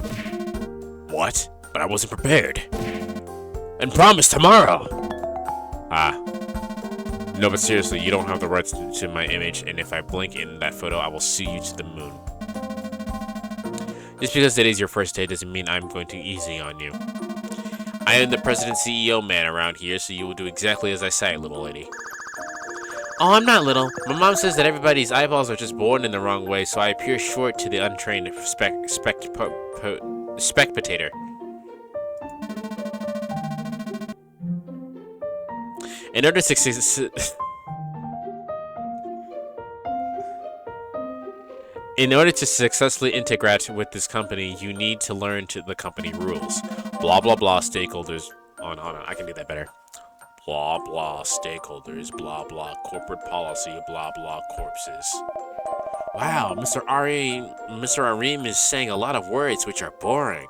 What? But I wasn't prepared. And promise tomorrow. Ah. No, but seriously, you don't have the rights to my image, and if I blink in that photo, I will sue you to the moon. Just because today is your first day doesn't mean I'm going too easy on you. I am the president CEO man around here, so you will do exactly as I say, little lady. Oh, I'm not little. My mom says that everybody's eyeballs are just born in the wrong way, so I appear short to the untrained spectator. In order to In order to successfully integrate with this company, you need to learn the company rules. Blah blah blah stakeholders. Hold on, I can do that better. Blah blah stakeholders, blah blah corporate policy, blah blah corpses. Wow, Mr. Arim is saying a lot of words which are boring.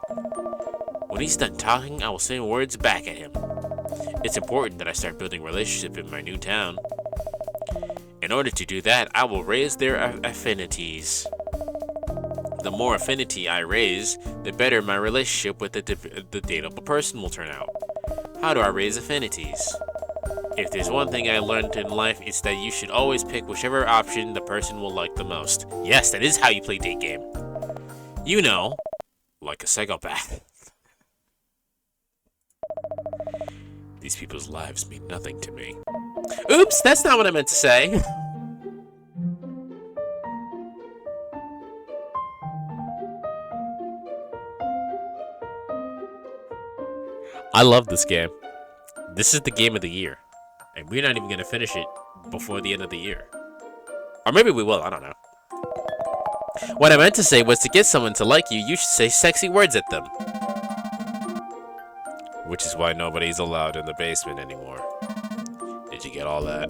When he's done talking, I will say words back at him. It's important that I start building relationships in my new town. In order to do that, I will raise their affinities. The more affinity I raise, the better my relationship with the dateable person will turn out. How do I raise affinities? If there's one thing I learned in life, it's that you should always pick whichever option the person will like the most. Yes, that is how you play date game. You know, like a psychopath. These people's lives mean nothing to me. Oops, that's not what I meant to say. I love this game. This is the game of the year. And we're not even going to finish it before the end of the year. Or maybe we will, I don't know. What I meant to say was to get someone to like you, you should say sexy words at them. Which is why nobody's allowed in the basement anymore. Did you get all that?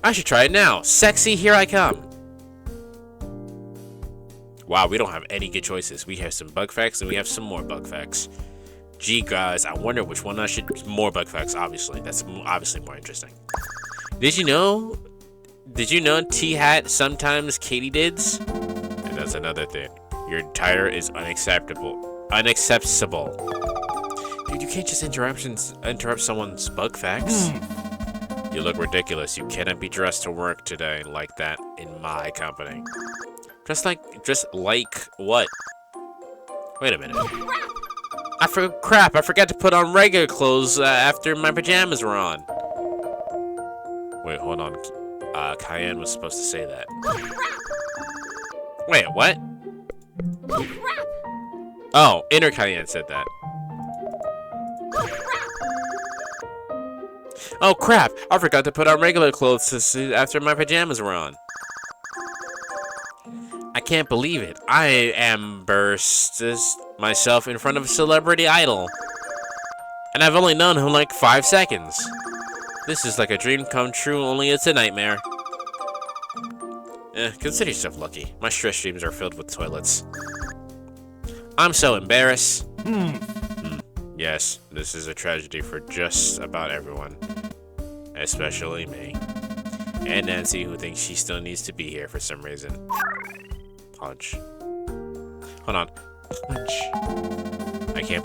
I should try it now. Sexy, here I come. Wow, we don't have any good choices. We have some bug facts and we have some more bug facts. Gee, guys, I wonder which one I should... More bug facts, obviously. That's obviously more interesting. Did you know T-Hat sometimes katydids? And that's another thing. Your tire is unacceptable. Dude, you can't just interrupt someone's bug facts. You look ridiculous. You cannot be dressed to work today like that in my company. Just like what? Wait a minute. Crap, I forgot to put on regular clothes after my pajamas were on. Wait, hold on. Cayenne was supposed to say that. Wait, what? Oh, Inner Cayenne said that. Oh crap, I forgot to put on regular clothes after my pajamas were on. I can't believe it. I embarrassed myself in front of a celebrity idol. And I've only known him like 5 seconds. This is like a dream come true, only it's a nightmare. Consider yourself lucky. My stress dreams are filled with toilets. I'm so embarrassed. Yes, this is a tragedy for just about everyone. Especially me. And Nancy, who thinks she still needs to be here for some reason. Punch. Hold on. Punch. I can't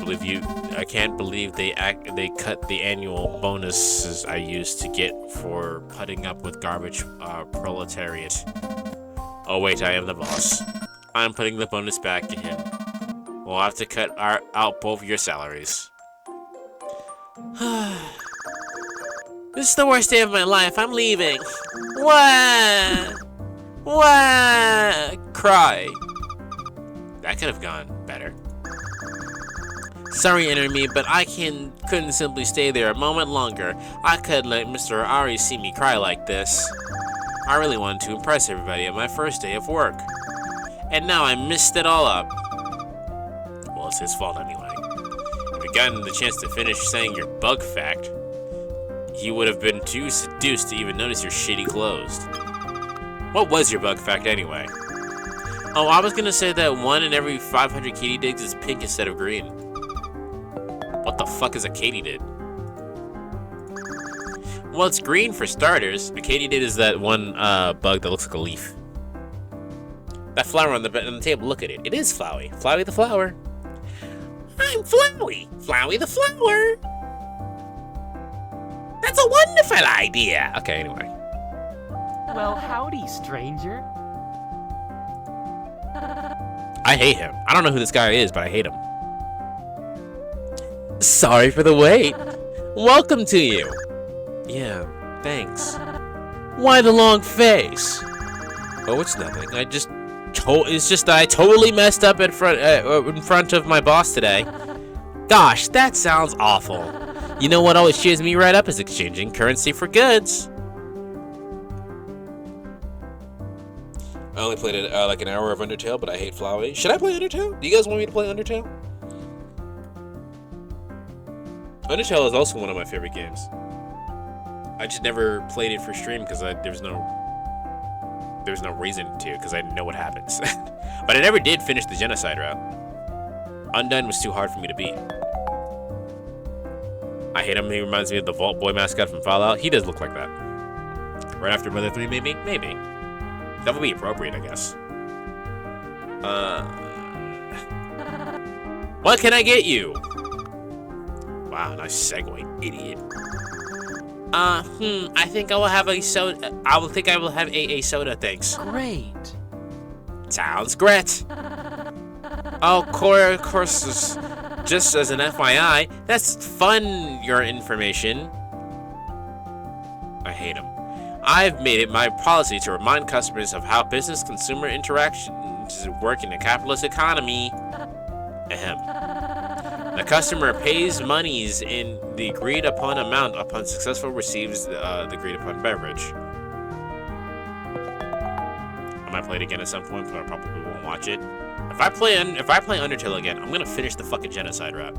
believe they cut the annual bonuses I used to get for putting up with garbage proletariat. Oh wait, I am the boss. I'm putting the bonus back to him. We'll have to cut out both your salaries. This is the worst day of my life. I'm leaving. What? What? Cry. That could have gone better. Sorry, enemy, but I couldn't simply stay there a moment longer. I couldn't let Mr. Ari see me cry like this. I really wanted to impress everybody on my first day of work. And now I messed it all up. Well, it's his fault anyway. If he'd gotten the chance to finish saying your bug fact, he would have been too seduced to even notice your shitty clothes. What was your bug fact anyway? Oh, I was gonna say that 1 in every 500 katydids is pink instead of green. What the fuck is a katydid? Well, it's green for starters. What Katie did is that one bug that looks like a leaf. That flower on the table, look at it. It is Flowey. Flowey the flower. I'm Flowey. Flowey the flower. That's a wonderful idea. Okay, anyway. Well, howdy, stranger. I hate him. I don't know who this guy is, but I hate him. Sorry for the wait. Welcome to you. Yeah, thanks. Why the long face? Oh, it's nothing. It's just that I totally messed up in front of my boss today. Gosh, that sounds awful. You know what always cheers me right up is exchanging currency for goods. I only played it like an hour of Undertale, but I hate Flowey. Should I play Undertale? Do you guys want me to play Undertale? Undertale is also one of my favorite games. I just never played it for stream because there's no reason to, because I know what happens. But I never did finish the genocide route. Undone was too hard for me to beat. I hate him. He reminds me of the Vault Boy mascot from Fallout. He does look like that. Right after Mother 3, maybe? Maybe. That would be appropriate, I guess. What can I get you? Wow, nice segue, idiot. I think I will have a soda. I will have a soda, thanks. Great. Sounds great. Oh, of course, just as an FYI, that's fun, your information. I hate him. I've made it my policy to remind customers of how business-consumer interactions work in a capitalist economy. Ahem. The customer pays monies in the agreed-upon amount upon successful receives the agreed-upon beverage. I might play it again at some point, but I probably won't watch it. If I play Undertale again, I'm gonna finish the fucking genocide route.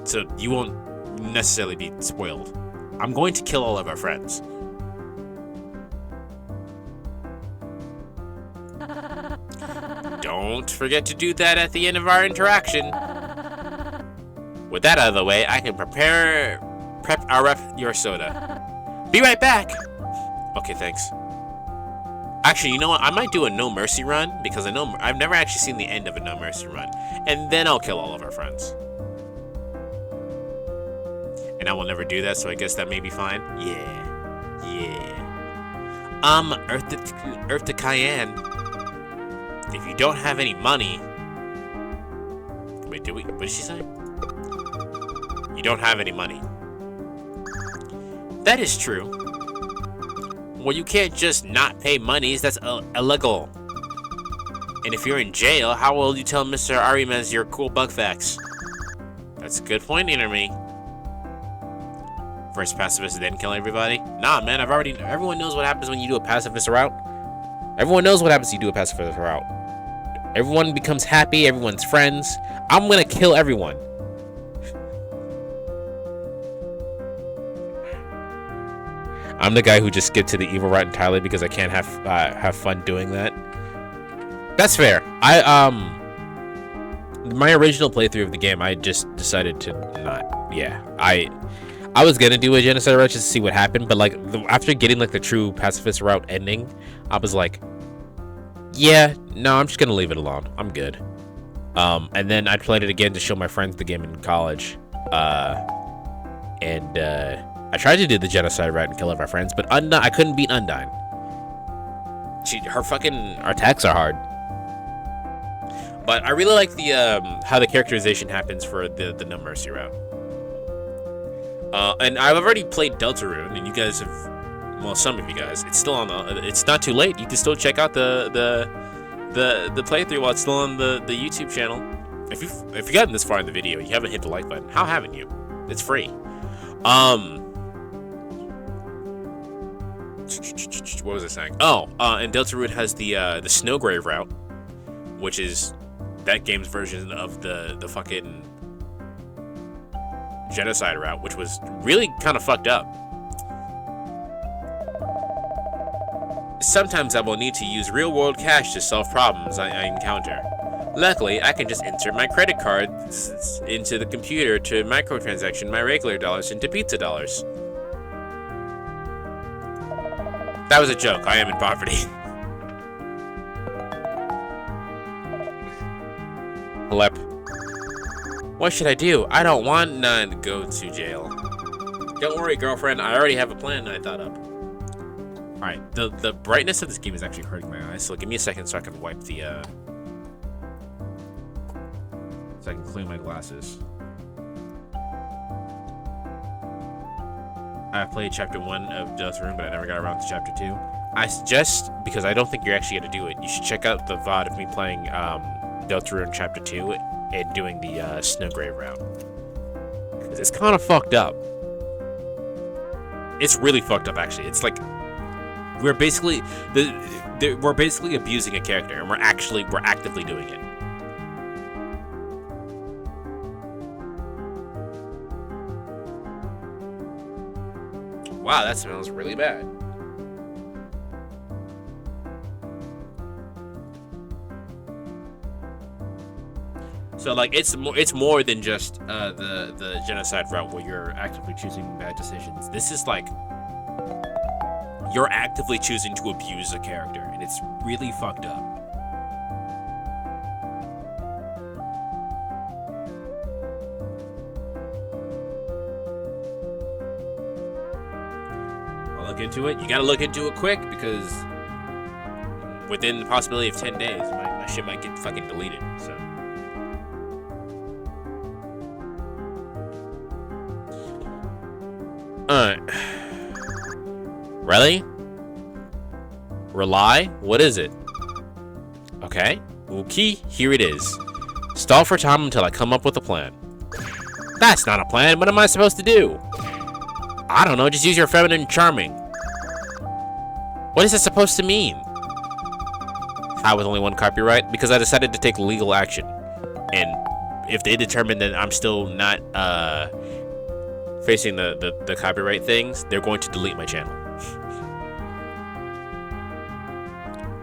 So you won't necessarily be spoiled. I'm going to kill all of our friends. Don't forget to do that at the end of our interaction. With that out of the way, I can prep your soda. Be right back. Okay, thanks. Actually, you know what? I might do a No Mercy run because I've never actually seen the end of a No Mercy run, and then I'll kill all of our friends. And I will never do that, so I guess that may be fine. Yeah. Earth to Cayenne. If you don't have any money... Wait, what did she say? You don't have any money. That is true. Well, you can't just not pay monies. That's illegal. And if you're in jail, how will you tell Mr. Arimes your cool bug facts? That's a good point, Enemy. First pacifist, then kill everybody? Nah, man, everyone knows what happens when you do a pacifist route. Everyone knows what happens when you do a pacifist route. Everyone becomes happy, everyone's friends. I'm gonna kill everyone. I'm the guy who just skipped to the evil route entirely because I can't have fun doing that. That's fair. My original playthrough of the game, I just decided to not. Yeah, I was gonna do a genocide route just to see what happened, but like after getting like the true pacifist route ending, I was like, yeah, no, I'm just gonna leave it alone. I'm good. And then I played it again to show my friends the game in college. I tried to do the genocide route and kill all of our friends, but I couldn't beat Undyne. Her attacks are hard. But I really like the how the characterization happens for the No Mercy route. And I've already played Deltarune, and you guys have, well, some of you guys. It's still on it's not too late. You can still check out the playthrough while it's still on the YouTube channel. If you've gotten this far in the video, you haven't hit the like button. How haven't you? It's free. What was I saying? Oh, and Deltarune has the Snowgrave route, which is that game's version of the fucking genocide route, which was really kind of fucked up. Sometimes I will need to use real-world cash to solve problems I encounter. Luckily, I can just insert my credit cards into the computer to microtransaction my regular dollars into pizza dollars. That was a joke. I am in poverty. Lep. What should I do? I don't want none to go to jail. Don't worry, girlfriend. I already have a plan I thought up. Alright, the brightness of this game is actually hurting my eyes, so give me a second so I can wipe the, so I can clean my glasses. I played Chapter 1 of Deltarune, but I never got around to Chapter 2. I suggest, because I don't think you're actually going to do it, you should check out the VOD of me playing Deltarune Chapter 2 and doing the Snowgrave round. Because it's kind of fucked up. It's really fucked up, actually. It's like, we're basically abusing a character, and we're actively doing it. Wow, that smells really bad. So like it's more than just the genocide route where you're actively choosing bad decisions. This is like you're actively choosing to abuse a character, and it's really fucked up. I'll look into it. You gotta look into it quick because within the possibility of 10 days, my shit might get fucking deleted. So. Really? Rely? What is it? Okay. Okay, here it is. Stall for time until I come up with a plan. That's not a plan. What am I supposed to do? I don't know. Just use your feminine charming. What is it supposed to mean? How with only one copyright? Because I decided to take legal action. And if they determine that I'm still not facing the copyright things, they're going to delete my channel.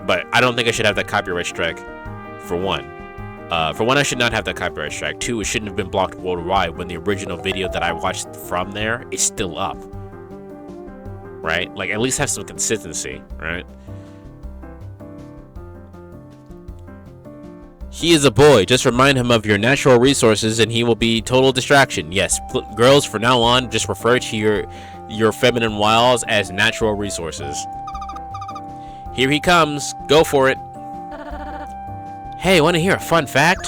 But I don't think I should have that copyright strike, for one. For one, I should not have that copyright strike. Two, it shouldn't have been blocked worldwide when the original video that I watched from there is still up. Right? Like, at least have some consistency, right? He is a boy. Just remind him of your natural resources and he will be total distraction. Yes, girls, from now on, just refer to your feminine wiles as natural resources. Here he comes. Go for it. Hey, want to hear a fun fact?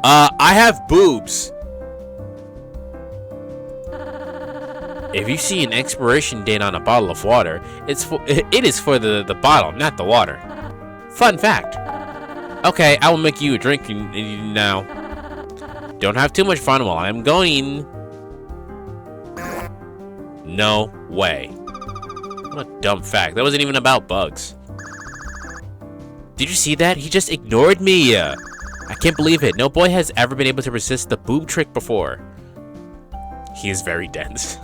I have boobs. If you see an expiration date on a bottle of water, it is for the bottle, not the water. Fun fact. Okay, I will make you a drink now. Don't have too much fun while I'm going. No way. What a dumb fact. That wasn't even about bugs. Did you see that? He just ignored me. I can't believe it. No boy has ever been able to resist the boob trick before. He is very dense.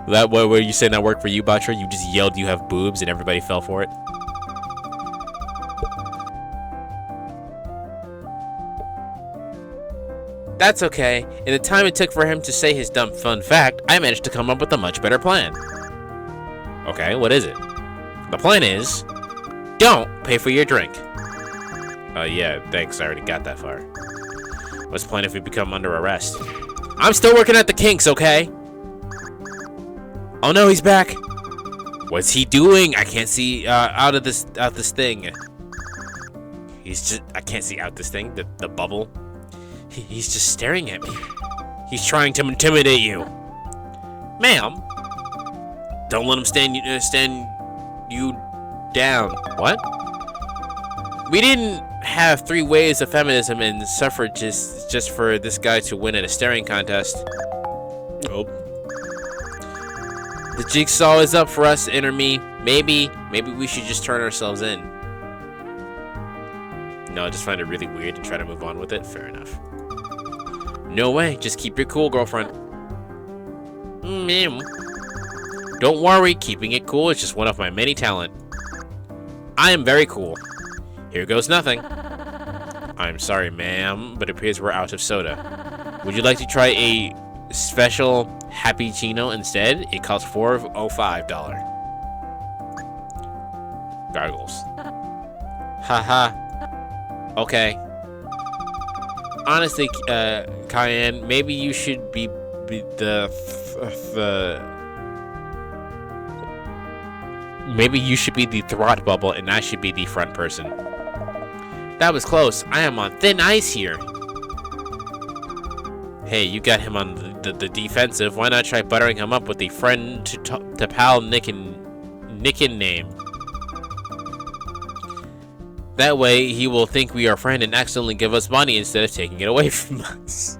That what you saying that worked for you, Batra? You just yelled you have boobs and everybody fell for it? That's okay. In the time it took for him to say his dumb fun fact, I managed to come up with a much better plan. Okay, what is it? The plan is, don't pay for your drink. Yeah, thanks. I already got that far. What's the plan if we become under arrest? I'm still working at the kinks, okay? Oh no, he's back. What's he doing? I can't see out this thing. He's just, I can't see out this thing, the bubble. He's just staring at me. He's trying to intimidate you. Ma'am, don't let him stand you down. What? We didn't have 3 waves of feminism and suffrage just for this guy to win at a staring contest. Oh. The jigsaw is up for us, Inner Me. Maybe we should just turn ourselves in. No, I just find it really weird and try to move on with it. Fair enough. No way. Just keep your cool, girlfriend. Ma'am. Don't worry. Keeping it cool is just one of my many talent. I am very cool. Here goes nothing. I'm sorry, ma'am, but it appears we're out of soda. Would you like to try a special Happy Chino instead? It costs $4.05. Gargles. Haha. Okay. Honestly, Cayenne, maybe you should be maybe you should be the throat bubble and I should be the front person. That was close. I am on thin ice here. Hey, you got him on the defensive. Why not try buttering him up with the friend to pal Nickin name? That way, he will think we are friend and accidentally give us money instead of taking it away from us.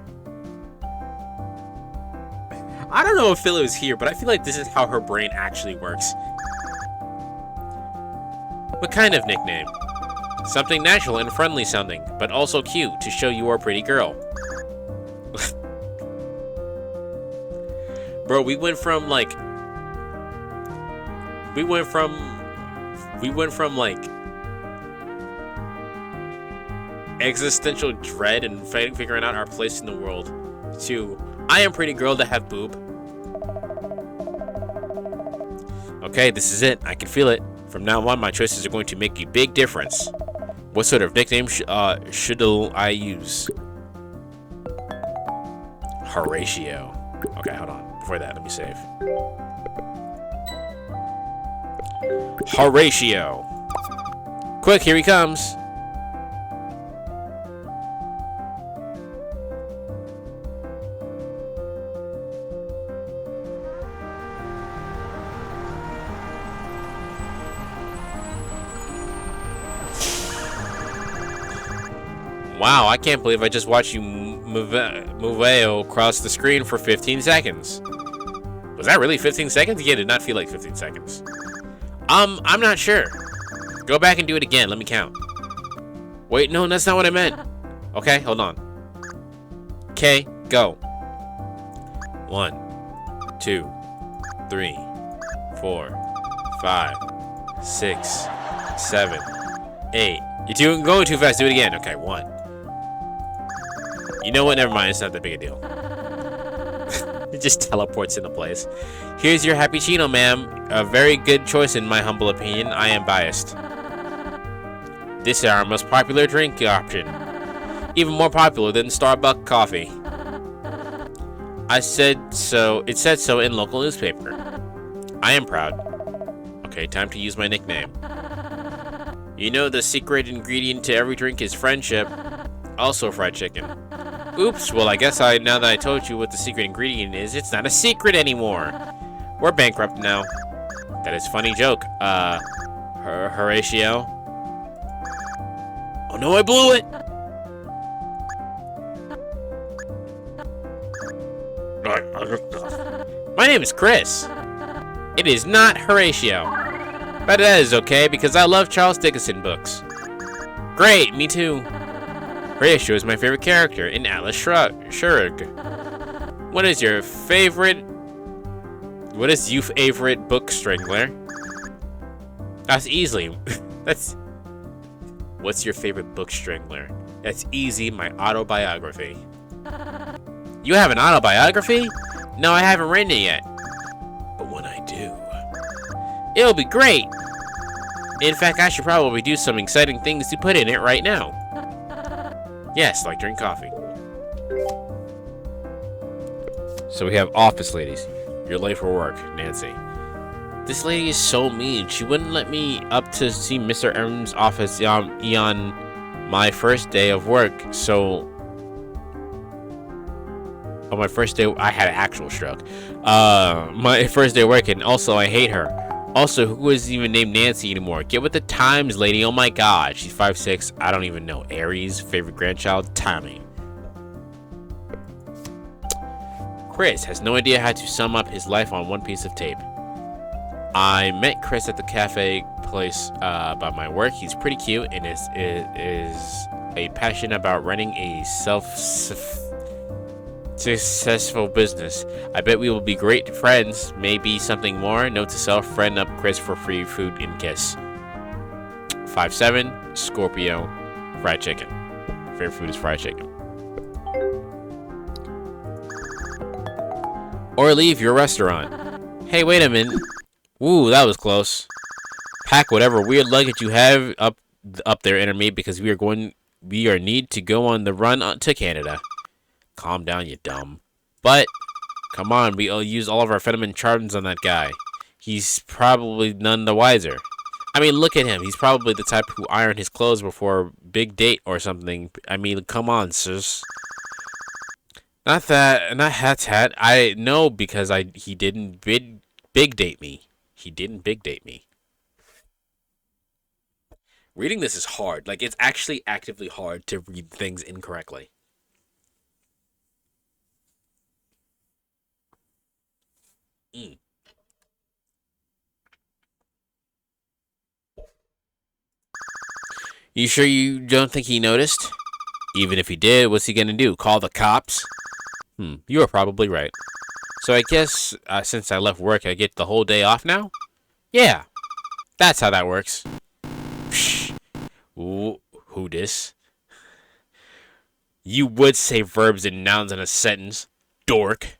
I don't know if Philo is here, but I feel like this is how her brain actually works. What kind of nickname? Something natural and friendly sounding, but also cute to show you are a pretty girl. Bro, we went from like existential dread and figuring out our place in the world to I am pretty girl to have boob. Okay, this is it. I can feel it. From now on, my choices are going to make a big difference. What sort of nickname should I use? Horatio. Okay, hold on. Before that, let me save. Horatio. Quick, here he comes. Wow, I can't believe I just watched you move across the screen for 15 seconds. Was that really 15 seconds? Yeah, it did not feel like 15 seconds. I'm not sure. Go back and do it again. Let me count. Wait, no, that's not what I meant. Okay, hold on. Okay, go. 1, 2, 3, 4, 5, 6, 7, 8. You're going too fast. Do it again. Okay, 1. You know what? Never mind. It's not that big a deal. It just teleports into place. Here's your cappuccino, ma'am. A very good choice in my humble opinion. I am biased. This is our most popular drink option. Even more popular than Starbucks coffee. I said so. It said so in local newspaper. I am proud. Okay, time to use my nickname. You know the secret ingredient to every drink is friendship. Also fried chicken. Oops, well I guess now that I told you what the secret ingredient is, it's not a secret anymore. We're bankrupt now. That is a funny joke. Horatio. Oh no, I blew it! My name is Chris. It is not Horatio. But that is okay, because I love Charles Dickens books. Great, me too. Horatio is my favorite character in Atlas Shrugged. What is your favorite book, Strangler? That's easily. What's your favorite book, Strangler? That's easy, my autobiography. You have an autobiography? No, I haven't written it yet. But when I do, it'll be great! In fact, I should probably do some exciting things to put in it right now. Yes, like drink coffee. So we have office ladies. You're late for work, Nancy. This lady is so mean. She wouldn't let me up to see Mr. M's office on my first day of work, so... On my first day, I had an actual stroke. My first day of work, and also I hate her. Also, who is even named Nancy anymore? Get with the times, lady. Oh my god. She's 5'6". I don't even know. Aries, favorite grandchild, Tommy. Chris has no idea how to sum up his life on one piece of tape. I met Chris at the cafe place by my work. He's pretty cute and is a passion about running a successful business. I bet we will be great friends. Maybe something more. Note to self: friend up Chris for free food and kiss. 5'7", Scorpio, fried chicken. Favorite food is fried chicken. Or leave your restaurant. Hey, wait a minute. Woo, that was close. Pack whatever weird luggage you have up there, Intermate, because we are need to go on the run to Canada. Calm down, you dumb. But come on, we'll use all of our Fenneman charms on that guy. He's probably none the wiser. I mean, look at him. He's probably the type who ironed his clothes before a big date or something. I mean, come on, sis. Not hat. I know because he didn't big date me. He didn't big date me. Reading this is hard. Like, it's actually actively hard to read things incorrectly. You sure you don't think he noticed? Even if he did, what's he gonna do? Call the cops? You are probably right. So I guess, since I left work, I get the whole day off now? Yeah, that's how that works. Psh. Ooh, who dis? You would say verbs and nouns in a sentence, dork.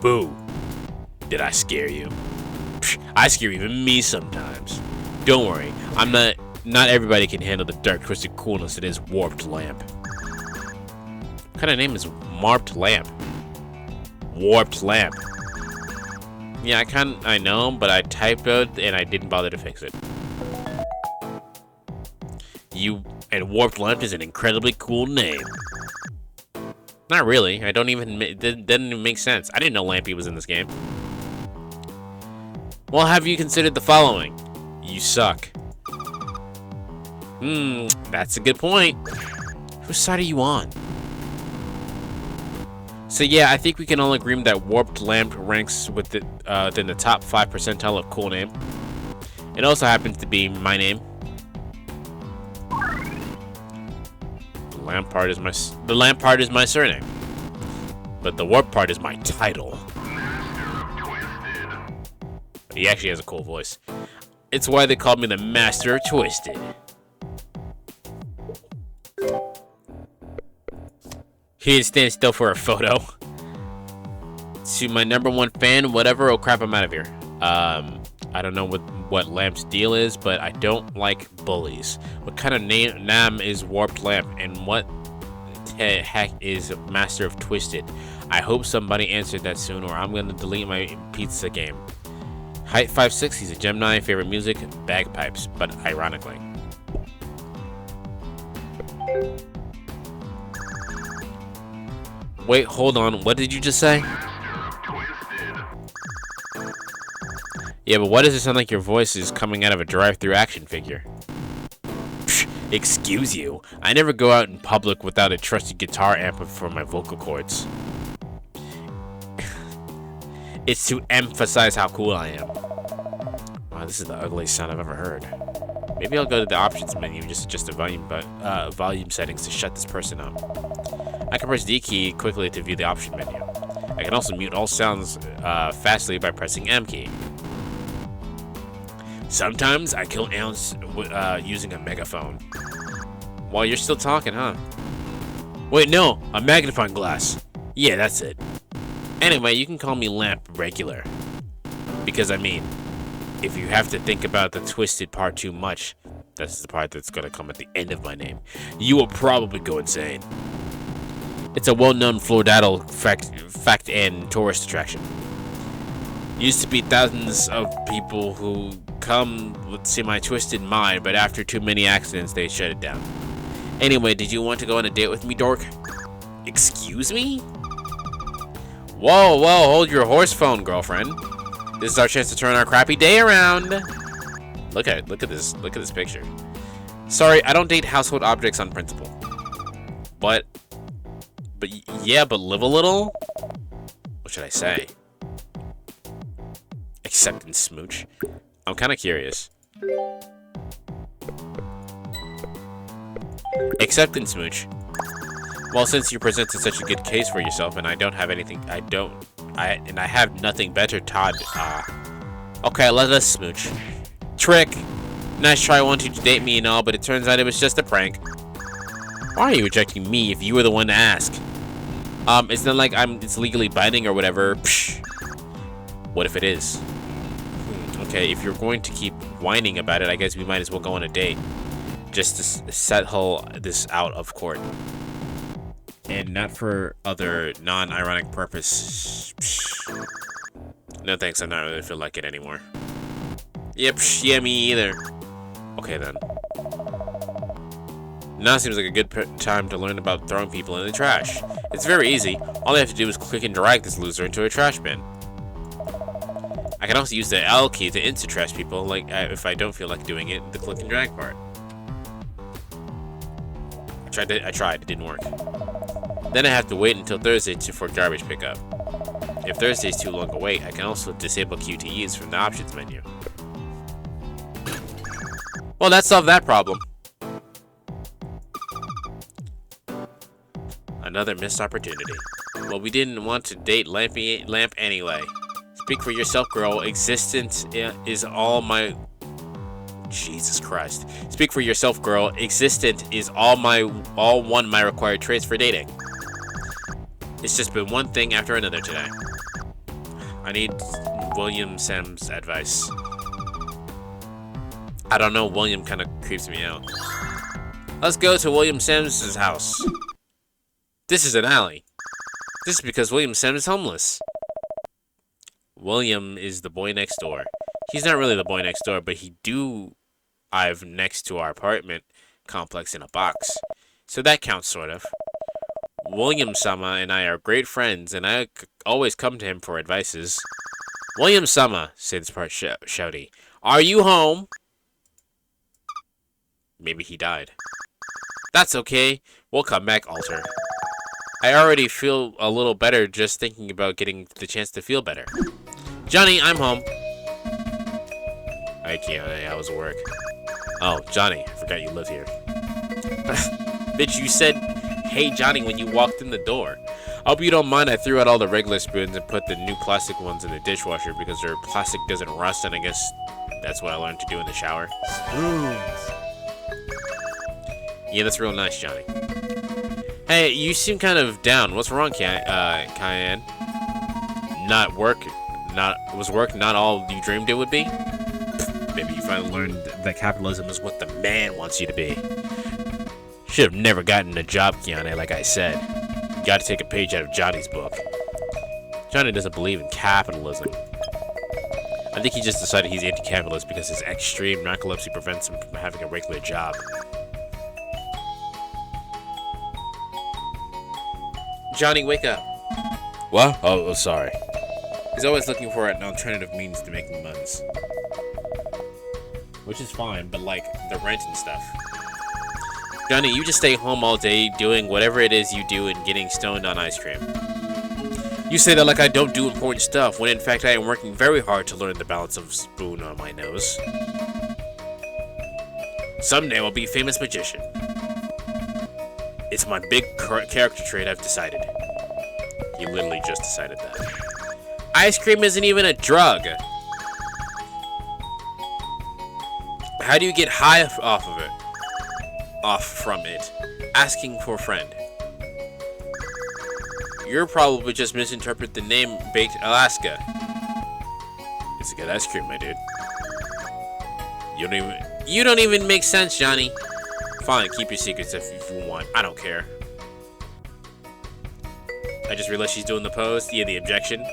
Boo. Did I scare you? Psh, I scare even me sometimes. Don't worry, not everybody can handle the dark, twisted coolness that is Warped Lamp. What kind of name is Warped Lamp? Warped Lamp. Yeah, I know, but I typed it and I didn't bother to fix it. And Warped Lamp is an incredibly cool name. Not really. It didn't even make sense. I didn't know Lampy was in this game. Well, have you considered the following? You suck. That's a good point. Whose side are you on? So yeah, I think we can all agree that Warped Lamp ranks within the top 5 percentile of cool name. It also happens to be my name. The lamp part is my surname. But the warp part is my title. He actually has a cool voice. It's why they called me the Master of Twisted. He didn't stand still for a photo. To my #1 fan, whatever. Oh crap, I'm out of here. I don't know what Lamp's deal is, but I don't like bullies. What kind of name is Warped Lamp, and what the heck is Master of Twisted? I hope somebody answered that soon, or I'm gonna delete my pizza game. Height 5'6", he's a Gemini. Favorite music, bagpipes, but ironically. Wait, hold on. What did you just say? Yeah, but why does it sound like your voice is coming out of a drive-thru action figure? Psh, excuse you. I never go out in public without a trusty guitar amp for my vocal cords. It's to emphasize how cool I am. Wow, this is the ugliest sound I've ever heard. Maybe I'll go to the options menu, just the volume settings to shut this person up. I can press D key quickly to view the option menu. I can also mute all sounds fastly by pressing M key. Sometimes I kill ants using a megaphone. While you're still talking, huh? Wait, no, a magnifying glass. Yeah, that's it. Anyway, you can call me Lamp regular. Because, I mean, if you have to think about the twisted part too much, that's the part that's gonna come at the end of my name, you will probably go insane. It's a well-known Floridaddle fact and tourist attraction. Used to be thousands of people who come would see my twisted mind, but after too many accidents, they shut it down. Anyway, did you want to go on a date with me, dork? Excuse me? Whoa, hold your horse phone, girlfriend. This is our chance to turn our crappy day around. Look at this picture. Sorry, I don't date household objects on principle. But yeah, but live a little? What should I say? Accept and smooch? I'm kind of curious. Accept and smooch. Well, since you presented such a good case for yourself, and I have nothing better, Todd. Okay, let us smooch. Trick. Nice try wanting to date me and all, but it turns out it was just a prank. Why are you rejecting me if you were the one to ask? It's not like it's legally binding or whatever. Psh. What if it is? Okay, if you're going to keep whining about it, I guess we might as well go on a date. Just to settle this out of court. And not for other non-ironic purpose. No thanks, I'm not really feel like it anymore. Yep, yeah, me either. Okay then. Now seems like a good time to learn about throwing people in the trash. It's very easy. All I have to do is click and drag this loser into a trash bin. I can also use the L key to insta-trash people, like if I don't feel like doing it, the click and drag part. I tried, it didn't work. Then I have to wait until Thursday for garbage pickup. If Thursday's too long a wait, I can also disable QTEs from the options menu. Well, that solved that problem. Another missed opportunity. Well, we didn't want to date Lamp anyway. Speak for yourself, girl. Existence is all my... Jesus Christ. Speak for yourself, girl. Existent is all one my required traits for dating. It's just been one thing after another today. I need William Sam's advice. I don't know, William kind of creeps me out. Let's go to William Sam's house. This is an alley. This is because William Sam is homeless. William is the boy next door. He's not really the boy next door, but he do live next to our apartment complex in a box. So that counts, sort of. William-sama and I are great friends, and I always come to him for advices. William-sama, said this part shouty. Are you home? Maybe he died. That's okay. We'll come back, Alter. I already feel a little better just thinking about getting the chance to feel better. Johnny, I'm home. Hi, Kiana. How was work? Oh, Johnny. I forgot you live here. Bitch, you said, hey, Johnny, when you walked in the door. I hope you don't mind I threw out all the regular spoons and put the new plastic ones in the dishwasher because their plastic doesn't rust, and I guess that's what I learned to do in the shower. Spoons. Yeah, that's real nice, Johnny. Hey, you seem kind of down. What's wrong, Cayenne? Was work not all you dreamed it would be? Maybe you finally learned that capitalism is what the man wants you to be. Should have never gotten a job, Kiana, like I said. You gotta take a page out of Johnny's book. Johnny doesn't believe in capitalism. I think he just decided he's anti-capitalist because his extreme narcolepsy prevents him from having a regular job. Johnny, wake up. What? Oh, sorry. He's always looking for an alternative means to making funds. Which is fine, but like, the rent and stuff. Johnny, you just stay home all day doing whatever it is you do and getting stoned on ice cream. You say that like I don't do important stuff, when in fact I am working very hard to learn the balance of spoon on my nose. Someday I'll be a famous magician. It's my big character trait, I've decided. You literally just decided that. Ice cream isn't even a drug. How do you get high off of it? Off from it? Asking for a friend. You're probably just misinterpret the name Baked Alaska. It's a good ice cream, my dude. You don't even make sense, Johnny. Fine, keep your secrets if you want. I don't care. I just realized she's doing the pose. Yeah, the objection.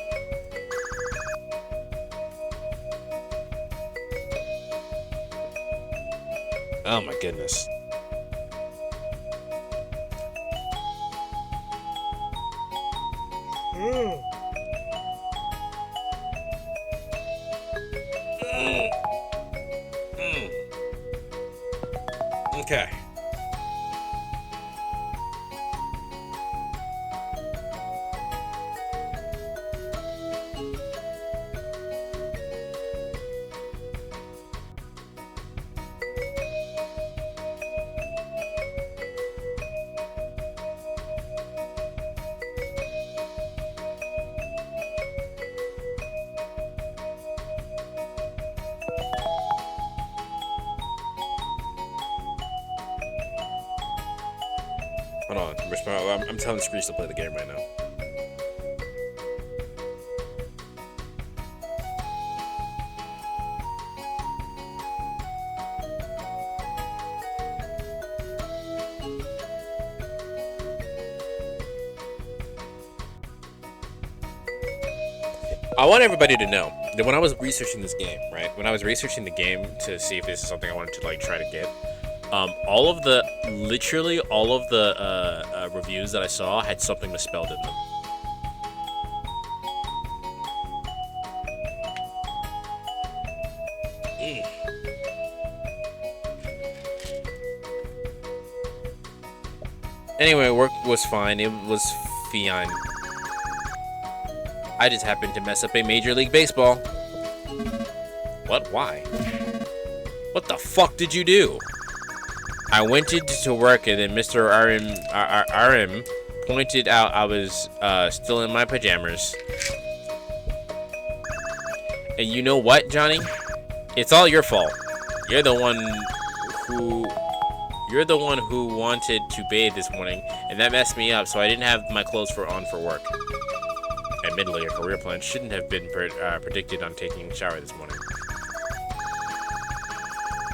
Oh my goodness. Okay. Hold on, I'm telling Screech to play the game right now. I want everybody to know that when I was researching this game, right? When I was researching the game to see if this is something I wanted to like try to get, literally all of the reviews that I saw had something misspelled in them. Anyway, work was fine. It was fine. I just happened to mess up a Major League Baseball. What? Why? What the fuck did you do? I went into work and then Mr. RM pointed out I was still in my pajamas. And you know what, Johnny? It's all your fault. You're the one who wanted to bathe this morning, and that messed me up, so I didn't have my clothes on for work. Admittedly, a career plan shouldn't have been predicted on taking a shower this morning.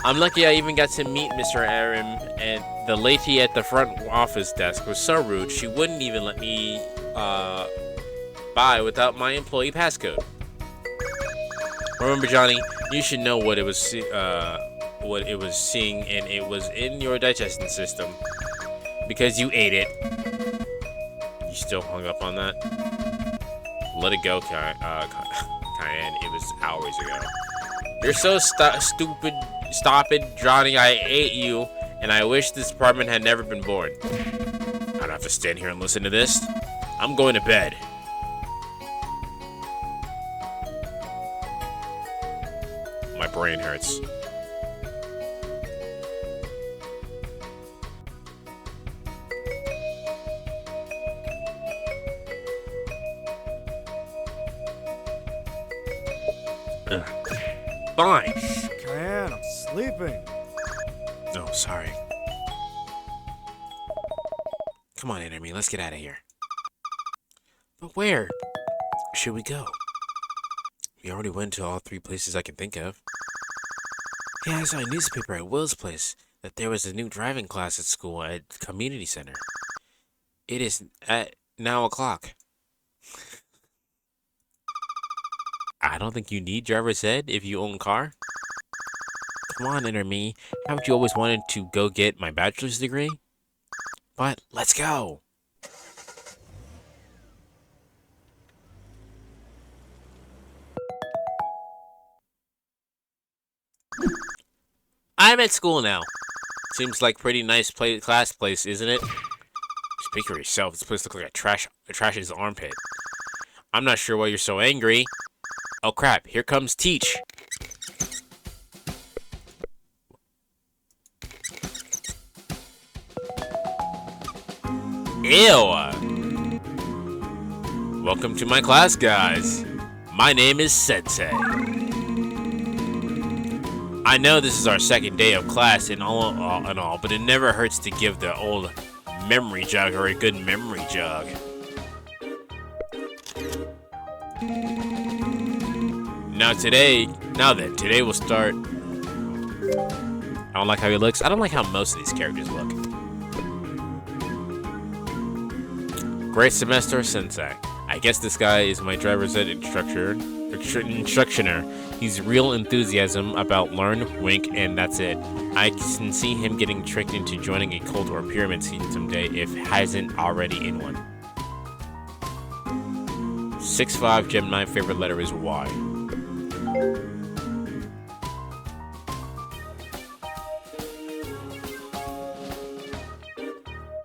I'm lucky I even got to meet Mr. Aram, and the lady at the front office desk was so rude, she wouldn't even let me by without my employee passcode. Remember, Johnny, you should know what it was seeing, and it was in your digestion system because you ate it. You still hung up on that? Let it go, Cayenne. It was hours ago. You're so stupid. Stop it, Johnny. I ate you, and I wish this apartment had never been born. I don't have to stand here and listen to this. I'm going to bed. My brain hurts. Fine. Cayenne, I'm sleeping. Oh, sorry. Come on, Enemy, let's get out of here. But where should we go? We already went to all 3 places I can think of. Yeah, I saw a newspaper at Will's place that there was a new driving class at school at Community Center. It is at now o'clock. I don't think you need driver's ed if you own a car. Come on, Enemy. Haven't you always wanted to go get my bachelor's degree? But let's go. I'm at school now. Seems like pretty nice class place, isn't it? Speak for yourself. This place looks like a trash's armpit. I'm not sure why you're so angry. Oh crap! Here comes Teach. Ew! Welcome to my class, guys. My name is Sensei. I know this is our second day of class and all, but it never hurts to give the old memory jog or a good memory jog. Today we'll start. I don't like how he looks. I don't like how most of these characters look. Great semester, Sensei. I guess this guy is my driver's ed instructioner. He's real enthusiasm about learn, wink, and that's it. I can see him getting tricked into joining a cult or pyramid scheme someday if hasn't already in one. 6'5" Gemini, favorite letter is Y.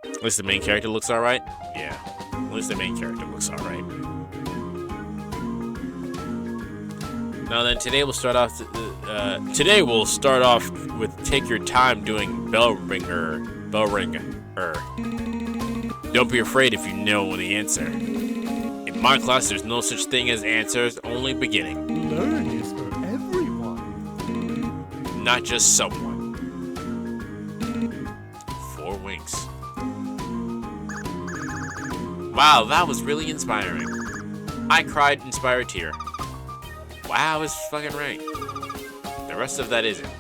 At least the main character looks alright? Yeah. At least the main character looks alright. Now then, today we'll start off with take your time doing bell ringer. Don't be afraid if you know the answer. In my class, there's no such thing as answers, only beginning. Learn is for everyone. Not just someone. 4 winks. Wow, that was really inspiring. I cried, inspired tear. Wow, it's fucking right. The rest of that isn't.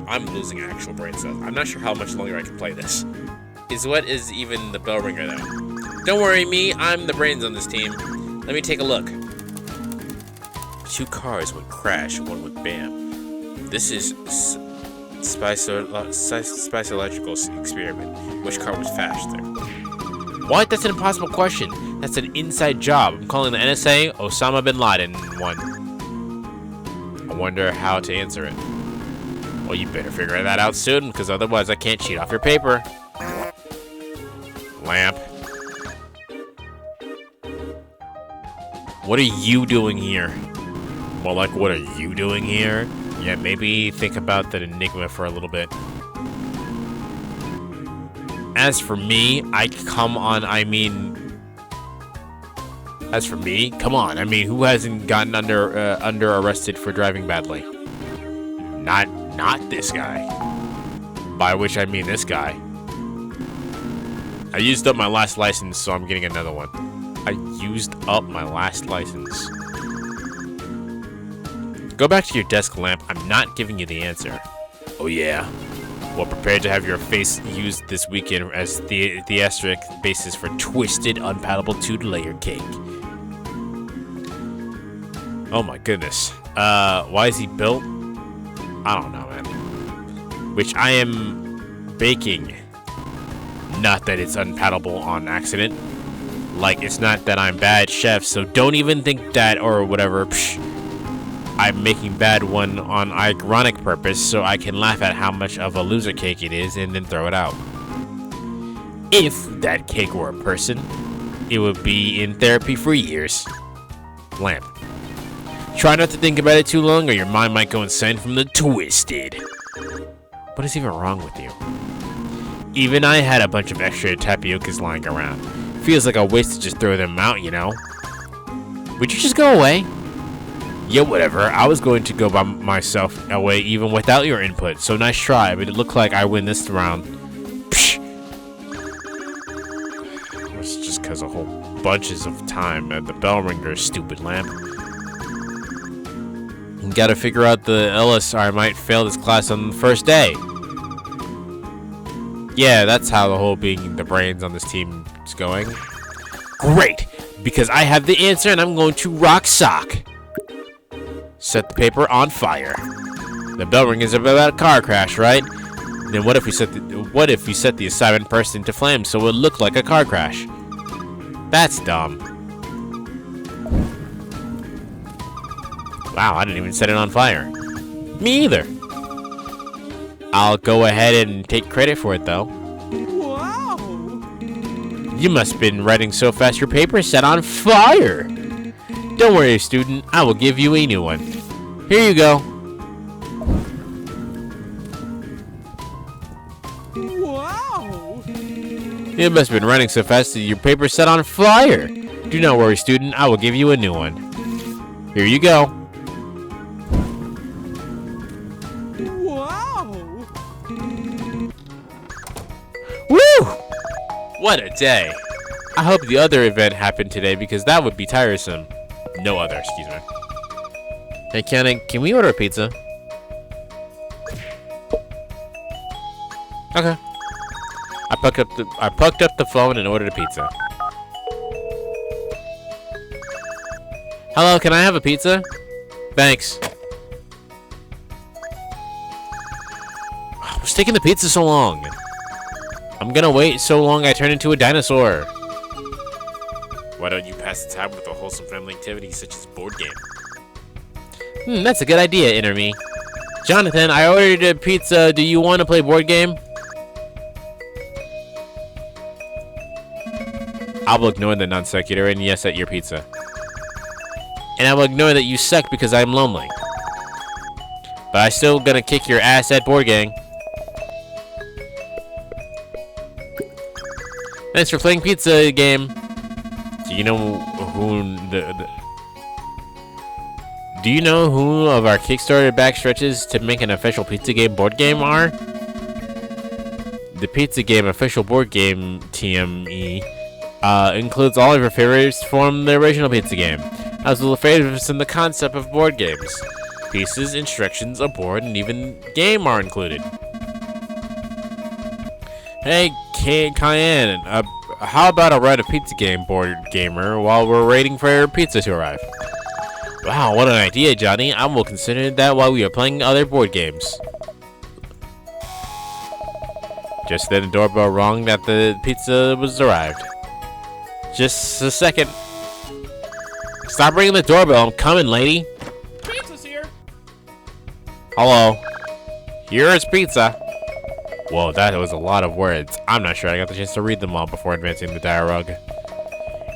I'm losing actual brain cells. I'm not sure how much longer I can play this. What is even the bell ringer though? Don't worry, me. I'm the brains on this team. Let me take a look. 2 cars would crash, one would bam. This is Spiceological experiment. Which car was faster? What? That's an impossible question. That's an inside job. I'm calling the NSA Osama bin Laden one. I wonder how to answer it. Well, you better figure that out soon, because otherwise I can't cheat off your paper. Lamp. What are you doing here? Well, like, what are you doing here? Yeah, maybe think about that enigma for a little bit. As for me, come on, who hasn't gotten under arrested for driving badly? Not this guy. By which I mean this guy. I used up my last license, so I'm getting another one. I used up my last license. Go back to your desk, Lamp. I'm not giving you the answer. Oh yeah? Well, prepare to have your face used this weekend as the asterisk basis for twisted, unpalatable 2-layer cake. Oh my goodness. Why is he built? I don't know, man. Which I am baking. Not that it's unpalatable on accident. Like, it's not that I'm bad chef, so don't even think that or whatever. Psh. I'm making bad one on ironic purpose so I can laugh at how much of a loser cake it is and then throw it out. If that cake were a person, it would be in therapy for years. Lamp. Try not to think about it too long or your mind might go insane from the twisted. What is even wrong with you? Even I had a bunch of extra tapiocas lying around. Feels like a waste to just throw them out, you know? Would you just go away? Yeah, whatever. I was going to go by myself away even without your input, so nice try, but it looked like I win this round. Psh! It's just because a whole bunches of time at the bell ringer, stupid Lamp. You gotta figure out the Ellis or I might fail this class on the first day. Yeah, that's how the whole being the brains on this team is going. Great! Because I have the answer and I'm going to rock sock. Set the paper on fire. The bell ring is about a car crash, right? Then what if we set the assignment burst into flames so it would look like a car crash? That's dumb. Wow, I didn't even set it on fire. Me either. I'll go ahead and take credit for it though. Wow! You must have been writing so fast your paper set on fire. Don't worry, student. I will give you a new one. Here you go. Wow! You must have been running so fast that your paper set on fire. Do not worry, student. I will give you a new one. Here you go. Wow! Woo! What a day. I hope the other event happened today because that would be tiresome. No other, excuse me. Hey, can we order a pizza? Okay. I plucked up the phone and ordered a pizza. Hello, can I have a pizza? Thanks. What's taking the pizza so long? I'm gonna wait so long I turn into a dinosaur. Why don't you pass the time with a wholesome family activity such as board game? That's a good idea, Inner Me. Jonathan, I ordered a pizza. Do you want to play board game? I will ignore the non sequitur and yes at your pizza. And I will ignore that you suck because I'm lonely. But I'm still gonna kick your ass at board game. Thanks for playing pizza game. Do you know who of our Kickstarter backstretches to make an official pizza game board game are? The pizza game official board game TME includes all of your favorites from the original pizza game, as well as favorites in the concept of board games. Pieces, instructions, a board, and even game are included. Hey, Cayenne, how about a run of pizza game board gamer while we're waiting for your pizza to arrive? Wow, what an idea, Johnny. I will consider that while we are playing other board games. Just then the doorbell rang that the pizza was arrived. Just a second. Stop ringing the doorbell. I'm coming, lady. Pizza's here. Hello. Here is pizza. Whoa, that was a lot of words. I'm not sure I got the chance to read them all before advancing the dialogue.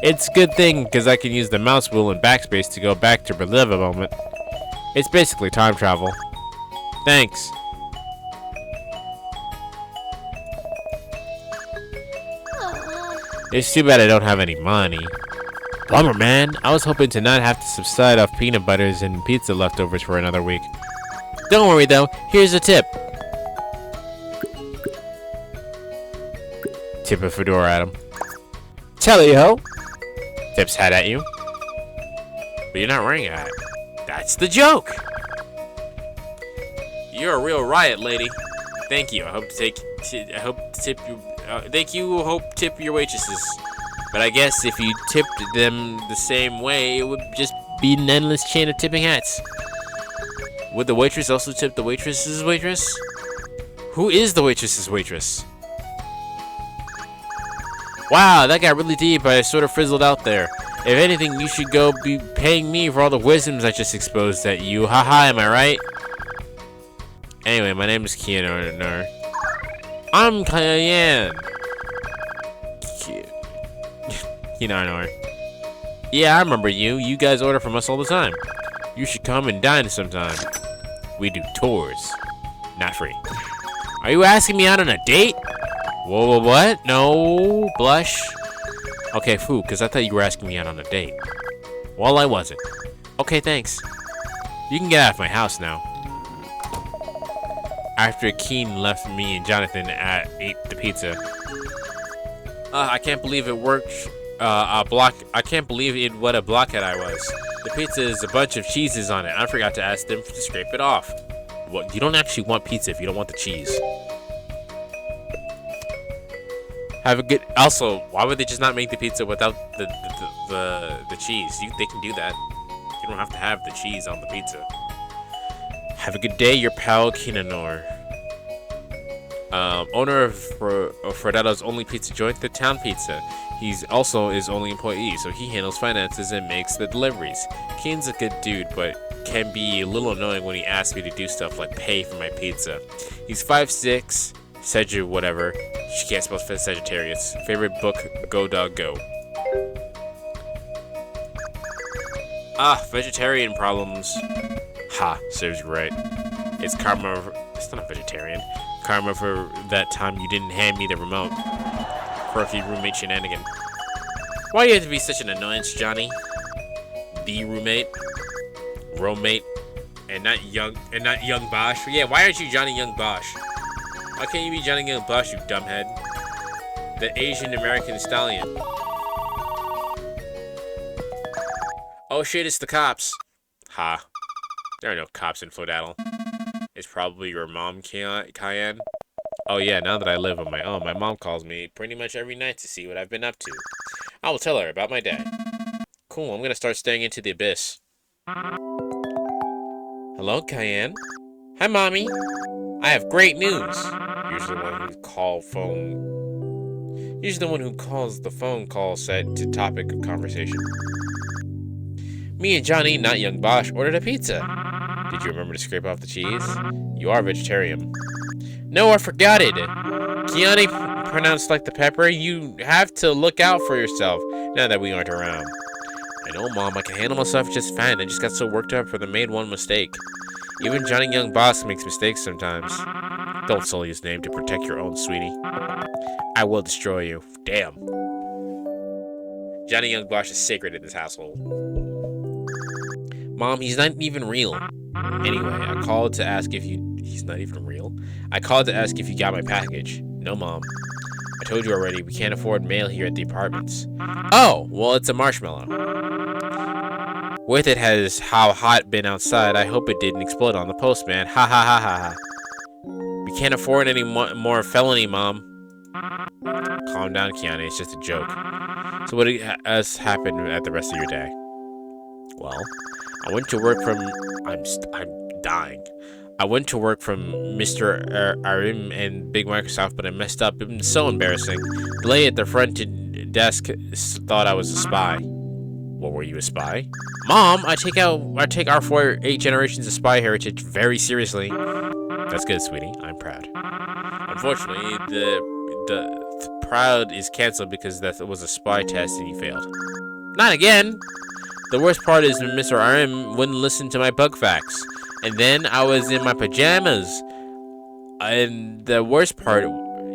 It's a good thing, because I can use the mouse wheel and backspace to go back to relive a moment. It's basically time travel. Thanks. It's too bad I don't have any money. Bummer, man. I was hoping to not have to subside off peanut butters and pizza leftovers for another week. Don't worry, though. Here's a tip. Tip a fedora at him. Tally-ho. Tips hat at you. But you're not wearing a hat. That's the joke. You're a real riot, lady. Thank you. I hope to tip you. Thank you. Hope tip your waitresses. But I guess if you tipped them the same way, it would just be an endless chain of tipping hats. Would the waitress also tip the waitress's waitress? Who is the waitress's waitress? Wow, that got really deep. I sort of frizzled out there. If anything, you should go be paying me for all the wisdoms I just exposed at you. Haha, am I right? Anyway, my name is Keanu. I'm Cayenne. Keanu. Yeah, I remember you. You guys order from us all the time. You should come and dine sometime. We do tours. Not free. Are you asking me out on a date? Whoa, what? No, blush. Okay, foo, because I thought you were asking me out on a date. Well, I wasn't. Okay, thanks. You can get out of my house now. After Keen left me and Jonathan ate the pizza. I can't believe it worked. I can't believe what a blockhead I was. The pizza is a bunch of cheeses on it. I forgot to ask them to scrape it off. Well, you don't actually want pizza if you don't want the cheese. Have a good. Also, why would they just not make the pizza without the cheese? They can do that. You don't have to have the cheese on the pizza. Have a good day, your pal Kinanor. Owner of Fredato's only pizza joint, the Town Pizza. He's also his only employee, so he handles finances and makes the deliveries. Keen's a good dude, but can be a little annoying when he asks me to do stuff like pay for my pizza. He's 5'6", Sedge whatever. She can't spell Sagittarius. Favorite book, Go Dog Go. Vegetarian problems. Ha, serves you right. It's karma. It's not a vegetarian. Karma for that time you didn't hand me the remote. For a few roommate shenanigan. Why do you have to be such an annoyance, Johnny? The roommate, roommate, and not young Bosch. Yeah, why aren't you Johnny Young Bosch? Why can't you be Johnny Young Bosch, you dumbhead? The Asian American stallion. Oh shit, it's the cops. Ha. There are no cops in Flodaddle. It's probably your mom, Cayenne. Oh yeah, now that I live on my own, my mom calls me pretty much every night to see what I've been up to. I will tell her about my day. Cool, I'm gonna start staring into the abyss. Hello, Cayenne? Hi, Mommy. I have great news. Usually the one who calls the phone call set to topic of conversation. Me and Johnny, not young Bosch, ordered a pizza. Did you remember to scrape off the cheese? You are vegetarian. No, I forgot it. Kiani pronounced like the pepper. You have to look out for yourself now that we aren't around. I know, Mom. I can handle myself just fine. I just got so worked up for the made one mistake. Even Johnny Young Boss makes mistakes sometimes. Don't sully his name to protect your own, sweetie. I will destroy you. Damn. Johnny Young Bosch is sacred in this household. Mom, he's not even real. Anyway, I called to ask if you... He's not even real? I called to ask if you got my package. No, Mom. I told you already, we can't afford mail here at the apartments. Oh, well, it's a marshmallow. With it has how hot been outside, I hope it didn't explode on the postman. Ha ha ha ha ha. We can't afford any more felony, Mom. Calm down, Keanu. It's just a joke. So what else happened at the rest of your day? Well, I went to work from... I'm dying. I went to work from Mr. Arim and Big Microsoft, but I messed up. It was so embarrassing. The lady at the front desk thought I was a spy. Well, were you a spy? Mom, I take our 8 generations of spy heritage very seriously. That's good, sweetie. I'm proud. Unfortunately, the proud is canceled because that was a spy test and you failed. Not again! The worst part is when Mr. RM wouldn't listen to my bug facts. And then I was in my pajamas. And the worst part,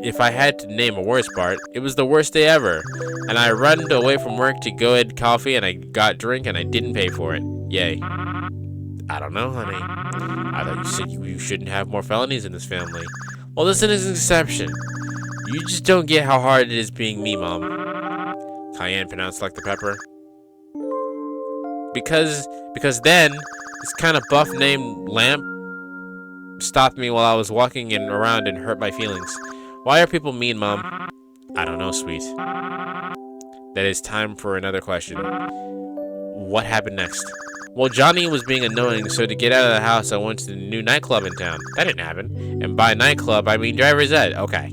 if I had to name a worst part, it was the worst day ever. And I ran away from work to go get coffee and I got drink and I didn't pay for it. Yay. I don't know, honey. I thought you said you shouldn't have more felonies in this family. Well, this is an exception. You just don't get how hard it is being me, Mom. Cayenne pronounced like the pepper. Because then, this kind of buff named Lamp stopped me while I was walking around and hurt my feelings. Why are people mean, Mom? I don't know, sweet. That is time for another question. What happened next? Well, Johnny was being annoying, so to get out of the house, I went to the new nightclub in town. That didn't happen. And by nightclub, I mean driver's ed. Okay.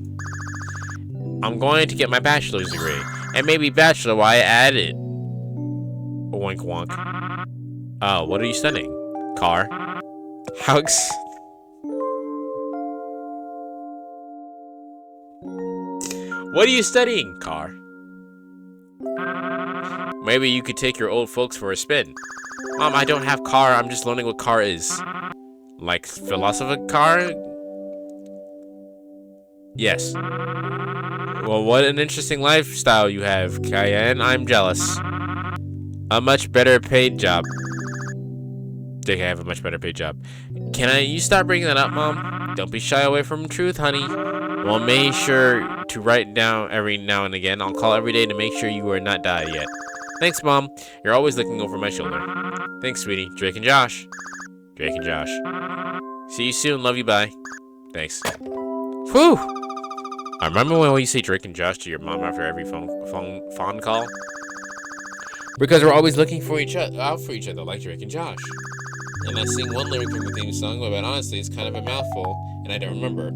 I'm going to get my bachelor's degree. And maybe bachelor while I add it. Wink wonk. Oh, what are you studying? Car? Hugs? What are you studying? Car? Maybe you could take your old folks for a spin. Mom, I don't have car. I'm just learning what car is. Like philosopher car? Yes. Well, what an interesting lifestyle you have, Cayenne. I'm jealous. A much better paid job. Think I have a much better paid job. You stop bringing that up, Mom? Don't be shy away from truth, honey. Well, make sure to write down every now and again. I'll call every day to make sure you are not died yet. Thanks, Mom. You're always looking over my shoulder. Thanks, sweetie. Drake and Josh. Drake and Josh. See you soon. Love you. Bye. Thanks. Whew. I remember when you say Drake and Josh to your mom after every phone call. Because we're always looking for out for each other, like Drake and Josh. And I sing one lyric from the theme song, but honestly, it's kind of a mouthful, and I don't remember.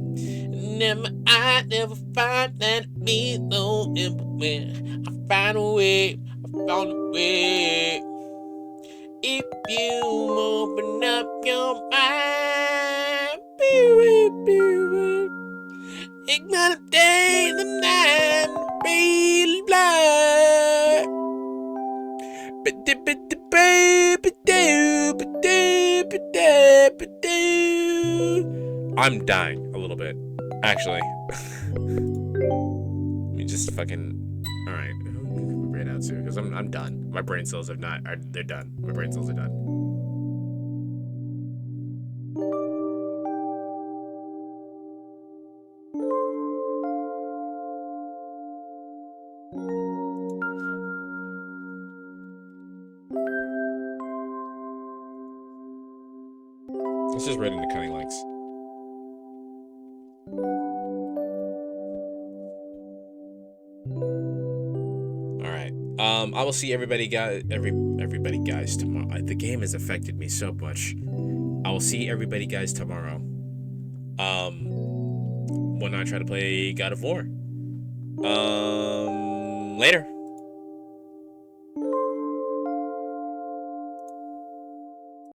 I never find that me no when I find a way, I found a way. If you open up your mind, ignite the day, the night, be blind. I'm dying a little bit, actually. Let me just fucking. All right, right out soon because I'm done. My brain cells they're done. My brain cells are done. Let's just read into cutting links. All right. I will see everybody guys tomorrow. The game has affected me so much. I will see everybody guys tomorrow. When I try to play God of War. Later.